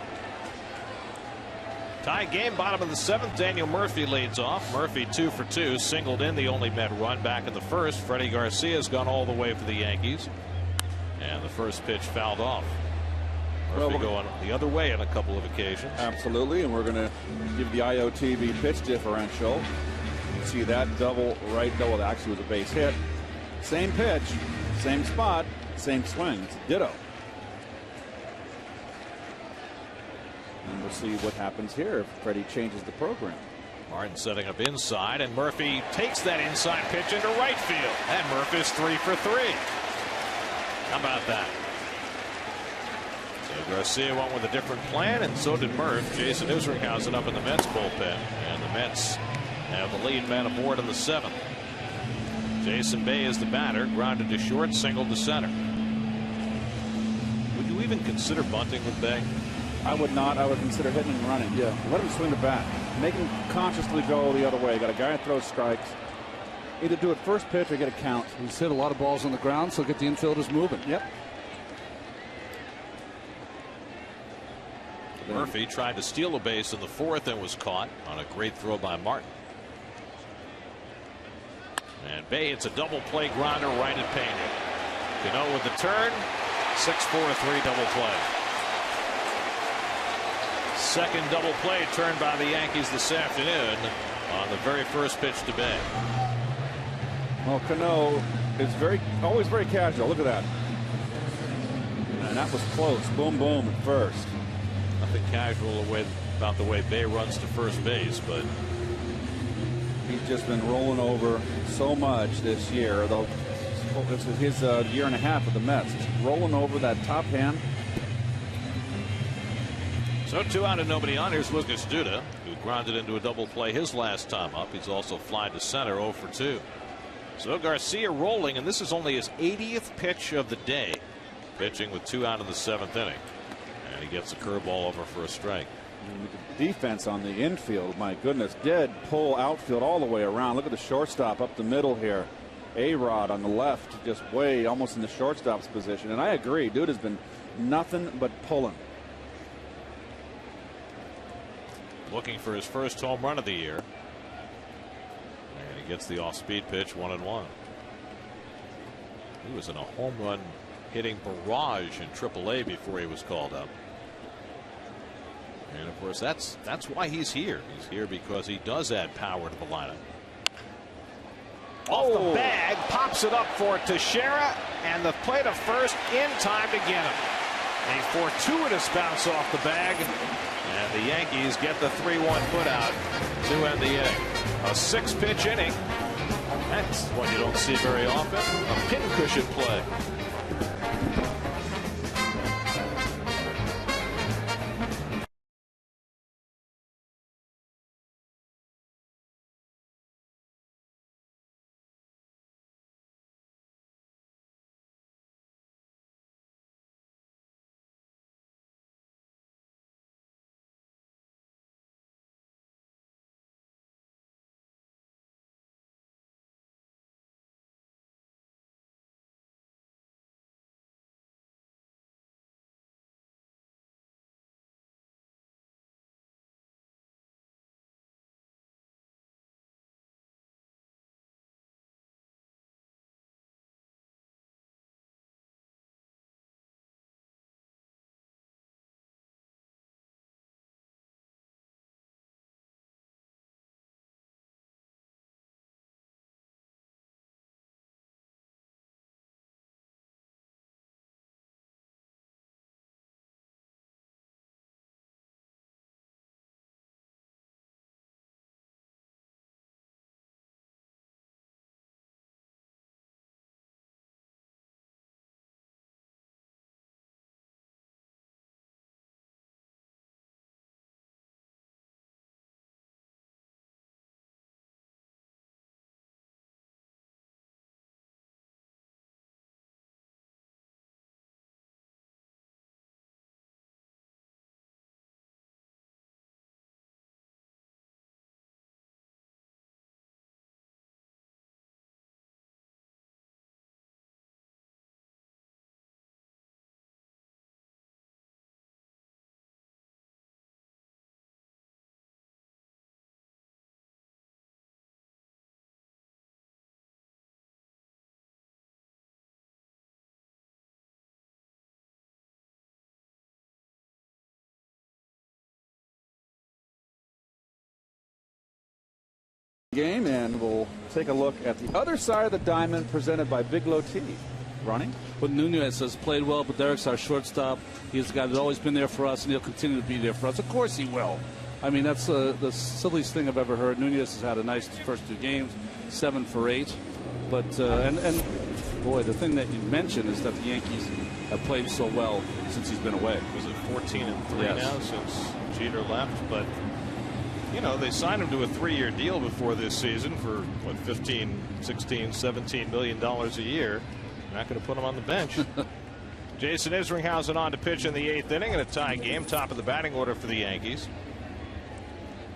Tie game, bottom of the 7th. Daniel Murphy leads off. Murphy 2 for 2, singled in the only Met run back in the first. Freddie Garcia's gone all the way for the Yankees. And the first pitch fouled off. Murphy going the other way on a couple of occasions. Absolutely, and we're going to give the IOTV pitch differential. You see that double right double. That actually was a base hit. Same pitch, same spot, same swing. It's a ditto. And we'll see what happens here if Freddie changes the program. Martin setting up inside, and Murphy takes that inside pitch into right field. And Murphy's 3 for 3. How about that? So Garcia went with a different plan, and so did Murph. Jason Isringhausen up in the Mets bullpen, and the Mets have the lead man aboard in the 7th. Jason Bay is the batter, grounded to short, singled to center. Would you even consider bunting with Bay? I would not. I would consider hitting and running. Yeah. Let him swing the bat. Make him consciously go the other way. Got a guy that throws strikes. Either do it first pitch or get a count. He's hit a lot of balls on the ground, so get the infielders moving. Yep. Murphy tried to steal a base in the 4th and was caught on a great throw by Martin. And Bay, it's a double play grounder right at Pena. Cano with the turn. 6-4-3 double play. Second double play turned by the Yankees this afternoon on the very first pitch to Bay. Well, Cano is always very casual. Look at that. And that was close. Boom, boom at first. Nothing casual about the way Bay runs to first base, but he's just been rolling over so much this year. Though this is his year and a half with the Mets. Just rolling over that top hand. So 2 out and nobody on. Here's Lucas Duda, who grounded into a double play his last time up. He's also flied to center 0 for 2. So Garcia rolling, and this is only his 80th pitch of the day, pitching with 2 out in the 7th inning. And he gets a curveball over for a strike. The defense on the infield, my goodness, did pull outfield all the way around. Look at the shortstop up the middle here. A-Rod on the left, just way almost in the shortstop's position. And I agree, dude has been nothing but pulling. Looking for his first home run of the year. And he gets the off-speed pitch, 1-1. He was in a home run hitting barrage in AAA before he was called up. And of course, that's why he's here. He's here because he does add power to the lineup. Off the bag, pops it up for Teixeira, and the play to first in time to get him. A fortuitous bounce off the bag, and the Yankees get the 3-1 putout to end the inning. A 6-pitch inning. That's what you don't see very often. A pincushion play. game, and we'll take a look at the other side of the diamond presented by Bigelow Tea. Ronnie? But Nunez has played well, but Derek's our shortstop. He's a guy that's always been there for us, and he'll continue to be there for us. Of course he will. I mean, that's the silliest thing I've ever heard. Nunez has had a nice first 2 games, 7 for 8. But, and boy, the thing that you mentioned is that the Yankees have played so well since he's been away. Was it 14-3 Yes. now since Jeter left? But, you know, they signed him to a 3-year deal before this season for, what, 15, 16, $17 million a year. Not going to put him on the bench. Jason Isringhausen on to pitch in the 8th inning in a tie game, top of the batting order for the Yankees.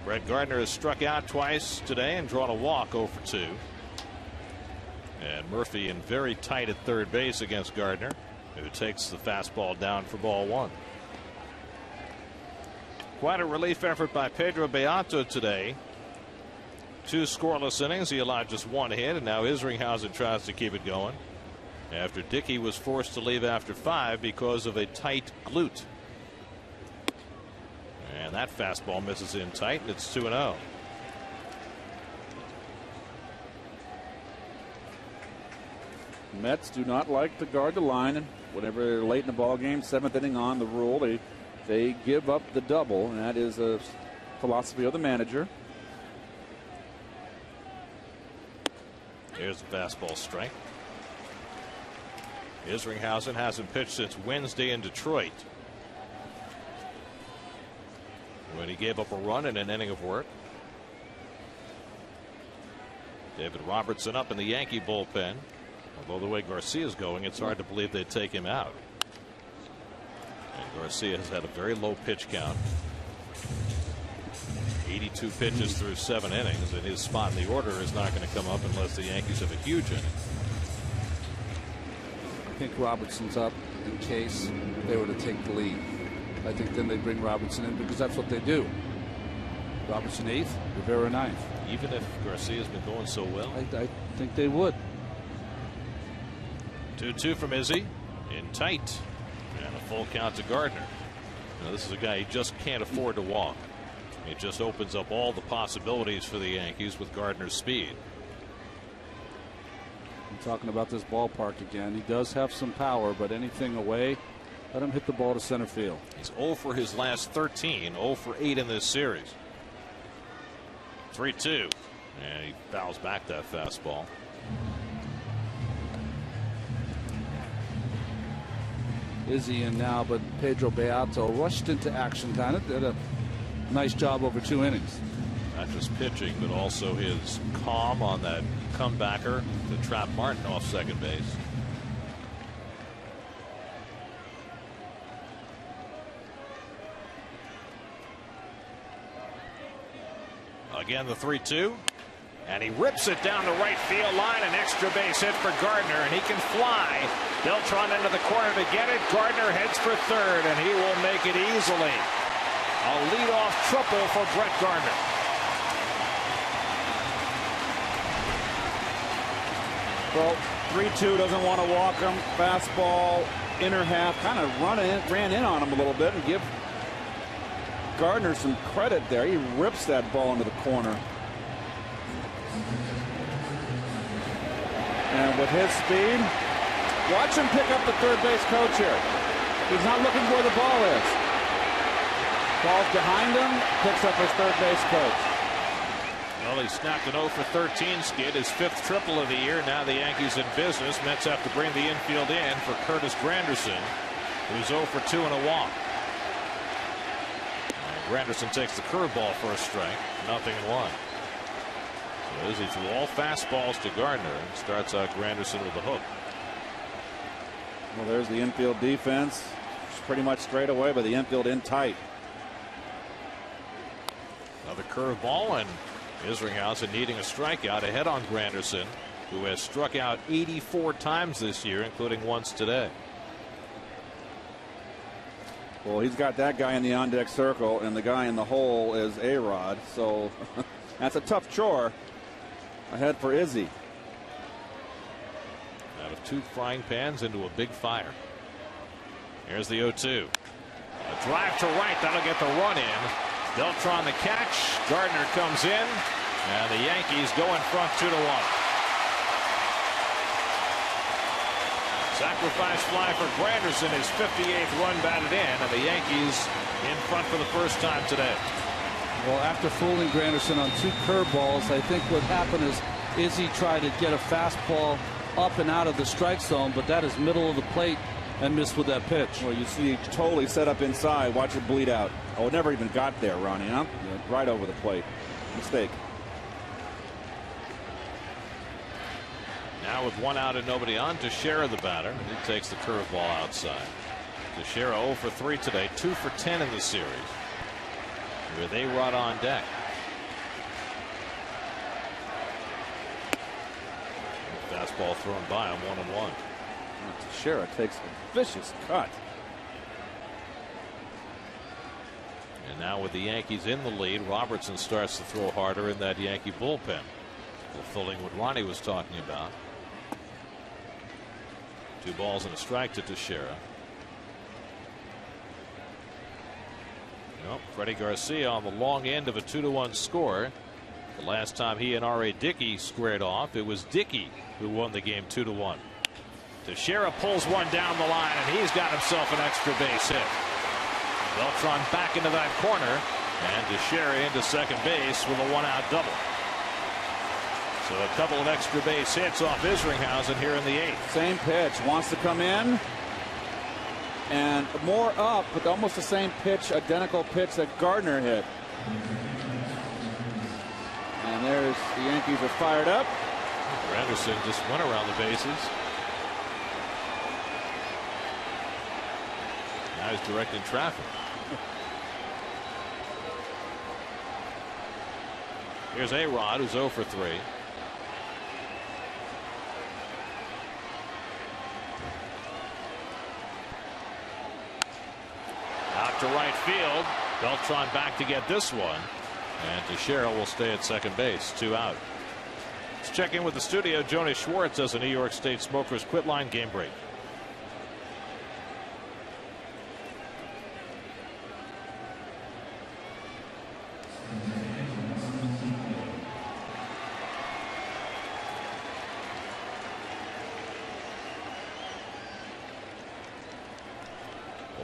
Brett Gardner has struck out twice today and drawn a walk 0 for 2. And Murphy in very tight at third base against Gardner, who takes the fastball down for ball 1. Quite a relief effort by Pedro Beato today. 2 scoreless innings. He allowed just 1 hit, and now Isringhausen tries to keep it going after Dickey was forced to leave after 5 because of a tight glute. And that fastball misses in tight, and it's 2-0. Mets do not like to guard the line, and whenever they're late in the ball game, 7th inning on the rule, they give up the double, and that is a philosophy of the manager. Here's the fastball strike. Isringhausen hasn't pitched since Wednesday in Detroit, when he gave up a run in an inning of work. David Robertson up in the Yankee bullpen. Although the way Garcia's going, it's hard to believe they'd take him out. And Garcia has had a very low pitch count. 82 pitches through 7 innings, and his spot in the order is not going to come up unless the Yankees have a huge inning. I think Robertson's up in case they were to take the lead. I think then they bring Robertson in because that's what they do. Robertson 8th, Rivera 9th. Even if Garcia's been going so well? I think they would. 2-2 from Izzy in tight, and a full count to Gardner. Now, this is a guy he just can't afford to walk. It just opens up all the possibilities for the Yankees with Gardner's speed. I'm talking about this ballpark again. He does have some power, but anything away, let him hit the ball to center field. He's 0 for his last 13, 0 for 8 in this series. 3-2, and he fouls back that fastball. Izzy in now, but Pedro Beato rushed into action, kind of did a nice job over 2 innings. Not just pitching, but also his calm on that comebacker to trap Martin off second base. Again, the 3-2, and he rips it down the right field line. An extra base hit for Gardner, and he can fly. Beltran into the corner to get it. Gardner heads for third, and he will make it easily. A leadoff triple for Brett Gardner. Well, 3-2, doesn't want to walk him. Fastball, inner half, kind of ran in on him a little bit, and give Gardner some credit there. He rips that ball into the corner. And with his speed, watch him pick up the third base coach here. He's not looking where the ball is. Ball's behind him, picks up his third base coach. Well, he snapped an 0 for 13 skid, his 5th triple of the year. Now the Yankees in business. Mets have to bring the infield in for Curtis Granderson, who's 0 for 2 and a walk. Granderson takes the curveball for a strike, 0-1. So Izzy threw all fastballs to Gardner and starts out Granderson with a hook. Well, there's the infield defense. It's pretty much straight away, but the infield in tight. Another curveball, and Isringhausen needing a strikeout ahead on Granderson, who has struck out 84 times this year, including once today. Well, he's got that guy in the on-deck circle, and the guy in the hole is A-Rod, so that's a tough chore ahead for Izzy. Out of 2 frying pans into a big fire. Here's the 0-2. A drive to right, that'll get the run in. Beltran the catch. Gardner comes in, And the Yankees go in front 2-1. Sacrifice fly for Granderson, his 58th run batted in, and the Yankees in front for the first time today. Well, after fooling Granderson on 2 curveballs, I think what happened is Izzy tried to get a fastball up and out of the strike zone, but that is middle of the plate and missed with that pitch. Well, you see, totally set up inside. Watch it bleed out. Oh, it never even got there, Ronnie, huh? Yeah, right over the plate. Mistake. Now with 1 out and nobody on, Teixeira the batter. He takes the curveball outside. Teixeira 0 for 3 today, 2 for 10 in the series. With A-Rod on deck. Fastball thrown by him, 1-1. Teixeira takes a vicious cut. And now with the Yankees in the lead, Robertson starts to throw harder in that Yankee bullpen, fulfilling what Ronnie was talking about. 2 balls and a strike to Teixeira. Nope, Freddie Garcia on the long end of a 2-1 score. The last time he and R.A. Dickey squared off, it was Dickey who won the game 2-1. Teixeira pulls one down the line, and he's got himself an extra base hit. Beltran back into that corner, and Teixeira into second base with a 1-out double. So a couple of extra base hits off Isringhausen here in the 8th. Same pitch, wants to come in. And more up, but almost the same pitch, identical pitch that Gardner hit. And there's the Yankees are fired up. Granderson just went around the bases. Now he's directing traffic. Here's A-Rod, who's 0 for 3. Out to right field. Beltran back to get this one. And Teixeira will stay at second base. 2 out. Let's check in with the studio. Joni Schwartz as a New York State Smokers Quit Line game break.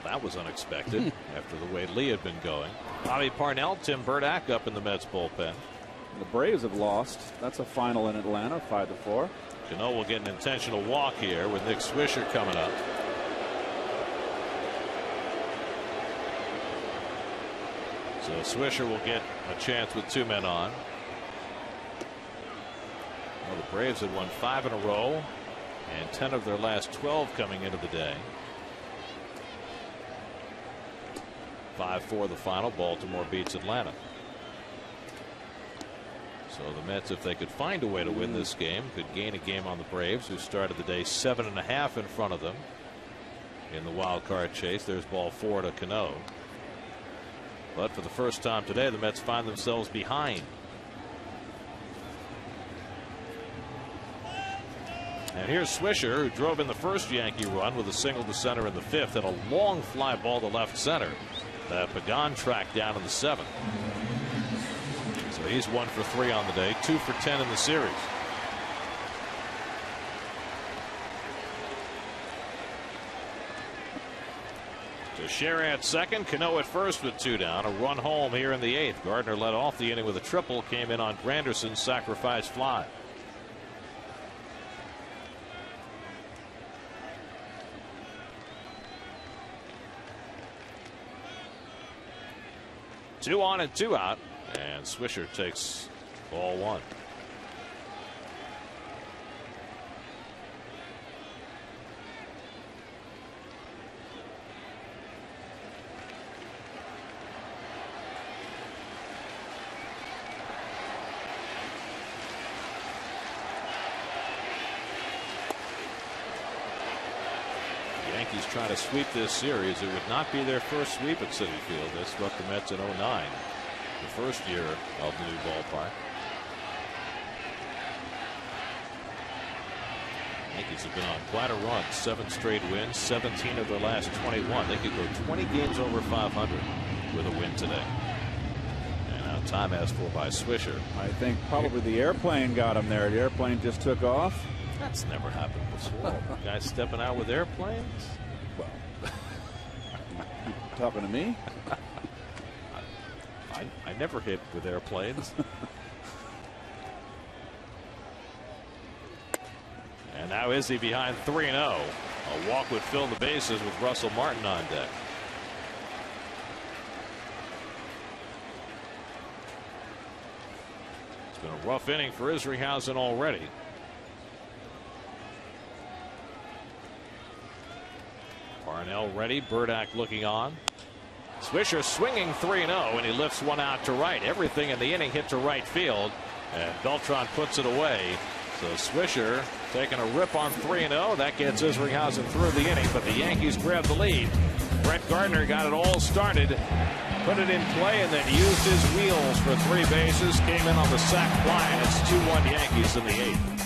That was unexpected after the way Lee had been going. Bobby Parnell, Tim Burdack up in the Mets bullpen. The Braves have lost. That's a final in Atlanta, 5-4. Cano will get an intentional walk here with Nick Swisher coming up. So Swisher will get a chance with 2 men on. Well, the Braves had won 5 in a row and 10 of their last 12 coming into the day. 5-4 the final. Baltimore beats Atlanta. So the Mets, if they could find a way to win this game, could gain a game on the Braves, who started the day 7.5 in front of them in the wild card chase. There's ball 4 to Cano. But for the first time today, the Mets find themselves behind. And here's Swisher, who drove in the first Yankee run with a single to center in the 5th, and a long fly ball to left center that Pagan tracked down in the 7th. So he's 1 for 3 on the day, 2 for 10 in the series. Teixeira at second, Cano at first with 2 down. A run home here in the 8th. Gardner led off the inning with a triple, came in on Granderson's sacrifice fly. Two on and 2 out, and Swisher takes ball 1. Yankees trying to sweep this series. It would not be their first sweep at Citi Field. They swept the Mets in 09, the first year of the new ballpark. Yankees have been on quite a run. 7 straight wins, 17 of their last 21. They could go 20 games over 500 with a win today. And now time asked for by Swisher. I think probably the airplane got him there. The airplane just took off. That's never happened before. Guys stepping out with airplanes? Well, you talking to me? I never hit with airplanes. And now Izzy behind 3-0. A walk would fill the bases with Russell Martin on deck. It's been a rough inning for Isringhausen already. Parnell ready. Burdack looking on. Swisher swinging 3-0, and he lifts one out to right. Everything in the inning hit to right field, and Beltran puts it away. So Swisher taking a rip on 3-0. That gets Isringhausen through the inning, but the Yankees grab the lead. Brett Gardner got it all started, put it in play, and then used his wheels for 3 bases. Came in on the sac fly, and it's 2-1 Yankees in the 8th.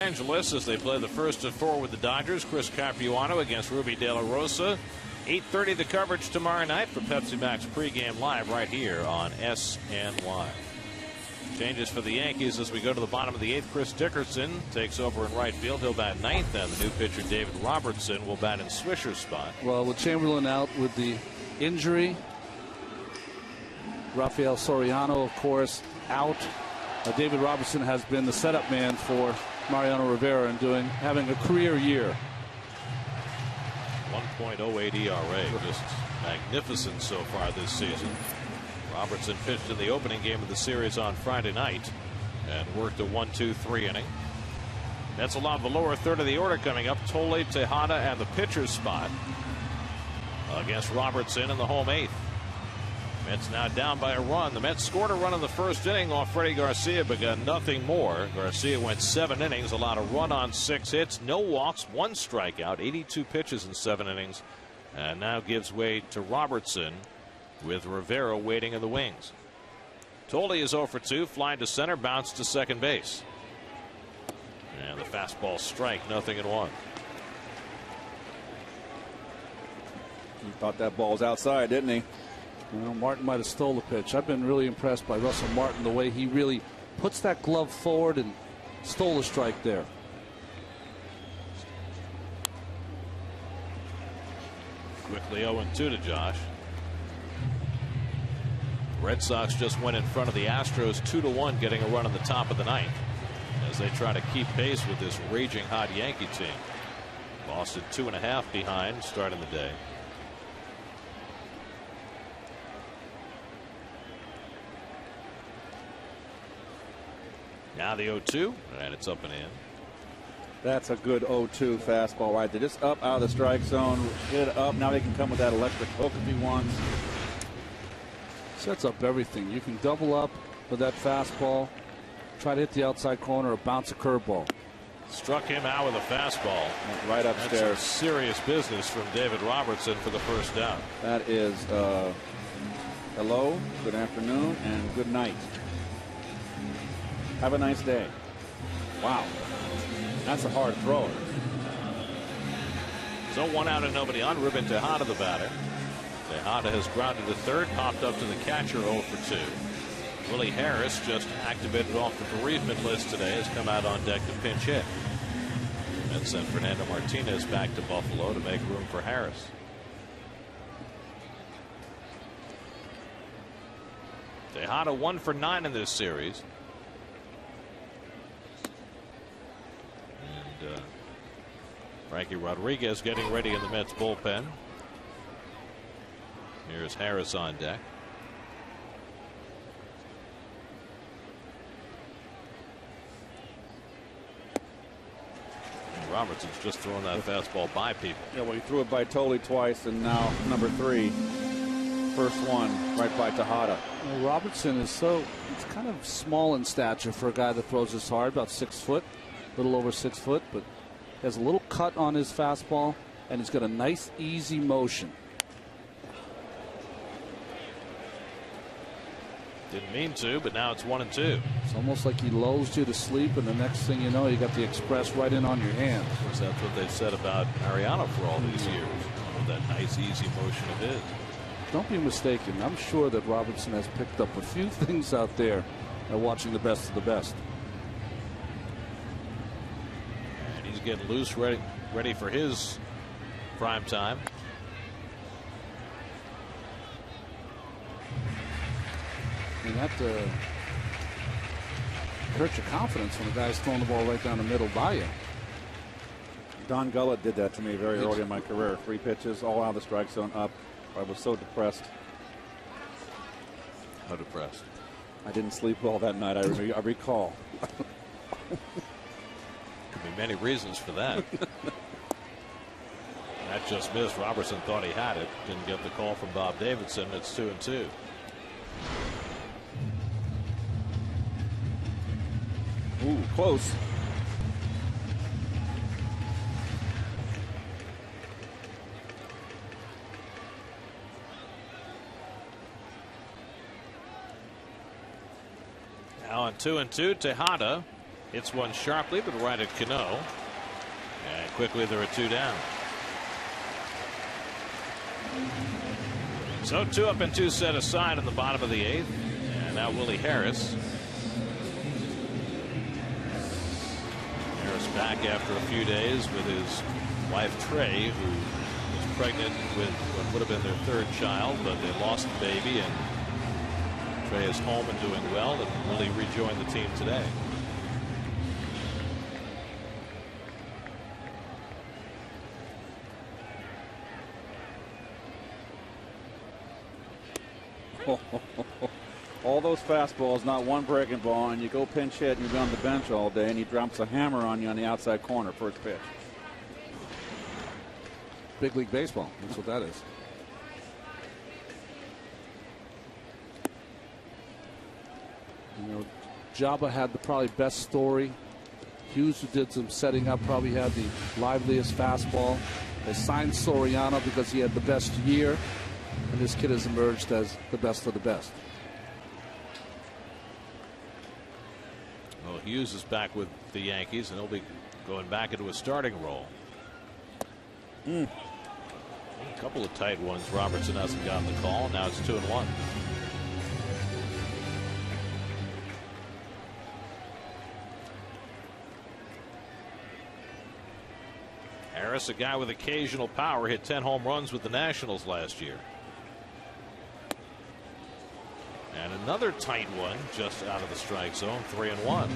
Angeles as they play the first of 4 with the Dodgers. Chris Capuano against Ruby De La Rosa. 8:30 the coverage tomorrow night for Pepsi Max pregame live right here on SNY. Changes for the Yankees as we go to the bottom of the 8th. Chris Dickerson takes over in right field. He'll bat 9th, and the new pitcher David Robertson will bat in Swisher's spot. Well, with Chamberlain out with the injury, Rafael Soriano, of course, out. David Robertson has been the setup man for Mariano Rivera and having a career year. 1.08 ERA, just magnificent so far this season. Robertson pitched in the opening game of the series on Friday night and worked a 1-2-3 inning. Mets will have the lower third of the order coming up. Tolle, Tejada, and the pitcher's spot against Robertson in the home 8th. Mets now down by a run. The Mets scored a run in the first inning off Freddie Garcia, but got nothing more. Garcia went 7 innings, allowed a run on 6 hits, no walks, 1 strikeout, 82 pitches in 7 innings, and now gives way to Robertson with Rivera waiting in the wings. Tolle is 0 for 2, flying to center, bounced to second base. And the fastball strike, 0-1. He thought that ball was outside, didn't he? Well, Martin might have stole the pitch. I've been really impressed by Russell Martin, the way he really puts that glove forward and stole a strike there. Quickly 0-2 to Josh. Red Sox just went in front of the Astros 2-1, getting a run in the top of the 9th as they try to keep pace with this raging hot Yankee team. Lost at 2.5 behind starting the day. Now the 0-2, and it's up and in. That's a good 0-2 fastball right there. Just up out of the strike zone. Get it up. Now they can come with that electric hook if he wants. Sets up everything. You can double up with that fastball, try to hit the outside corner, or bounce a curveball. Struck him out with a fastball. Right upstairs. That's serious business from David Robertson for the first down. That is hello, good afternoon, and good night. Have a nice day. Wow. That's a hard thrower. So 1 out and nobody on. Ruben Tejada, the batter. Tejada has grounded to third, popped up to the catcher 0 for 2. Willie Harris, just activated off the bereavement list today, has come out on deck to pinch hit. And sent Fernando Martinez back to Buffalo to make room for Harris. Tejada 1 for 9 in this series. And Frankie Rodriguez getting ready in the Mets bullpen. Here's Harris on deck. Robertson's just throwing that fastball by people. Yeah, well, he threw it by Tolley twice, and now number 3. First one right by Tejada. Well, Robertson is he's kind of small in stature for a guy that throws this hard, about 6 foot, a little over 6 foot, but he has a little cut on his fastball, and he's got a nice, easy motion. Didn't mean to, but now it's 1-2. It's almost like he lulls you to sleep, and the next thing you know, you got the express right in on your hand. Of course, that's what they've said about Ariano for all these years. That nice, easy motion of his. Don't be mistaken. I'm sure that Robertson has picked up a few things out there watching the best of the best. And he's getting loose, ready for his prime time. And that hurts your confidence when the guy's throwing the ball right down the middle by you. Don Gullett did that to me very early in my career. 3 pitches, all out of the strike zone, up. I was so depressed. How depressed? I didn't sleep well that night, I recall. Could be many reasons for that. That just missed. Robertson thought he had it. Didn't get the call from Bob Davidson. It's 2-2. Ooh, close. Now on 2-2, Tejada hits one sharply, but right at Cano. And quickly there are 2 down. So 2 up and 2 set aside in the bottom of the 8th. And now Willie Harris. Harris back after a few days with his wife Trey, who was pregnant with what would have been their 3rd child, but they lost the baby, and Trey is home and doing well, and Willie rejoined the team today. All those fastballs, not one breaking ball, and you go pinch hit and you've been on the bench all day, and he drops a hammer on you on the outside corner, first pitch. Big league baseball. That's what that is. You know, Jabba had the probably best story. Hughes, who did some setting up, probably had the liveliest fastball. They signed Soriano because he had the best year, and this kid has emerged as the best of the best. Well, Hughes is back with the Yankees, and he'll be going back into a starting role. A couple of tight ones. Robertson hasn't gotten the call. Now it's 2-1. Harris, a guy with occasional power, hit 10 home runs with the Nationals last year. And another tight one just out of the strike zone, 3-1.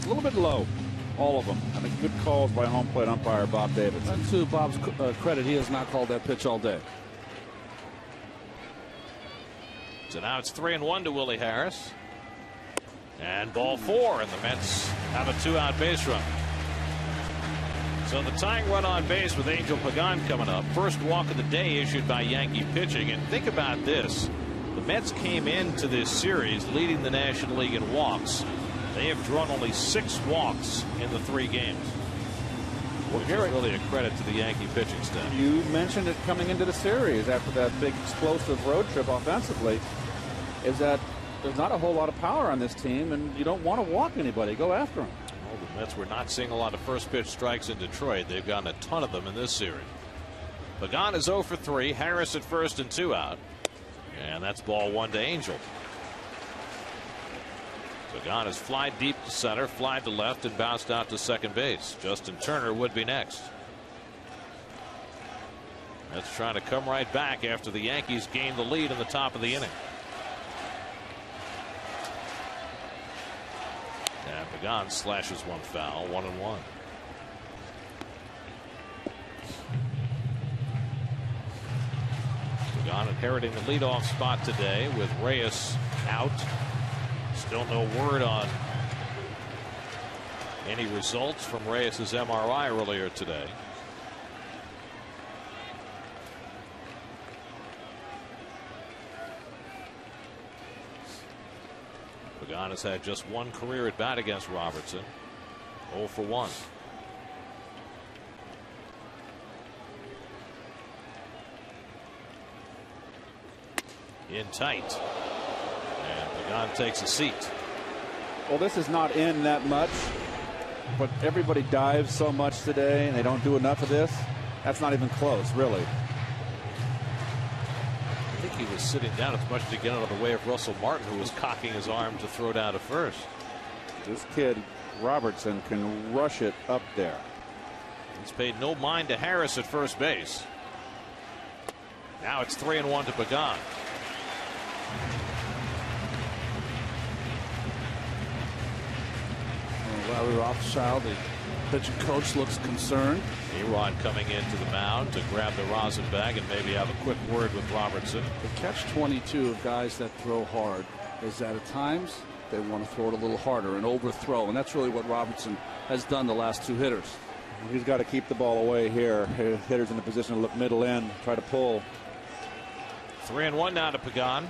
A little bit low, all of them. I mean, good calls by home plate umpire Bob Davidson. And to Bob's credit, he has not called that pitch all day. So now it's 3-1 to Willie Harris. And ball 4, and the Mets have a 2-out base run. So the tying run on base with Angel Pagan coming up. First walk of the day issued by Yankee pitching. And think about this. The Mets came into this series leading the National League in walks. They have drawn only 6 walks in the 3 games. Which is really a credit to the Yankee pitching staff. You mentioned it coming into the series after that big explosive road trip offensively, is that there's not a whole lot of power on this team, and you don't want to walk anybody. Go after them. Well, the Mets were not seeing a lot of first pitch strikes in Detroit. They've gotten a ton of them in this series. Pagan is 0 for 3. Harris at first and 2 out. And that's ball 1 to Angel. Pagan has flied deep to center, flied to left, and bounced out to second base. Justin Turner would be next. Mets trying to come right back after the Yankees gained the lead in the top of the inning. And Pagan slashes one foul, 1-1. Pagan inheriting the leadoff spot today with Reyes out. Still no word on any results from Reyes' MRI earlier today. Pagan has had just 1 career at bat against Robertson. 0 for 1. In tight. And Pagan takes a seat. Well, this is not in that much, but everybody dives so much today, and they don't do enough of this. That's not even close, really. I think he was sitting down as much to get out of the way of Russell Martin, who was cocking his arm to throw down to first. This kid, Robertson, can rush it up there. He's paid no mind to Harris at first base. Now it's 3-1 to Pagan. Larry Rothschild, the pitching coach, looks concerned. A-Rod coming into the mound to grab the rosin bag and maybe have a quick word with Robertson. The catch-22 of guys that throw hard is that at times they want to throw it a little harder and overthrow, and that's really what Robertson has done the last 2 hitters. He's got to keep the ball away here. Hitter's in a position to look middle in, try to pull. 3-1 now to Pagan.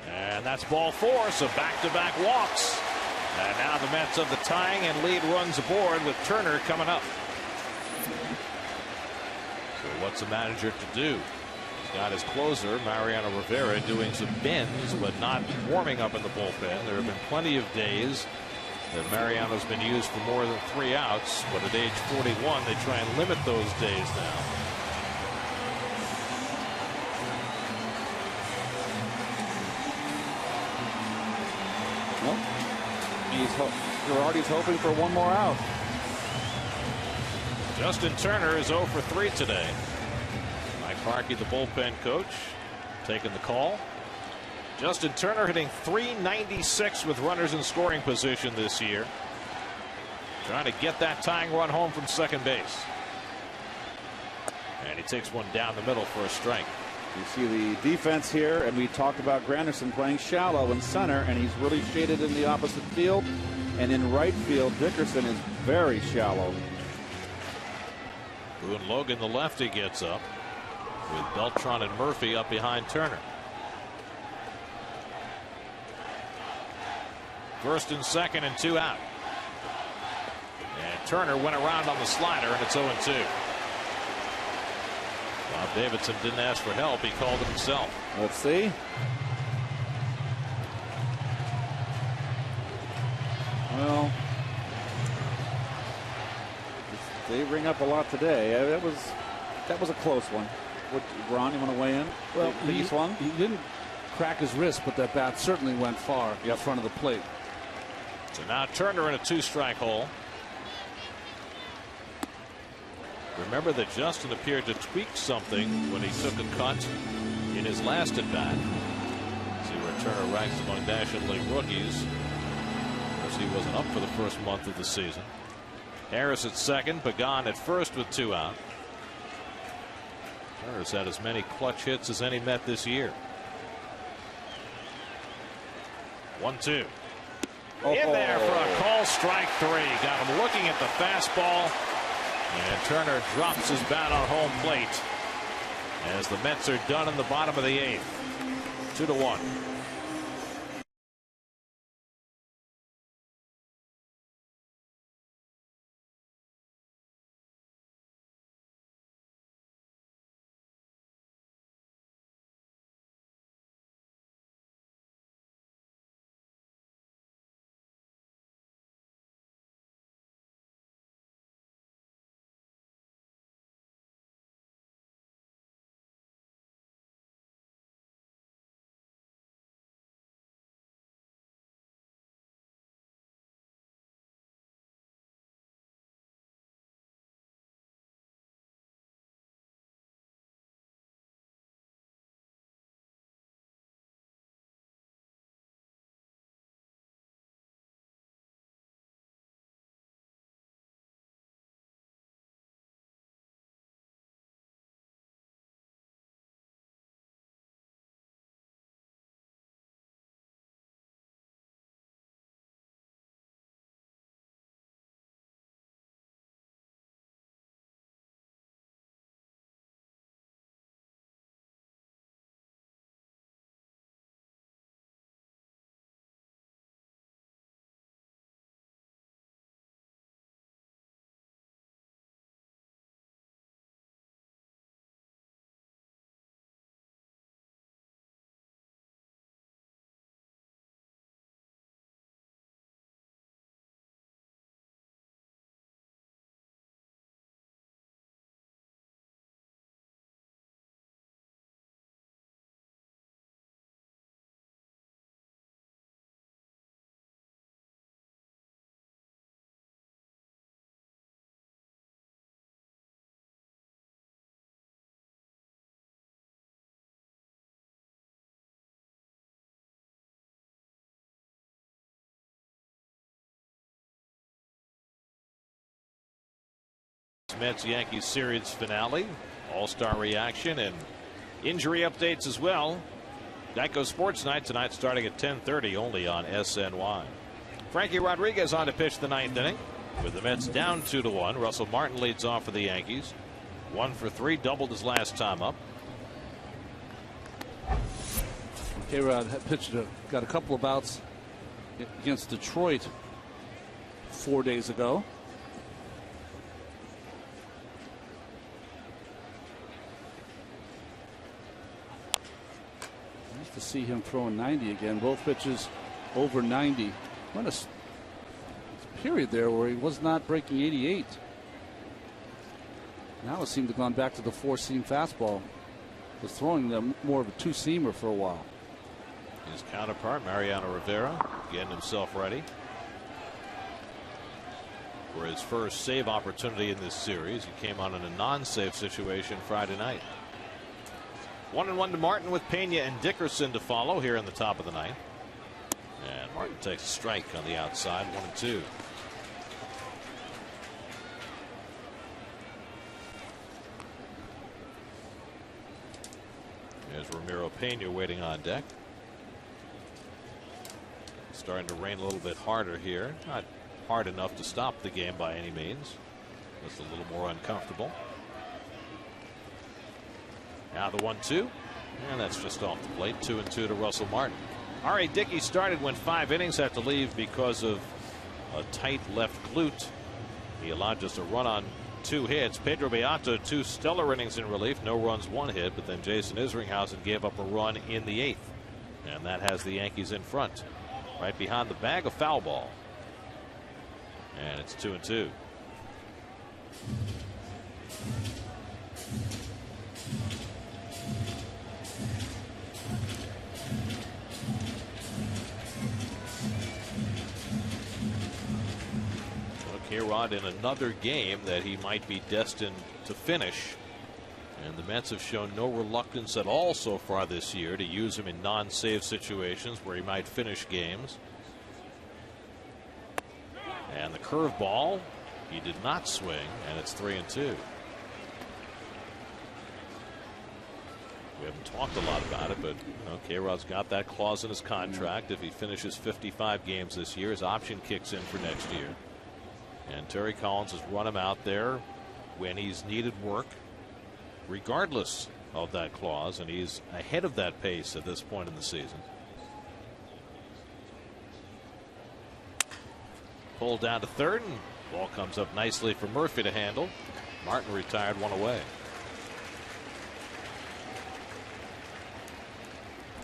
And that's ball 4, so back-to-back walks. And now the Mets have the tying and lead runs aboard with Turner coming up. So what's the manager to do? He's got his closer, Mariano Rivera, doing some bends, but not warming up in the bullpen. There have been plenty of days that Mariano's been used for more than 3 outs, but at age 41, they try and limit those days now. Girardi's hoping for 1 more out. Justin Turner is 0 for 3 today. Mike Harkey, the bullpen coach, taking the call. Justin Turner hitting .396 with runners in scoring position this year. Trying to get that tying run home from second base. And he takes one down the middle for a strike. You see the defense here, and we talked about Granderson playing shallow in center, and he's really shaded in the opposite field. And in right field, Dickerson is very shallow. Boone Logan, the lefty, gets up with Beltran and Murphy up behind Turner. First and second and 2 out. And Turner went around on the slider, and it's 0-2. Bob Davidson didn't ask for help. He called it himself. Let's see. Well, they ring up a lot today. That was a close one. Ron, you want to weigh in? Well, he swung. He didn't crack his wrist, but that bat certainly went far in front of the plate. So now Turner in a 2-strike hole. Remember that Justin appeared to tweak something when he took a cut in his last at bat. See where Turner ranks among National League rookies. As he wasn't up for the first month of the season. Harris at second, Pagan at first with 2 out. Turner's had as many clutch hits as any Met this year. 1-2. In there for a call, strike 3. Got him looking at the fastball. And Turner drops his bat on home plate as the Mets are done in the bottom of the 8th. 2-1. Mets-Yankees series finale, all-star reaction, and injury updates as well. Geico Sports Night tonight starting at 10:30 only on SNY. Frankie Rodriguez on to pitch the 9th inning with the Mets down 2-1. Russell Martin leads off for the Yankees. 1 for 3, doubled his last time up. K-Rod got a couple of outs against Detroit 4 days ago. To see him throwing 90 again. Both pitches over 90. What a period there where he was not breaking 88. Now it seemed to have gone back to the 4-seam fastball. Was throwing them more of a 2-seamer for a while. His counterpart, Mariano Rivera, getting himself ready for his first save opportunity in this series. He came on in a non-save situation Friday night. 1-1 to Martin with Pena and Dickerson to follow here in the top of the 9th. And Martin takes a strike on the outside, 1-2. There's Ramiro Pena waiting on deck. Starting to rain a little bit harder here. Not hard enough to stop the game by any means. Just a little more uncomfortable. Now the 1-2, and that's just off the plate. 2-2 to Russell Martin. R.A. Dickey started, went 5 innings, had to leave because of a tight left glute. He allowed just a run on 2 hits. Pedro Beato, 2 stellar innings in relief, no runs, 1 hit, but then Jason Isringhausen gave up a run in the 8th, and that has the Yankees in front. Right behind the bag, a foul ball, and it's 2-2. K-Rod in another game that he might be destined to finish, and the Mets have shown no reluctance at all so far this year to use him in non-save situations where he might finish games. And the curveball, he did not swing, and it's 3-2. We haven't talked a lot about it, but K-Rod's got that clause in his contract. If he finishes 55 games this year, his option kicks in for next year. And Terry Collins has run him out there when he's needed work, regardless of that clause, and he's ahead of that pace at this point in the season. Pulled down to third, and ball comes up nicely for Murphy to handle. Martin retired one away.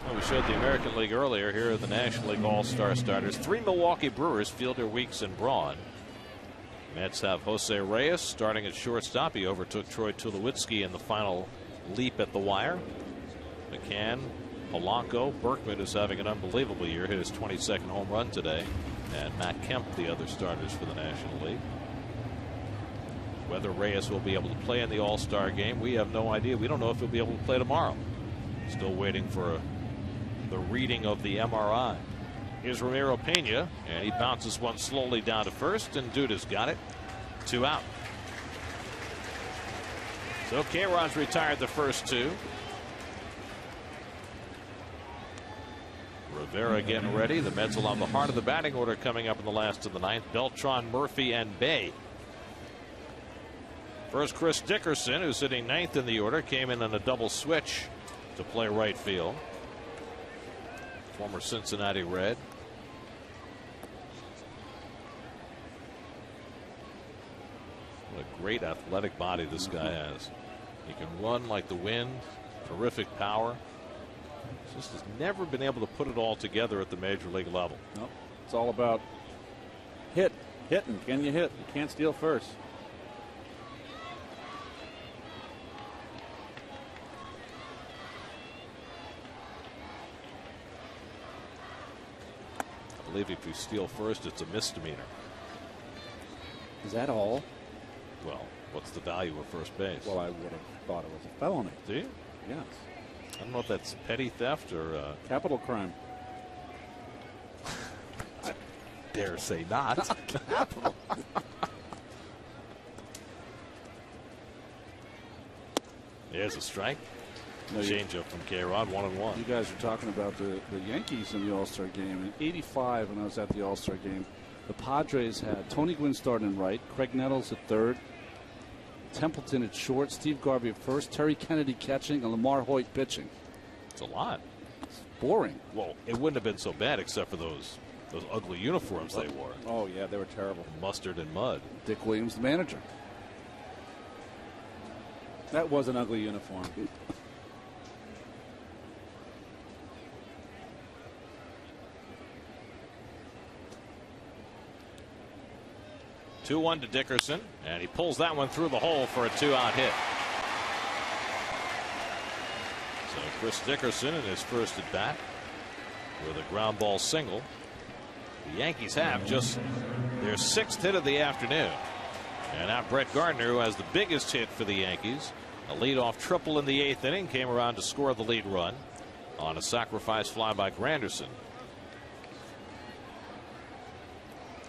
Well, we showed the American League earlier. Here are the National League All-Star starters. 3 Milwaukee Brewers, Fielder, Weeks, and Braun. Mets have Jose Reyes starting at shortstop. He overtook Troy Tulowitzki in the final leap at the wire. McCann, Polanco, Berkman, is having an unbelievable year, hit his 22nd home run today, and Matt Kemp, the other starters for the National League. Whether Reyes will be able to play in the All-Star game, we have no idea. We don't know if he'll be able to play tomorrow. Still waiting for the reading of the MRI. Here's Ramiro Pena, and he bounces one slowly down to first, and Duda's got it. 2 out. So K-Rod's retired the first 2. Rivera getting ready. The Mets will have the heart of the batting order coming up in the last of the ninth. Beltran, Murphy, and Bay. First, Chris Dickerson, who's sitting ninth in the order, came in on a double switch to play right field. Former Cincinnati Red. What a great athletic body this guy has. He can run like the wind. Terrific power. Just has never been able to put it all together at the major league level. Nope. It's all about hitting. Can you hit? You can't steal first. I believe if you steal first, it's a misdemeanor. Is that all? Well, what's the value of first base? Well, I would have thought it was a felony. Do you? Yes. I don't know if that's petty theft or capital crime. I dare say not. Capital. There's a strike. No, change up from K-Rod, 1-1. You guys are talking about the Yankees in the All-Star game. In '85, when I was at the All-Star game, the Padres had Tony Gwynn starting in right, Craig Nettles at third, Templeton at short, Steve Garvey at first, Terry Kennedy catching, and Lamar Hoyt pitching. It's a lot. It's boring. Well, it wouldn't have been so bad except for those ugly uniforms they wore. Oh, yeah, they were terrible. Mustard and mud. Dick Williams, the manager. That was an ugly uniform. 2-1 to Dickerson, and he pulls that one through the hole for a 2-out hit. So Chris Dickerson in his first at bat with a ground ball single. The Yankees have just their 6th hit of the afternoon. And now Brett Gardner, who has the biggest hit for the Yankees, a leadoff triple in the 8th inning, came around to score the lead run on a sacrifice fly by Granderson.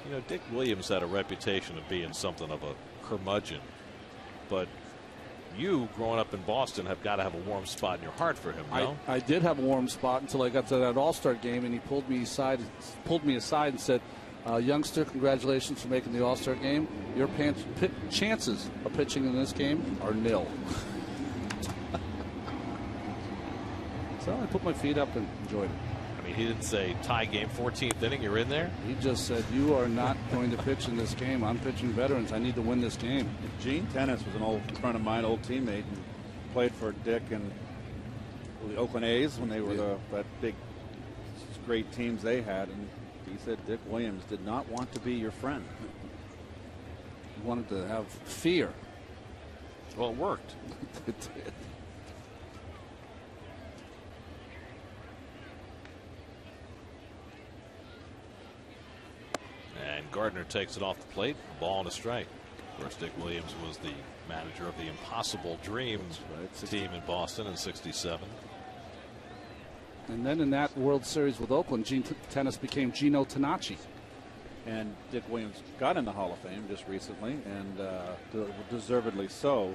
You know, Dick Williams had a reputation of being something of a curmudgeon, but you, growing up in Boston, have got to have a warm spot in your heart for him, no? I did have a warm spot until I got to that All-Star game, and he pulled me aside and said, youngster, congratulations for making the All-Star game. Your chances of pitching in this game are nil. So I put my feet up and enjoyed it. I mean, he didn't say tie game, 14th inning, you're in there? He just said, you are not going to pitch in this game. I'm pitching veterans. I need to win this game. Gene Tennis was an old friend of mine, old teammate, and played for Dick and the Oakland A's when they were that big, great teams they had. And he said Dick Williams did not want to be your friend. He wanted to have fear. Well, it worked. It did. And Gardner takes it off the plate. Ball and a strike. Of course, Dick Williams was the manager of the Impossible Dreams team in Boston in '67. And then in that World Series with Oakland, Gene Tennis became Gino Tanacci. And Dick Williams got in the Hall of Fame just recently, and deservedly so.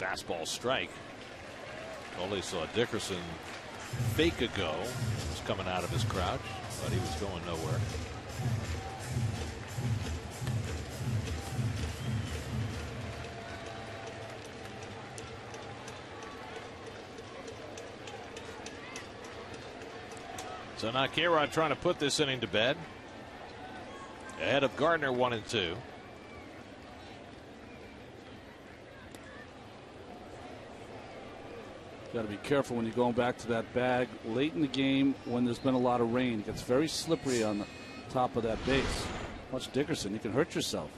fastball strike. Only saw Dickerson fake a go. Was coming out of his crouch, but he was going nowhere. So now K-Rod trying to put this inning to bed. Ahead of Gardner 1-2. Got to be careful when you're going back to that bag late in the game when there's been a lot of rain. It gets very slippery on the top of that base. Watch Dickerson. You can hurt yourself.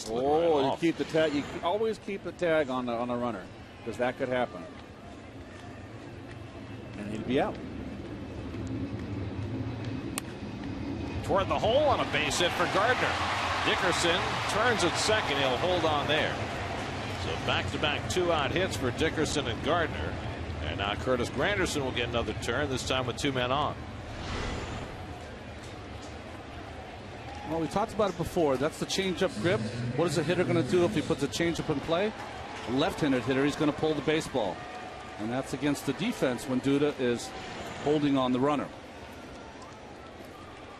You keep the tag. You always keep the tag on the runner because that could happen, and he'd be out. Toward the hole on a base hit for Gardner. Dickerson turns at second. He'll hold on there. So back-to-back 2-out hits for Dickerson and Gardner. And now Curtis Granderson will get another turn, this time with 2 men on. Well, we talked about it before. That's the changeup grip. What is a hitter going to do if he puts a changeup in play? A left-handed hitter, he's going to pull the baseball. And that's against the defense when Duda is holding on the runner.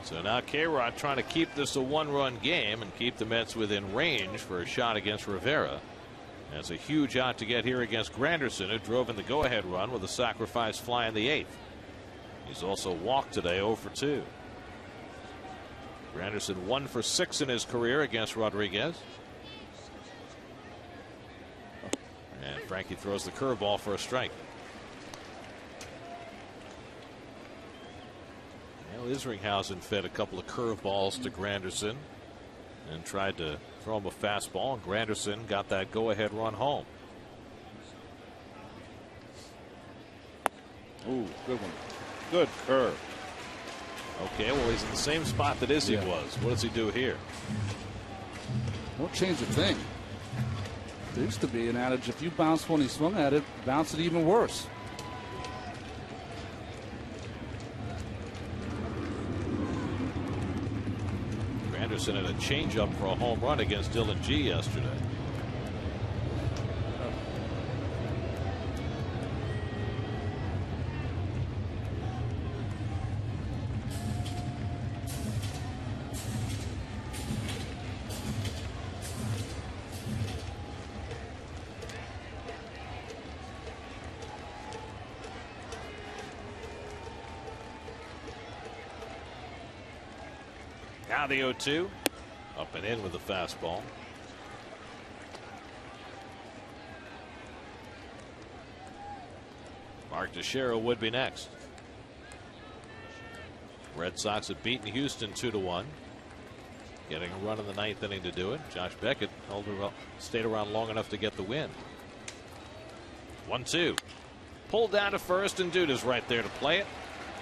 So now K-Rod trying to keep this a 1-run game and keep the Mets within range for a shot against Rivera. That's a huge out to get here against Granderson, who drove in the go-ahead run with a sacrifice fly in the 8th. He's also walked today 0 for 2. Granderson 1 for 6 in his career against Rodriguez. And Frankie throws the curveball for a strike. Well, Isringhausen fed a couple of curveballs to Granderson and tried to throw him a fastball, and Granderson got that go-ahead run home. Ooh, good one. Good curve. Okay, well, he's in the same spot that Izzy was. What does he do here? Won't change a thing. There used to be an adage, if you bounce when he swung at it, bounce it even worse. Anderson had a changeup for a home run against Dylan G yesterday. Now the 0-2. Up and in with the fastball. Mark Teixeira would be next. Red Sox have beaten Houston 2-1. Getting a run in the 9th inning to do it. Josh Beckett stayed around long enough to get the win. 1-2. Pulled down to first, and Duda's right there to play it.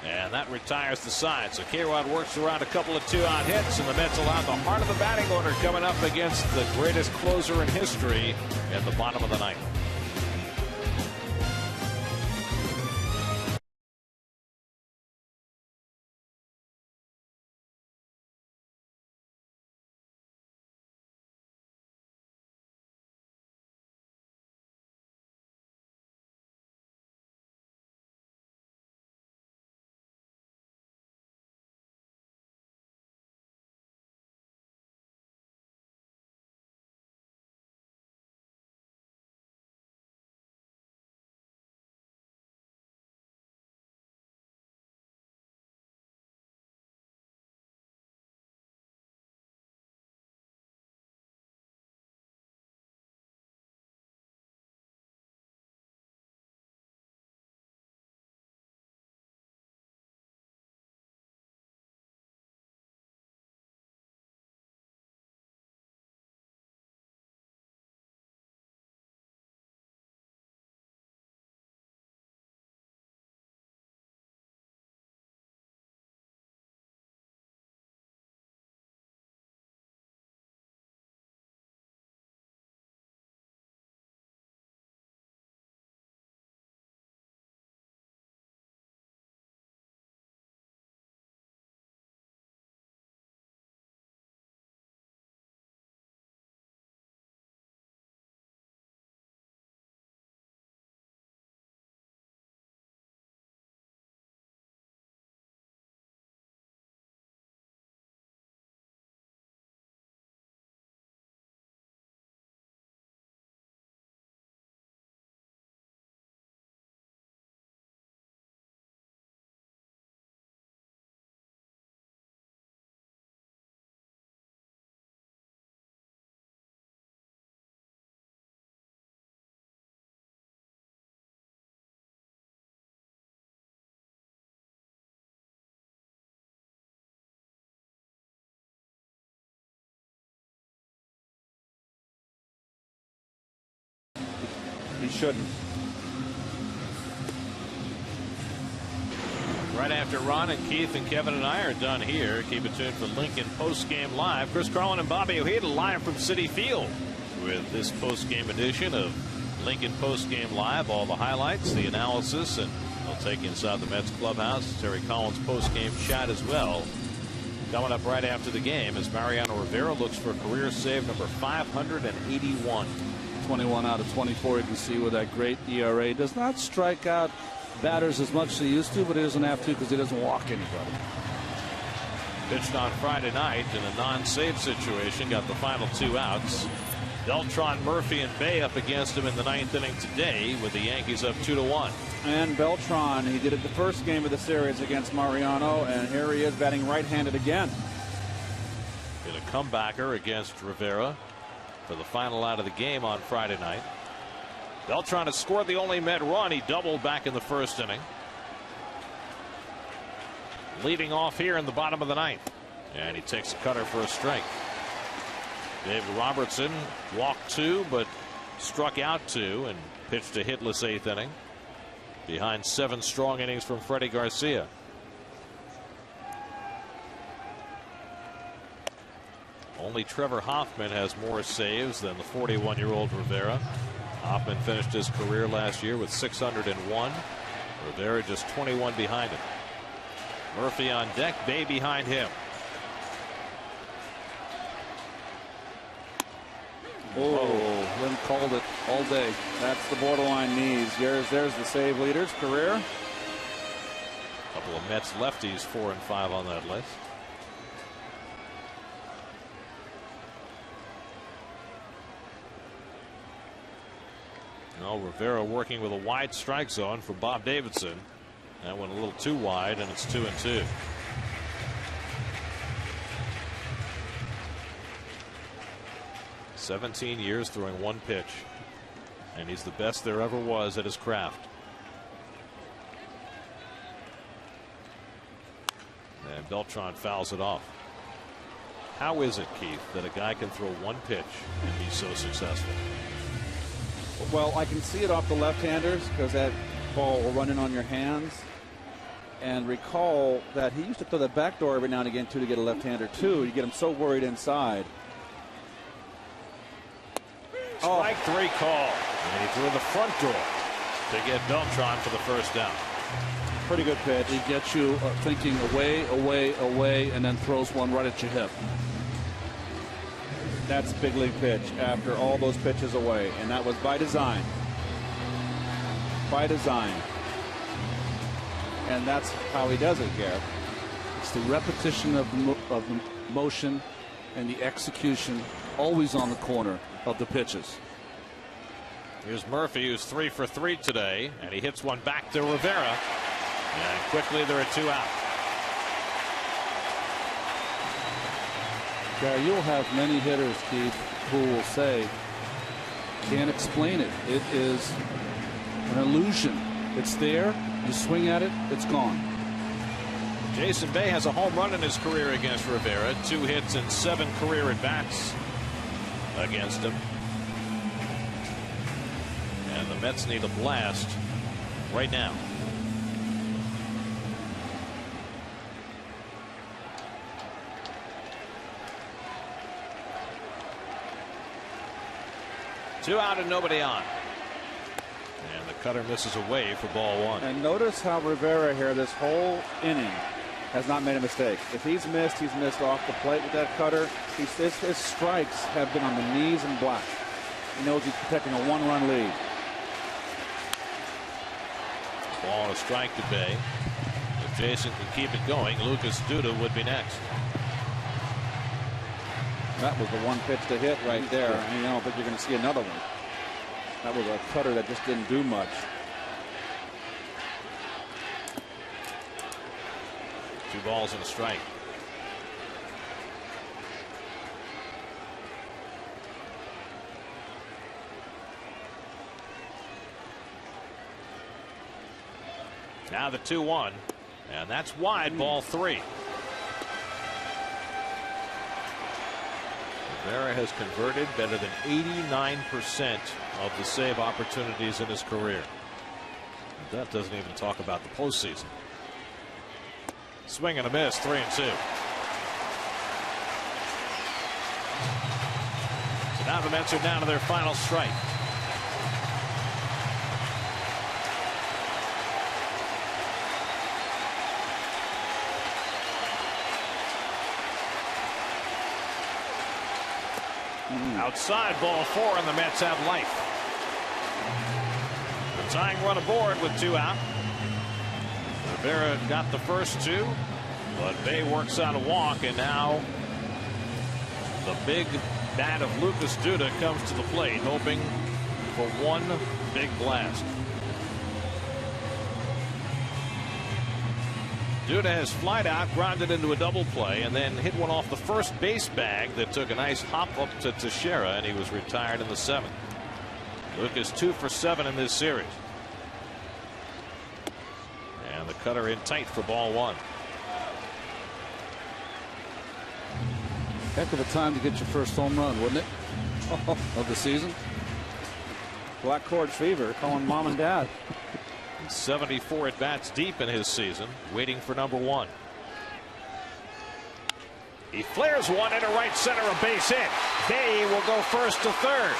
And that retires the side. So K-Rod works around a couple of 2-out hits, and the Mets allow the heart of the batting order coming up against the greatest closer in history in the bottom of the 9th. He shouldn't. Right after Ron and Keith and Kevin and I are done here, keep it tuned for Lincoln Postgame Live. Chris Carlin and Bobby Ojeda live from Citi Field with this postgame edition of Lincoln Postgame Live. All the highlights, the analysis, and they'll take you inside the Mets clubhouse. Terry Collins postgame chat as well. Coming up right after the game as Mariano Rivera looks for career save number 581. 21 out of 24. You can see with that great ERA. Does not strike out batters as much as he used to, but he doesn't have to because he doesn't walk anybody. Pitched on Friday night in a non-save situation. Got the final 2 outs. Beltran, Murphy, and Bay up against him in the 9th inning today with the Yankees up 2-1. And Beltran, he did it the first game of the series against Mariano, and here he is batting right-handed again. Did a comebacker against Rivera for the final out of the game on Friday night. Beltran has scored the only Met run. He doubled back in the first inning. Leading off here in the bottom of the 9th. And he takes a cutter for a strike. David Robertson walked 2 but struck out 2 and pitched a hitless 8th inning behind 7 strong innings from Freddie Garcia. Only Trevor Hoffman has more saves than the 41-year-old Rivera. Hoffman finished his career last year with 601. Rivera just 21 behind him. Murphy on deck, Bay behind him. Oh, Lynn called it all day. That's the borderline knees. There's the save leaders. Career. A couple of Mets lefties 4 and 5 on that list. Now Rivera working with a wide strike zone for Bob Davidson. That went a little too wide, and it's 2-2. "17 years throwing 1 pitch, and he's the best there ever was at his craft." And Beltran fouls it off. How is it, Keith, that a guy can throw 1 pitch and be so successful? Well, I can see it off the left-handers because that ball will run in on your hands. And recall that he used to throw the back door every now and again, too, to get a left-hander, too. You get him so worried inside. Strike 3 call. And he threw the front door to get Beltran for the first down. Pretty good pitch. He gets you thinking away, away, away, and then throws one right at your hip. That's big league pitch after all those pitches away, and that was by design. By design. And that's how he does it, Garrett. It's the repetition of the motion and the execution always on the corner of the pitches. Here's Murphy, who's 3 for 3 today, and he hits one back to Rivera. And quickly there are 2 out. Gary, you'll have many hitters, Keith, who will say, can't explain it. It is an illusion. It's there. You swing at it, it's gone. Jason Bay has a home run in his career against Rivera. 2 hits and 7 career at-bats against him. And the Mets need a blast right now. Two out and nobody on. And the cutter misses away for ball 1. And notice how Rivera here this whole inning has not made a mistake. If he's missed off the plate with that cutter. His strikes have been on the knees and black. He knows he's protecting a 1-run lead. Ball and a strike to Bay. If Jason can keep it going, Lucas Duda would be next. That was the one pitch to hit right there. And I don't think you're going to see another one. That was a cutter that just didn't do much. 2 balls and a strike. Now the 2-1, and that's wide, ball 3. Rivera has converted better than 89% of the save opportunities in his career. That doesn't even talk about the postseason. Swing and a miss, 3-2. So now the Mets are down to their final strike. Outside, ball 4, and the Mets have life. The tying run aboard with 2 out. Rivera got the first 2, but Bay works out a walk, and now the big bat of Lucas Duda comes to the plate, hoping for one big blast. Duda has flied out, grounded into a double play, and then hit one off the first base bag that took a nice hop up to Teixeira, and he was retired in the 7th. Lucas 2 for 7 in this series. And the cutter in tight for ball 1. Heck of a time to get your first home run, wouldn't it? Of the season. Black cord fever, calling mom and dad. 74 at bats deep in his season, waiting for number 1. He flares one into right center, a base hit. Bay will go first to third.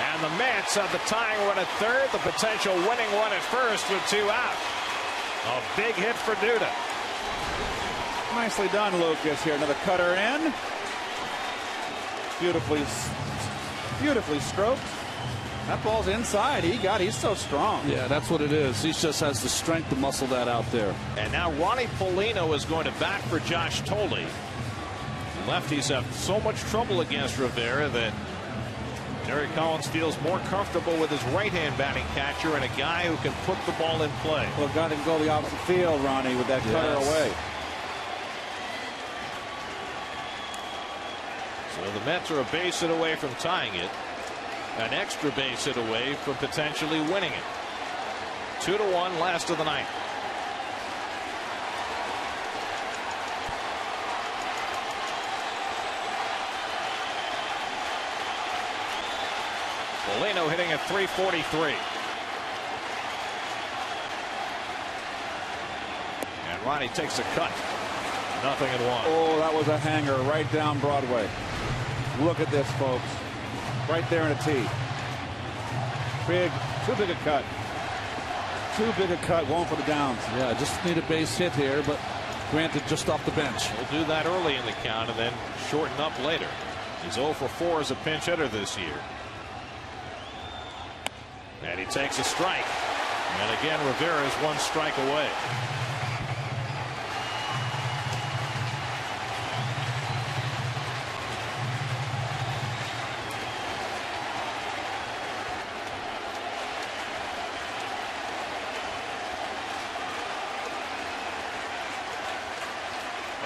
And the Mets have the tying run at third, the potential winning run at first with 2 out. A big hit for Duda. Nicely done, Lucas. Here, another cutter in. Beautifully stroked. That ball's inside. He's so strong. Yeah, that's what it is. He just has the strength to muscle that out there. And now Ronnie Polino is going to bat for Josh Toley. Lefties have so much trouble against Rivera that Terry Collins feels more comfortable with his right-hand batting catcher and a guy who can put the ball in play. Well, got him go the opposite field, Ronnie, with that cutter away. So the Mets are a base hit away from tying it. An extra base hit away from potentially winning it. 2-1, last of the ninth. Polino hitting at .343. And Ronnie takes a cut. 0-1. Oh, that was a hanger right down Broadway. Look at this, folks. Right there in a tee. Too big a cut. Too big a cut, going for the downs. Yeah, just need a base hit here, but granted, just off the bench. He'll do that early in the count and then shorten up later. He's 0 for 4 as a pinch hitter this year. And he takes a strike. And again, Rivera is 1 strike away.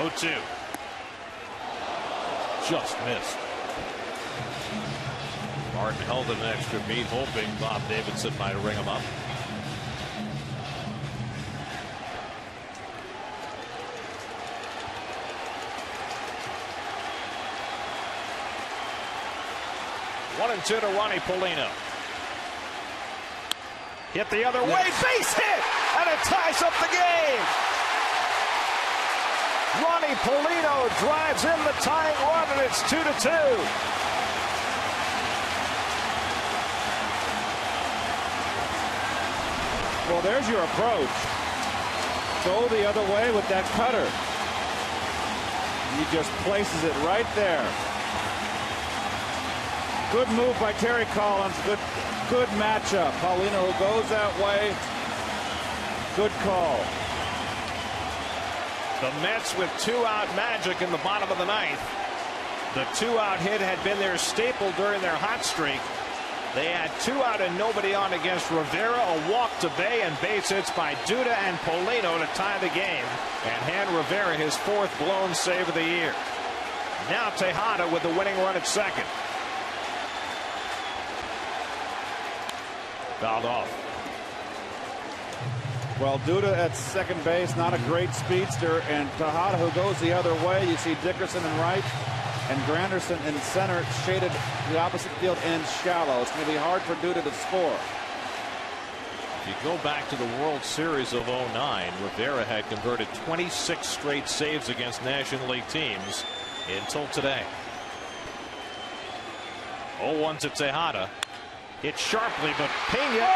Oh-2. Just missed. Martin held it an extra beat, hoping Bob Davidson might ring him up. One and 2 to Ronnie Polino. Hit the other way, base hit, and it ties up the game. Ronnie Polino drives in the tying run, and it's 2-2. Well, there's your approach. Go the other way with that cutter. He just places it right there. Good move by Terry Collins. Good matchup. Paulino who goes that way. Good call. The Mets with 2-out magic in the bottom of the ninth. The 2-out hit had been their staple during their hot streak. They had 2 out and nobody on against Rivera, a walk to Bay, and base hits by Duda and Polino to tie the game and hand Rivera his 4th blown save of the year. Now Tejada with the winning run at second. Fouled off. Well, Duda at second base, not a great speedster, and Tejada who goes the other way. You see Dickerson and right. And Granderson in center, shaded the opposite field end shallow. It's going to be hard for Duda to score. If you go back to the World Series of '09, Rivera had converted 26 straight saves against National League teams until today. 0-1 to Tejada. Hit sharply, but Pena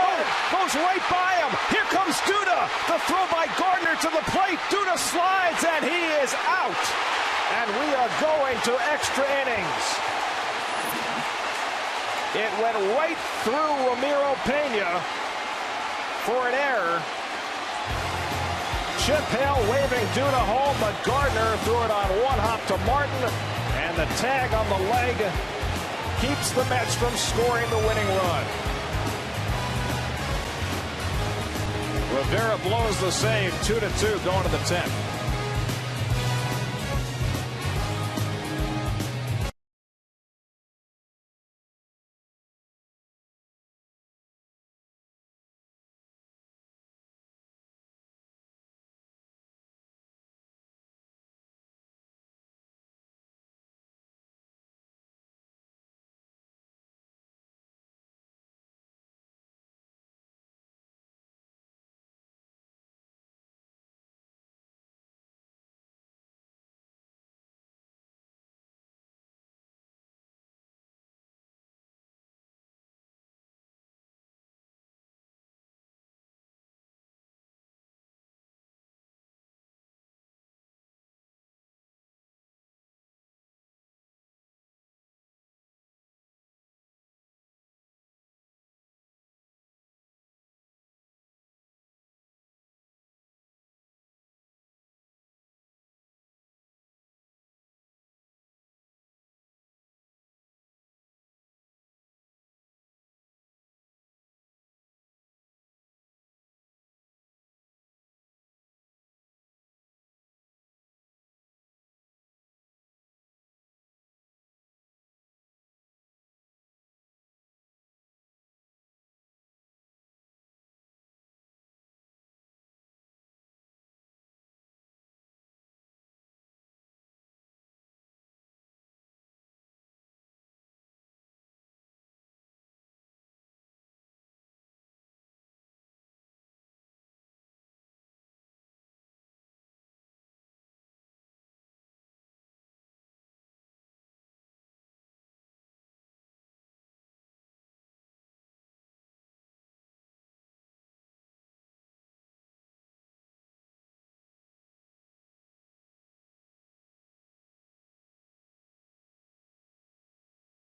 goes right by him. Here comes Duda. The throw by Gardner to the plate. Duda slides, and he is out. And we are going to extra innings. It went right through Ramiro Pena for an error. Chip Hale waving Duda home, but Gardner threw it on one hop to Martin, and the tag on the leg keeps the Mets from scoring the winning run. Rivera blows the save, 2-2 going to the 10th.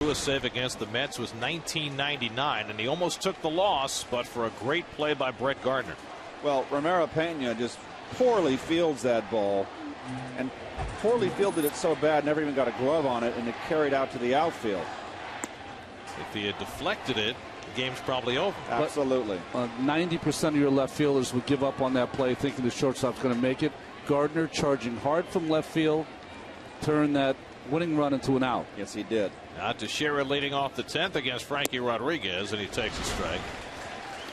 A save against the Mets was 1999, and he almost took the loss, but for a great play by Brett Gardner. Well, Ramiro Pena just poorly fields that ball, and poorly fielded it so bad, never even got a glove on it, and it carried out to the outfield. If he had deflected it, the game's probably over. Absolutely. 90% of your left fielders would give up on that play thinking the shortstop's going to make it. Gardner charging hard from left field, turned that winning run into an out. Yes, he did. Now Teixeira leading off the 10th against Frankie Rodriguez, and he takes a strike.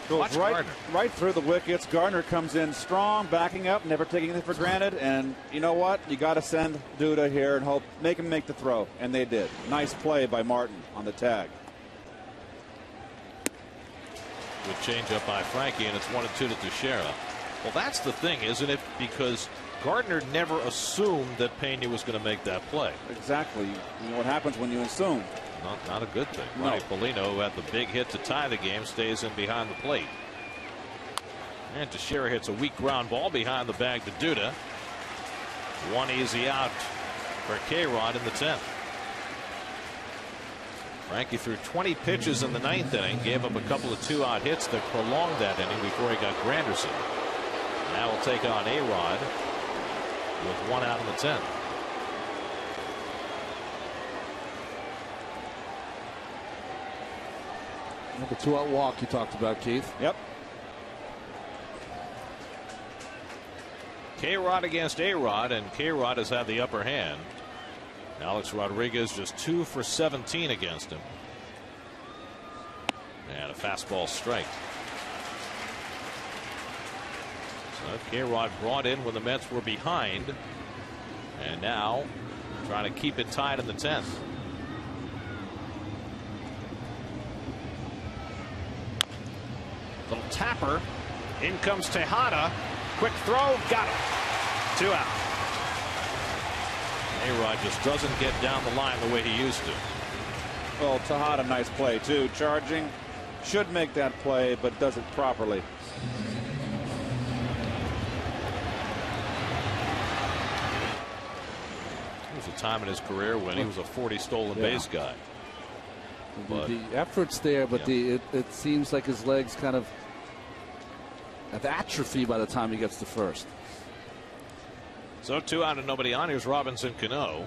Goes right through the wickets. Gardner comes in strong, backing up, never taking anything for granted. And you know what? You got to send Duda here and make him make the throw. And they did. Nice play by Martin on the tag. Good change up by Frankie, and it's 1-2 to Teixeira. Well, that's the thing, isn't it? Because Gardner never assumed that Pena was going to make that play. Exactly. You know what happens when you assume. Not a good thing. No. Ronnie Polino, who had the big hit to tie the game, stays in behind the plate. And Teixeira hits a weak ground ball behind the bag to Duda. One easy out for K-Rod in the 10th. Frankie threw 20 pitches in the 9th inning, gave up a couple of 2-out hits that prolonged that inning before he got Granderson. Now we'll take on A-Rod with 1 out in the 10th. The 2-out walk you talked about, Keith. Yep. K-Rod against A-Rod, and K-Rod has had the upper hand. Alex Rodriguez just 2 for 17 against him. And a fastball strike. So K-Rod brought in when the Mets were behind. And now trying to keep it tied in the 10th. Little tapper. In comes Tejada. Quick throw. Got him. 2 out. A-Rod just doesn't get down the line the way he used to. Well, Tejada, nice play, too. Charging. Should make that play, but does it properly. There was a time in his career when he was a 40 stolen base guy. But the effort's there, but it seems like his legs kind of have atrophy by the time he gets to first. So 2 out and nobody on. Here's Robinson Cano.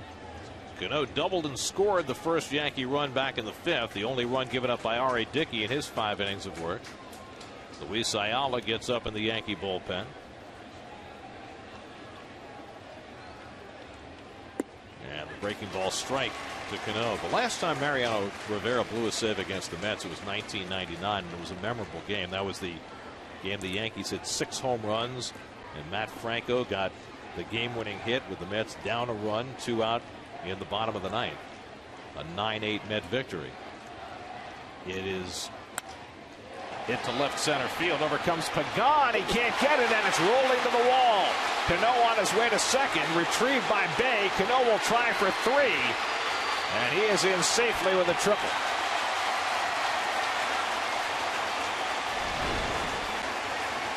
Cano doubled and scored the first Yankee run back in the 5th. The only run given up by R.A. Dickey in his 5 innings of work. Luis Ayala gets up in the Yankee bullpen. And the breaking ball strike to Cano. The last time Mariano Rivera blew a save against the Mets, it was 1999, and it was a memorable game. That was the game the Yankees hit 6 home runs, and Matt Franco got the game-winning hit with the Mets down a run, 2 out in the bottom of the 9th. A 9-8 Met victory. It is hit to left center field. Over comes Pagan. He can't get it, and it's rolling to the wall. Cano on his way to second. Retrieved by Bay. Cano will try for 3. And he is in safely with a triple.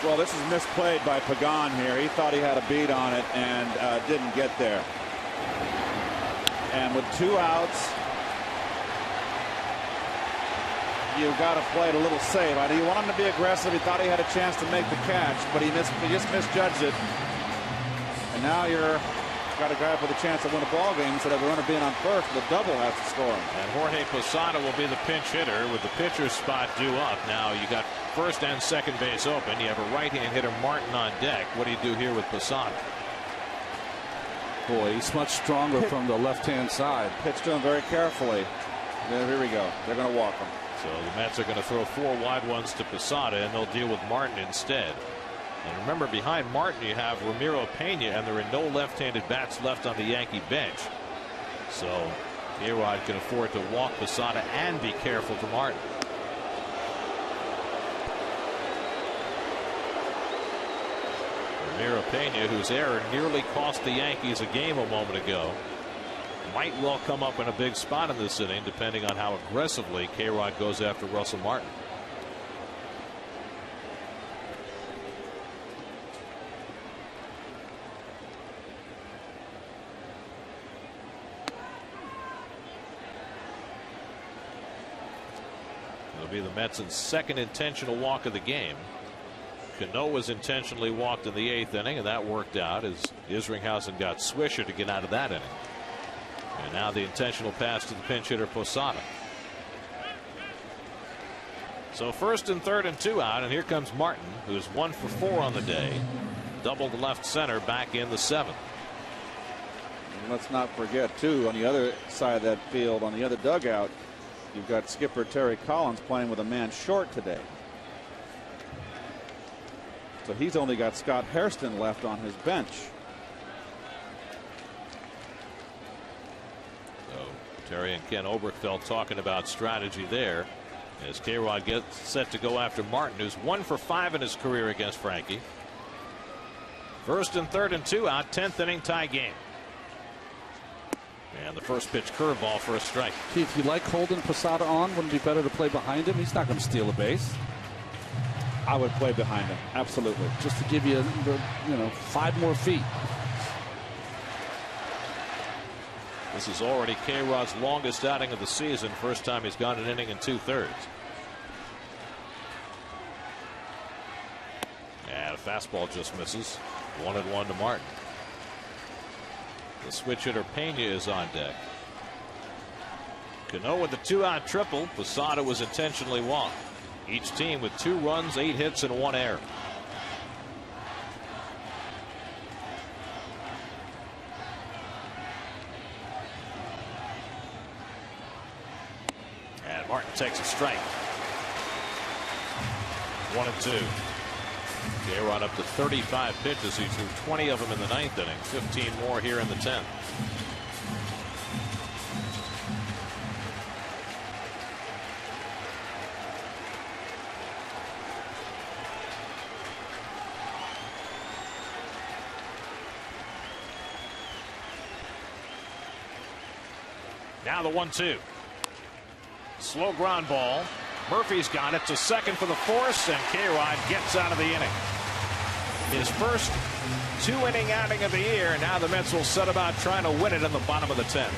Well, this is misplayed by Pagan here. He thought he had a beat on it and didn't get there. And with 2 outs, you've got to play it a little safe. You want him to be aggressive. He thought he had a chance to make the catch, but he just misjudged it. And now you're got a guy with a chance to win a ball game instead of a runner being on first. The double has to score him. And Jorge Posada will be the pinch hitter with the pitcher's spot due up. Now you got first and second base open. You have a right-hand hitter Martin on deck. What do you do here with Posada? Boy, he's much stronger from the left-hand side. Pitched to him very carefully. Here we go. They're going to walk him. So the Mets are going to throw 4 wide ones to Posada, and they'll deal with Martin instead. And remember, behind Martin you have Ramiro Pena, and there are no left-handed bats left on the Yankee bench. So A-Rod can afford to walk Posada and be careful to Martin. Ramiro Pena, whose error nearly cost the Yankees a game a moment ago, might well come up in a big spot in this inning, depending on how aggressively K-Rod goes after Russell Martin. It'll be the Mets' second intentional walk of the game. Cano was intentionally walked in the 8th inning, and that worked out as Isringhausen got Swisher to get out of that inning. And now the intentional pass to the pinch hitter Posada. So first and third and 2 out, and here comes Martin, who's 1 for 4 on the day. Double to left center back in the 7th. And let's not forget, too, on the other side of that field, on the other dugout, you've got skipper Terry Collins playing with a man short today. So he's only got Scott Hairston left on his bench. So Terry and Ken Oberkfell talking about strategy there as K-Rod gets set to go after Martin, who's 1 for 5 in his career against Frankie. First and third and 2 out, 10th inning tie game. And the first pitch curveball for a strike. Keith, you like holding Posada on? Wouldn't it be better to play behind him? He's not going to steal a base. I would play behind him. Absolutely. Just to give you, 5 more feet. This is already K-Rod's longest outing of the season. First time he's gone an inning and 2/3. And a fastball just misses. 1-1 to Martin. The switch hitter Pena is on deck. Cano with the 2-out triple. Posada was intentionally walked. Each team with 2 runs, 8 hits, and 1 error. And Martin takes a strike. 1-2. K-Rod up to 35 pitches. He threw 20 of them in the 9th inning. 15 more here in the 10th. Now the 1-2. Slow ground ball. Murphy's got it to second for the force, and K-Rod gets out of the inning. His first 2-inning outing of the year. Now the Mets will set about trying to win it in the bottom of the 10th.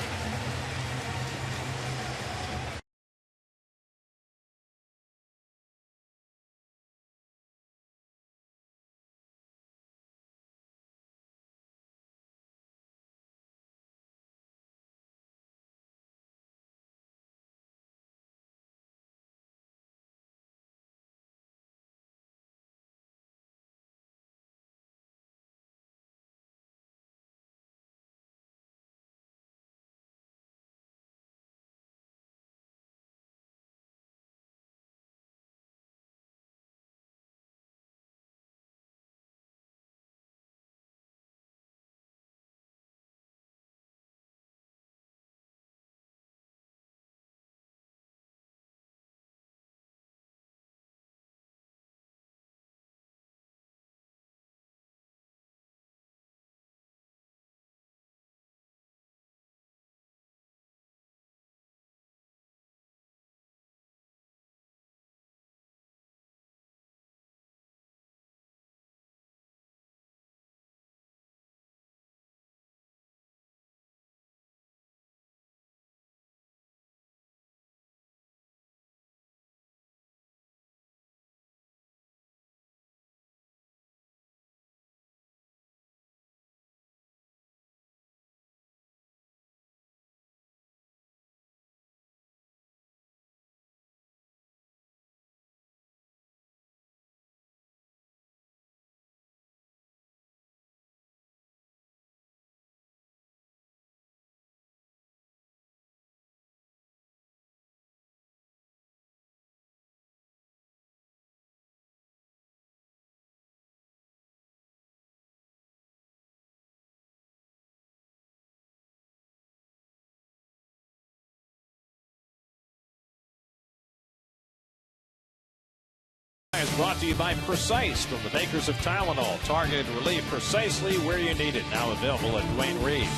Is brought to you by Precise from the makers of Tylenol. Targeted relief precisely where you need it. Now available at Duane Reade.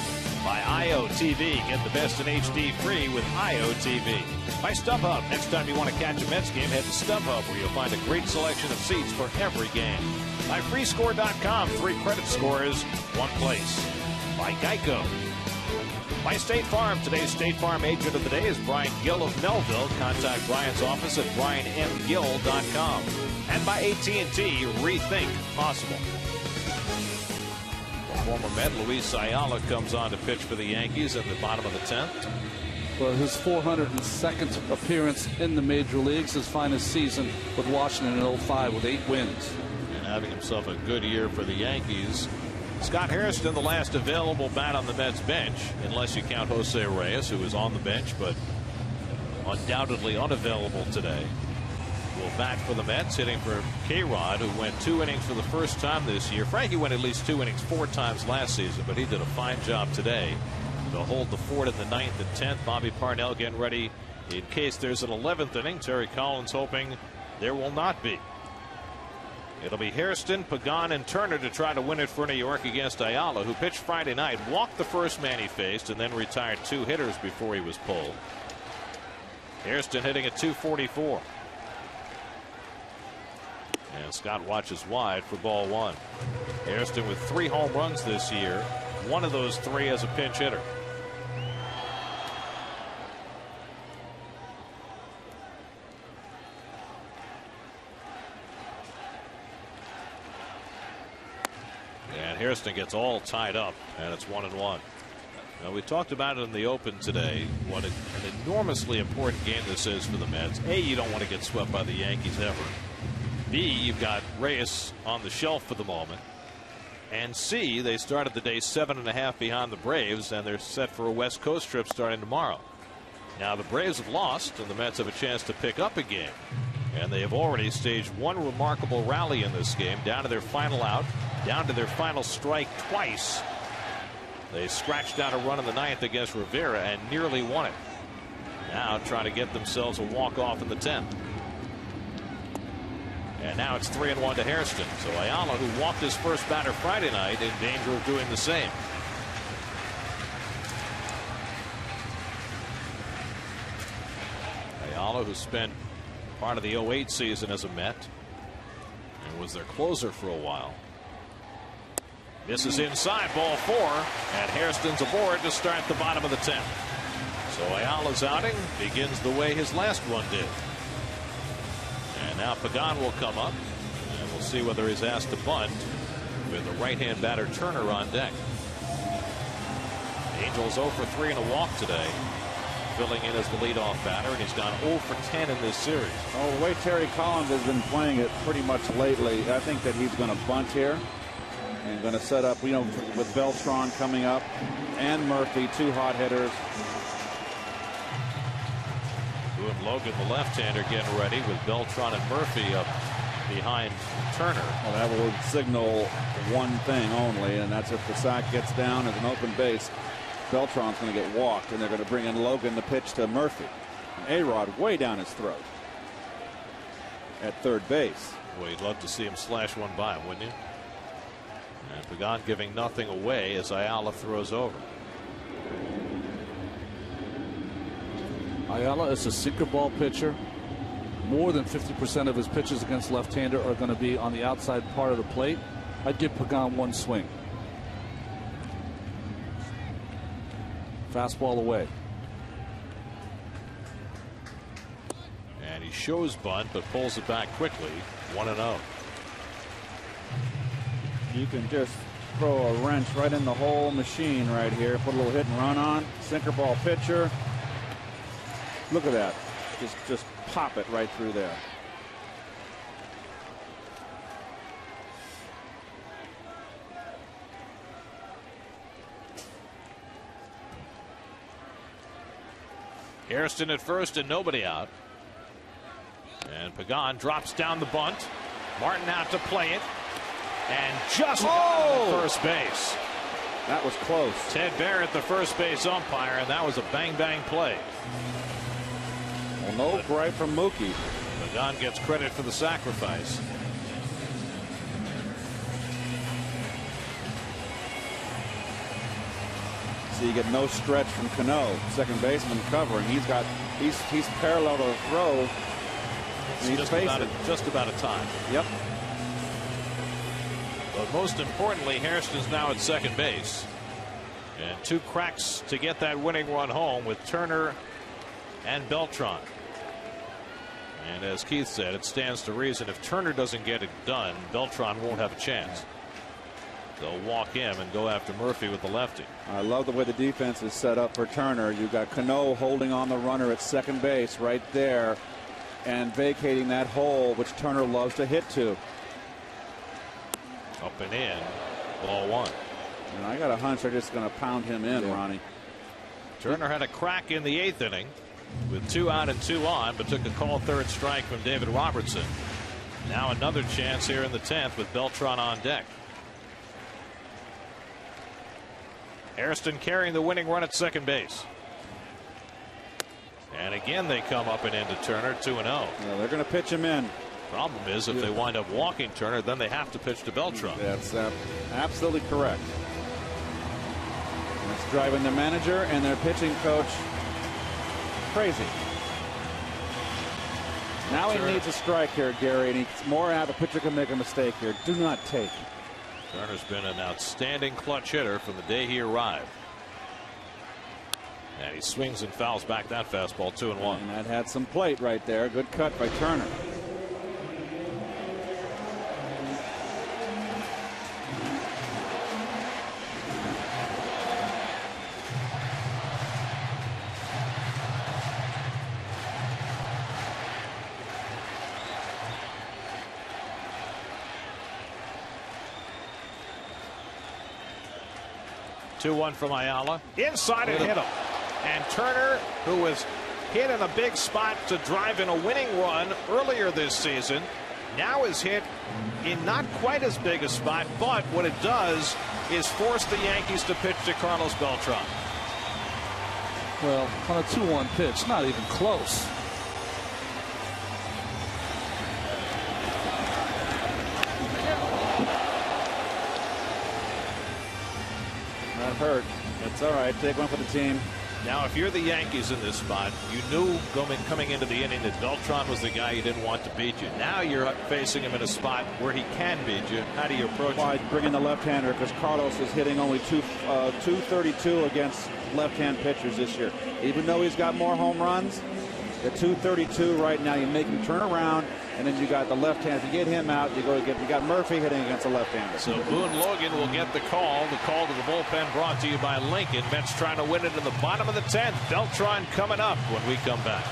By IOTV. Get the best in HD free with IOTV. By StubHub. Next time you want to catch a Mets game, head to StubHub where you'll find a great selection of seats for every game. By FreeScore.com. 3 credit scores, 1 place. By Geico. By State Farm. Today's State Farm agent of the day is Brian Gill of Melville. Contact Brian's office at brianmgill.com. And by AT&T, rethink possible. Former Met Luis Ayala comes on to pitch for the Yankees in the bottom of the 10th. Well, his 402nd appearance in the major leagues, his finest season with Washington in 05 with 8 wins. And having himself a good year for the Yankees. Scott Hairston, the last available bat on the Mets bench, unless you count Jose Reyes, who was on the bench but undoubtedly unavailable today. Will bat for the Mets, hitting for K-Rod, who went 2 innings for the first time this year. Frankie went at least 2 innings 4 times last season, but he did a fine job today to hold the fort in the 9th and 10th. Bobby Parnell getting ready in case there's an 11th inning. Terry Collins hoping there will not be. It'll be Hairston, Pagan, and Turner to try to win it for New York against Ayala, who pitched Friday night, walked the first man he faced, and then retired 2 hitters before he was pulled. Hairston hitting at .244. And Scott watches wide for ball 1. Hairston with 3 home runs this year. 1 of those 3 as a pinch hitter. And Hairston gets all tied up, and it's 1-1. Now, we talked about it in the open today, what an enormously important game this is for the Mets. A, you don't want to get swept by the Yankees ever. B, you've got Reyes on the shelf for the moment. And C, they started the day 7.5 behind the Braves, and they're set for a West Coast trip starting tomorrow. Now, the Braves have lost, and the Mets have a chance to pick up a game. And they have already staged 1 remarkable rally in this game, down to their final out, down to their final strike twice. They scratched out a run in the 9th against Rivera and nearly won it. Now trying to get themselves a walk-off in the 10th. And now it's 3-1 to Hairston. So Ayala, who walked his first batter Friday night, in danger of doing the same. Ayala, who spent part of the 08 season as a Met and was their closer for a while. Misses inside, ball 4, and Hairston's aboard to start the bottom of the 10th. So Ayala's outing begins the way his last one did. And now Pagan will come up, and we'll see whether he's asked to bunt with the right-hand batter Turner on deck. Angels 0 for 3 and a walk today, filling in as the leadoff batter, and he's gone 0 for 10 in this series. Oh, the way Terry Collins has been playing it pretty much lately, I think that he's going to bunt here and going to set up, with Beltran coming up and Murphy, 2 hot hitters. And Logan, the left-hander, getting ready with Beltran and Murphy up behind Turner. Well, that will signal one thing only, and that's if the sack gets down as an open base, Beltran's going to get walked, and they're going to bring in Logan to pitch to Murphy. A-Rod way down his throat at third base. Well, you'd love to see him slash one by him, wouldn't you? And Pagan giving nothing away as Ayala throws over. Ayala is a sinker ball pitcher. More than 50% of his pitches against left-hander are going to be on the outside part of the plate. I'd give Pagan one swing. Fastball away. And he shows bunt, but pulls it back quickly. 1-0. You can just throw a wrench right in the whole machine right here. Put a little hit and run on. Sinker ball pitcher. Look at that. Just pop it right through there. Hairston at first and nobody out. And Pagan drops down the bunt. Martin out to play it. And just first base. That was close. Ted Barrett, the first base umpire, and that was a bang-bang play. Well, no gripe from Mookie. Pagan gets credit for the sacrifice. So you get no stretch from Cano, second baseman covering. He's parallel to the throw. It's just about a time. Yep. But most importantly, Hairston's now at second base. And 2 cracks to get that winning run home with Turner and Beltran. And as Keith said, it stands to reason if Turner doesn't get it done, Beltran won't have a chance. They'll walk him and go after Murphy with the lefty. I love the way the defense is set up for Turner. You've got Cano holding on the runner at second base right there and vacating that hole, which Turner loves to hit to. Up and in, ball 1. And I got a hunch they're just going to pound him in, Ronnie. Turner had a crack in the 8th inning with 2 out and 2 on, but took a called third strike from David Robertson. Now another chance here in the 10th with Beltran on deck. Hairston carrying the winning run at second base. And again they come up and into Turner, 2-0. Yeah, they're going to pitch him in. Problem is if they wind up walking Turner, then they have to pitch to Beltran. That's absolutely correct. That's driving their manager and their pitching coach crazy. Now he needs a strike here, Gary, and he's more apt. A pitcher can make a mistake here. Do not take. Turner's been an outstanding clutch hitter from the day he arrived. And he swings and fouls back that fastball, 2-1. And that had some plate right there. Good cut by Turner. Two-1 from Ayala. Inside and hit him. And Turner, who was hit in a big spot to drive in a winning run earlier this season, now is hit in not quite as big a spot, but what it does is force the Yankees to pitch to Carlos Beltran. Well, on a 2-1 pitch, not even close. That hurt. That's all right. Take one for the team. Now, if you're the Yankees in this spot, you knew coming into the inning that Beltran was the guy you didn't want to beat you. Now you're facing him in a spot where he can beat you. How do you approach Why it? bring in the left-hander, because Carlos is hitting only 232 against left-hand pitchers this year. Even though he's got more home runs, the 232 right now, you make him turn around, and then you got the left hand. If you get him out, you got Murphy hitting against the left-hander. So Boone Logan will get the call. The call to the bullpen brought to you by Lincoln. Mets trying to win it in the bottom of the 10th. Beltran coming up when we come back.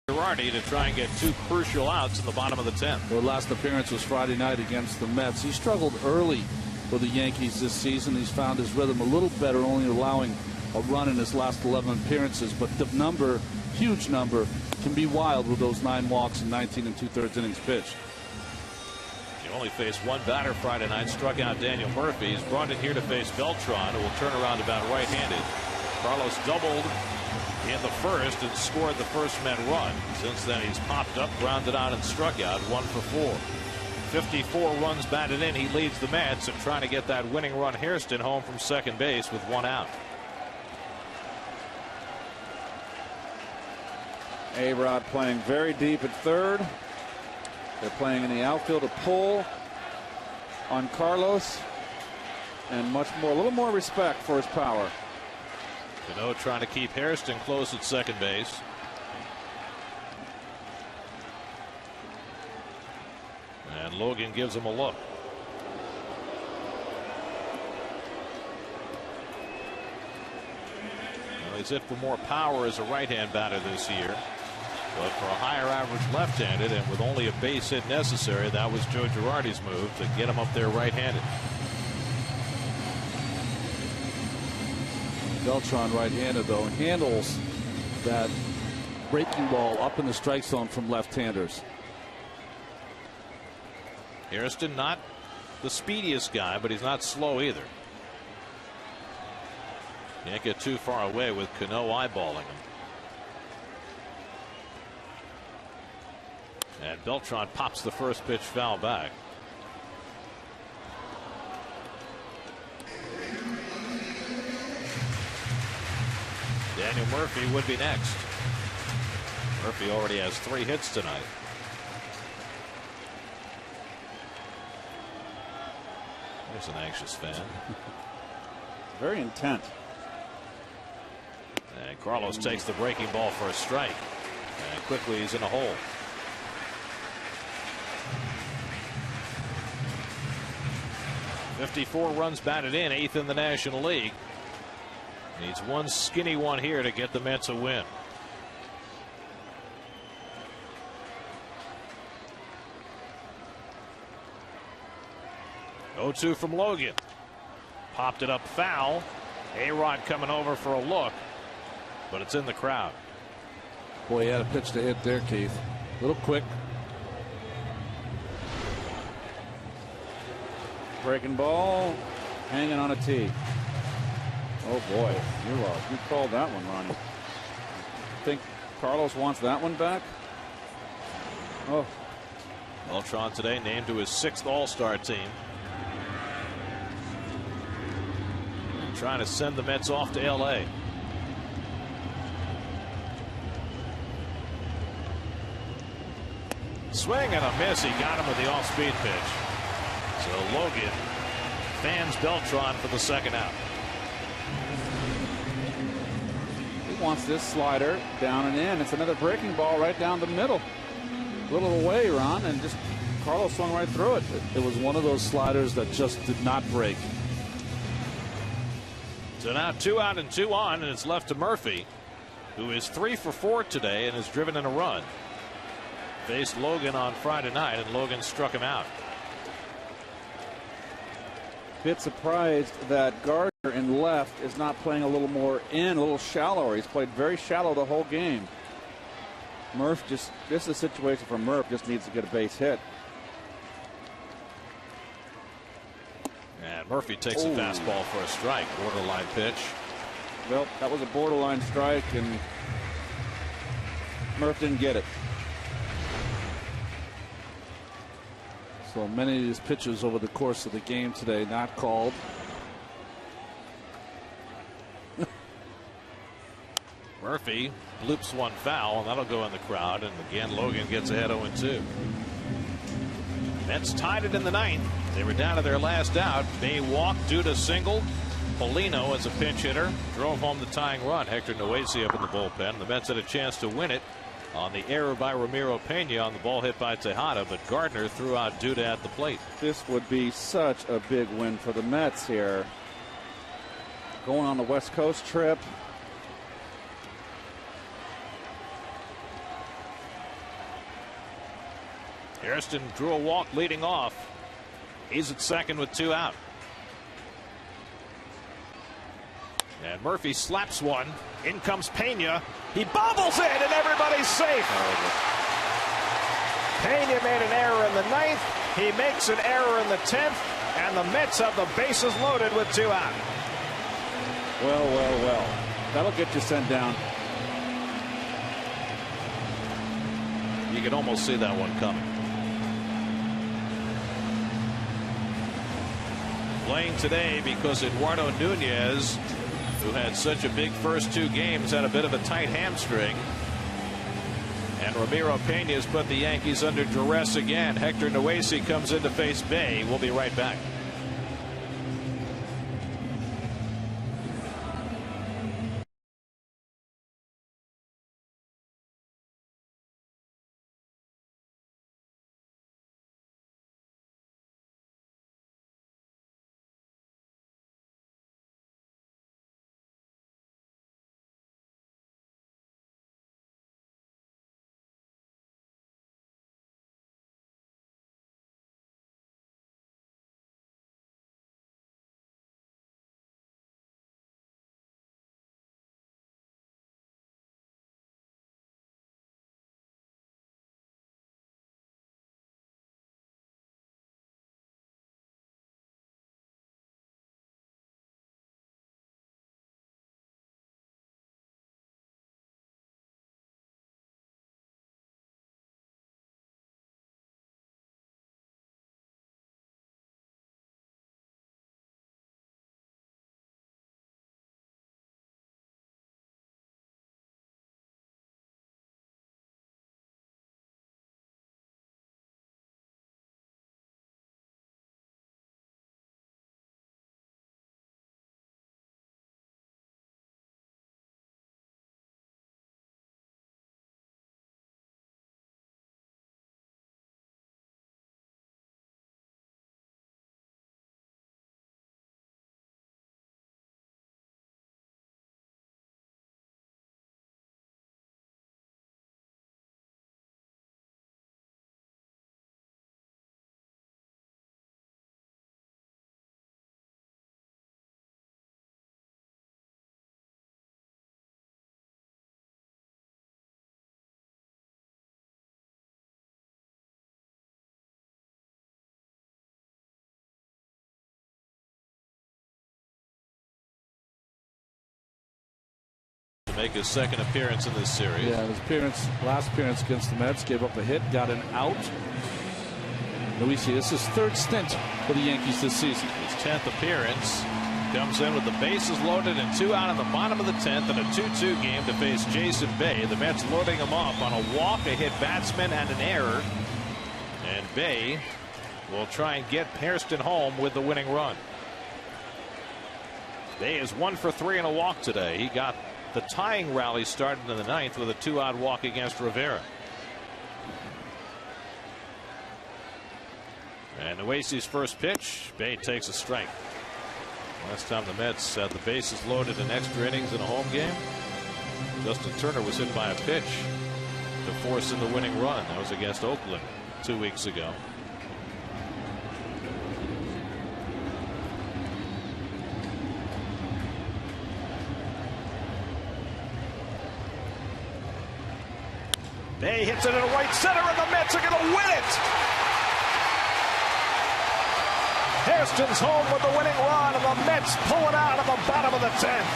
Girardi to try and get 2 crucial outs in the bottom of the 10th. Their last appearance was Friday night against the Mets. He struggled early for the Yankees this season. He's found his rhythm a little better, only allowing a run in his last 11 appearances. But the number, huge number, can be wild with those 9 walks and 19 2/3 innings pitched. He only faced 1 batter Friday night, struck out Daniel Murphy. He's brought in here to face Beltran, who will turn around about right-handed. Carlos doubled in the first and scored the first Met run. Since then, he's popped up, grounded out, and struck out 1 for 4. 54 runs batted in. He leads the Mets and trying to get that winning run. Hairston home from second base with 1 out. A-Rod playing very deep at third. They're playing in the outfield a pull on Carlos, and a little more respect for his power. Cano trying to keep Hairston close at second base. And Logan gives him a look. Well, he's hit for more power as a right-hand batter this year. But for a higher average left-handed, and with only a base hit necessary, that was Joe Girardi's move to get him up there right-handed. Beltran, right-handed, though, handles that breaking ball up in the strike zone from left-handers. Hairston, not the speediest guy, but he's not slow either. Can't get too far away with Cano eyeballing him. And Beltran pops the first pitch foul back. Daniel Murphy would be next. Murphy already has 3 hits tonight. There's an anxious fan. Very intent. And Carlos takes the breaking ball for a strike. And quickly he's in a hole. 54 runs batted in, 8th in the National League. Needs one skinny one here to get the Mets a win. Oh-2 from Logan. Popped it up foul. A-Rod coming over for a look, but it's in the crowd. Boy, he had a pitch to hit there, Keith. A little quick. Breaking ball, hanging on a tee. Oh boy, you called that one, Ronnie. Think Carlos wants that one back? Oh. Beltran today named to his 6th All-Star team. Trying to send the Mets off to L.A. Swing and a miss. He got him with the off-speed pitch. So Logan fans Beltran for the 2nd out. He wants this slider down and in. It's another breaking ball right down the middle. A little away, Ron, and just Carlos swung right through it. It was one of those sliders that just did not break. So now 2 out and 2 on, and it's left to Murphy, who is 3 for 4 today and has driven in a run. Faced Logan on Friday night, and Logan struck him out. Bit surprised that Gardner in left is not playing a little more in, a little shallower. He's played very shallow the whole game. This is a situation for Murph, just needs to get a base hit. And Murphy takes a fastball for a strike. Borderline pitch. Well, that was a borderline strike, and Murph didn't get it. So many of these pitches over the course of the game today not called. Murphy bloops one foul, and that'll go in the crowd. And again, Logan gets ahead 0-2. Mets tied it in the 9th. They were down to their last out. Bay walked due to single. Polino, as a pinch hitter, drove home the tying run. Hector Noesi up in the bullpen. The Mets had a chance to win it on the error by Ramiro Pena on the ball hit by Tejada, but Gardner threw out Duda at the plate. This would be such a big win for the Mets here. Going on the West Coast trip. Hairston drew a walk leading off. He's at 2nd with 2 out. And Murphy slaps one. In comes Pena. He bobbles it, and everybody's safe. Pena made an error in the 9th. He makes an error in the 10th. And the Mets have the bases loaded with 2 out. Well. That'll get you sent down. You can almost see that one coming. Playing today because Eduardo Nunez, who had such a big first 2 games, had a bit of a tight hamstring. And Ramiro Pena has put the Yankees under duress again. Hector Noesi comes in to face Bay. We'll be right back. make his second appearance in this series. Yeah, his last appearance against the Mets, gave up a hit, got an out. Luisi, this is his third stint for the Yankees this season. His 10th appearance. Comes in with the bases loaded and 2 out in the bottom of the 10th in a 2-2 game to face Jason Bay. The Mets loading him off on a walk, a hit batsman, and an error. And Bay will try and get Hairston home with the winning run. Bay is 1 for 3 and a walk today. He got the tying rally started in the 9th with a 2-out walk against Rivera. And Oasie's first pitch, Bay takes a strike. Last time the Mets had the bases loaded in extra innings in a home game, Justin Turner was hit by a pitch to force in the winning run. That was against Oakland 2 weeks ago. Bay hits it in right center, and the Mets are going to win it. Hairston's home with the winning run, and the Mets pull it out of the bottom of the 10th.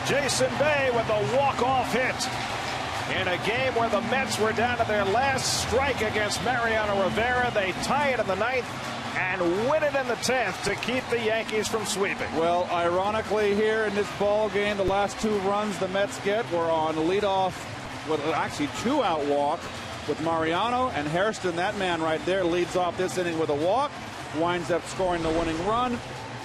Jason Bay with the walk-off hit in a game where the Mets were down to their last strike against Mariano Rivera. They tie it in the 9th and win it in the 10th to keep the Yankees from sweeping. Well, ironically, here in this ball game, the last 2 runs the Mets get were on leadoff with actually 2-out walk with Mariano, and Hairston, that man right there, leads off this inning with a walk, winds up scoring the winning run.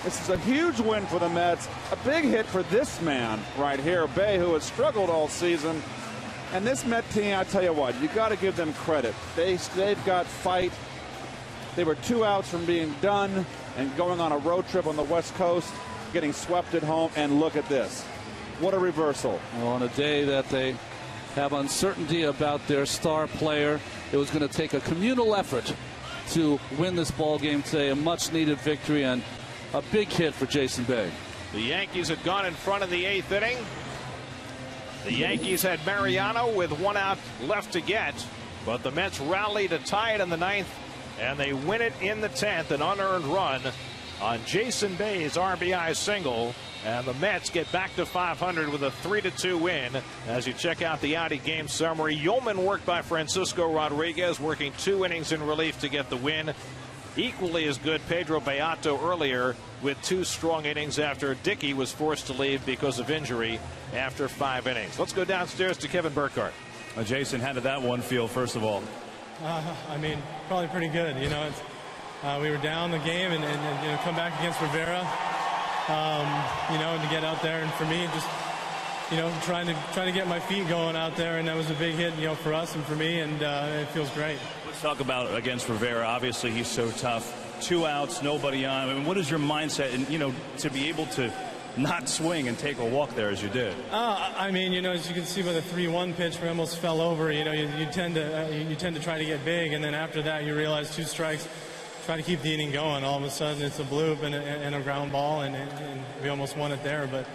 This is a huge win for the Mets. A big hit for this man right here, Bay, who has struggled all season. And this Met team, I tell you what, you got to give them credit. They've got fight. They were 2 outs from being done and going on a road trip on the West Coast, getting swept at home, and look at this. What a reversal. Well, on a day that they have uncertainty about their star player, it was going to take a communal effort to win this ball game today. A much-needed victory and a big hit for Jason Bay. The Yankees had gone in front in the 8th inning. The Yankees had Mariano with 1 out left to get, but the Mets rallied to tie it in the 9th. And they win it in the 10th, an unearned run on Jason Bay's RBI single. And the Mets get back to 500 with a 3-2 win. As you check out the Audi game summary, Yeoman worked by Francisco Rodriguez, working 2 innings in relief to get the win. Equally as good, Pedro Beato earlier with 2 strong innings after Dickey was forced to leave because of injury after 5 innings. Let's go downstairs to Kevin Burkhardt. Jason, how did that one feel, first of all? I mean, probably pretty good. You know, we were down the game and you know, come back against Rivera. You know, and to get out there, and for me, just you know, trying to get my feet going out there, and that was a big hit, you know, for us and for me, and it feels great. Let's talk about against Rivera. Obviously, he's so tough. 2 outs, nobody on. I mean, what is your mindset, and you know, to be able to not swing and take a walk there as you did? I mean, you know, as you can see by the 3-1 pitch where I almost fell over, you know, you tend to try to get big, and then after that you realize 2 strikes, try to keep the inning going. All of a sudden it's a bloop and a ground ball, and we almost won it there, but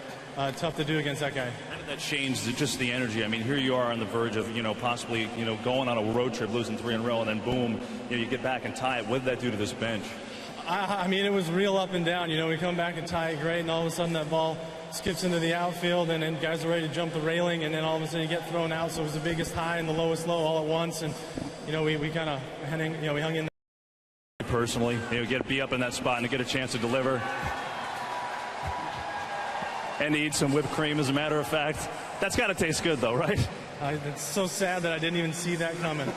tough to do against that guy. How did that change just the energy? I mean, here you are on the verge of, you know, possibly, you know, going on a road trip, losing 3 in a row, and then boom, you know, you get back and tie it. What did that do to this bench? I mean, it was real up and down. You know, we come back and tie it great, and all of a sudden that ball skips into the outfield, and then guys are ready to jump the railing, and then all of a sudden you get thrown out. So it was the biggest high and the lowest low all at once, and you know, we kind of we hung in there. Personally, you know, be up in that spot and to get a chance to deliver, and to eat some whipped cream, as a matter of fact, that's got to taste good, though, right? It's so sad that I didn't even see that coming.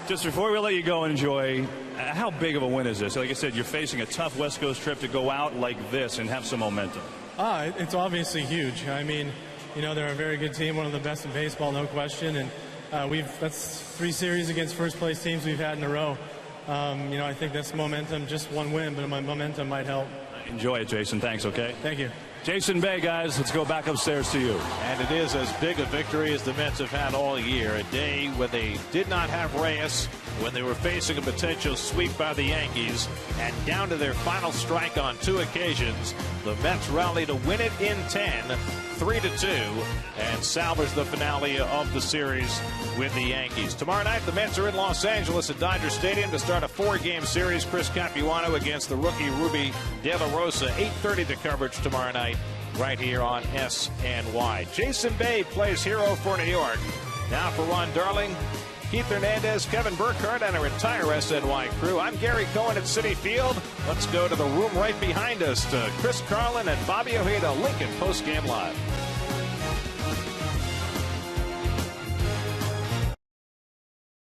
Just before we let you go and enjoy, how big of a win is this? Like I said, you're facing a tough West Coast trip to go out like this and have some momentum. It's obviously huge. I mean, you know, they're a very good team, one of the best in baseball, no question. And that's 3 series against first place teams we've had in a row. You know, I think that's momentum, just 1 win, but my momentum might help. Enjoy it, Jason. Thanks, okay? Thank you. Jason Bay, guys, let's go back upstairs to you. And it is as big a victory as the Mets have had all year. A day where they did not have Reyes, when they were facing a potential sweep by the Yankees, and down to their final strike on 2 occasions, the Mets rally to win it in 10, 3-2, and salvage the finale of the series with the Yankees. Tomorrow night, the Mets are in Los Angeles at Dodger Stadium to start a 4-game series. Chris Capuano against the rookie Ruby De La Rosa. 8:30 to coverage tomorrow night right here on SNY. Jason Bay plays hero for New York. Now for Ron Darling, Keith Hernandez, Kevin Burkhardt, and our entire SNY crew. I'm Gary Cohen at Citi Field. Let's go to the room right behind us to Chris Carlin and Bobby Ojeda, Lincoln Postgame Live.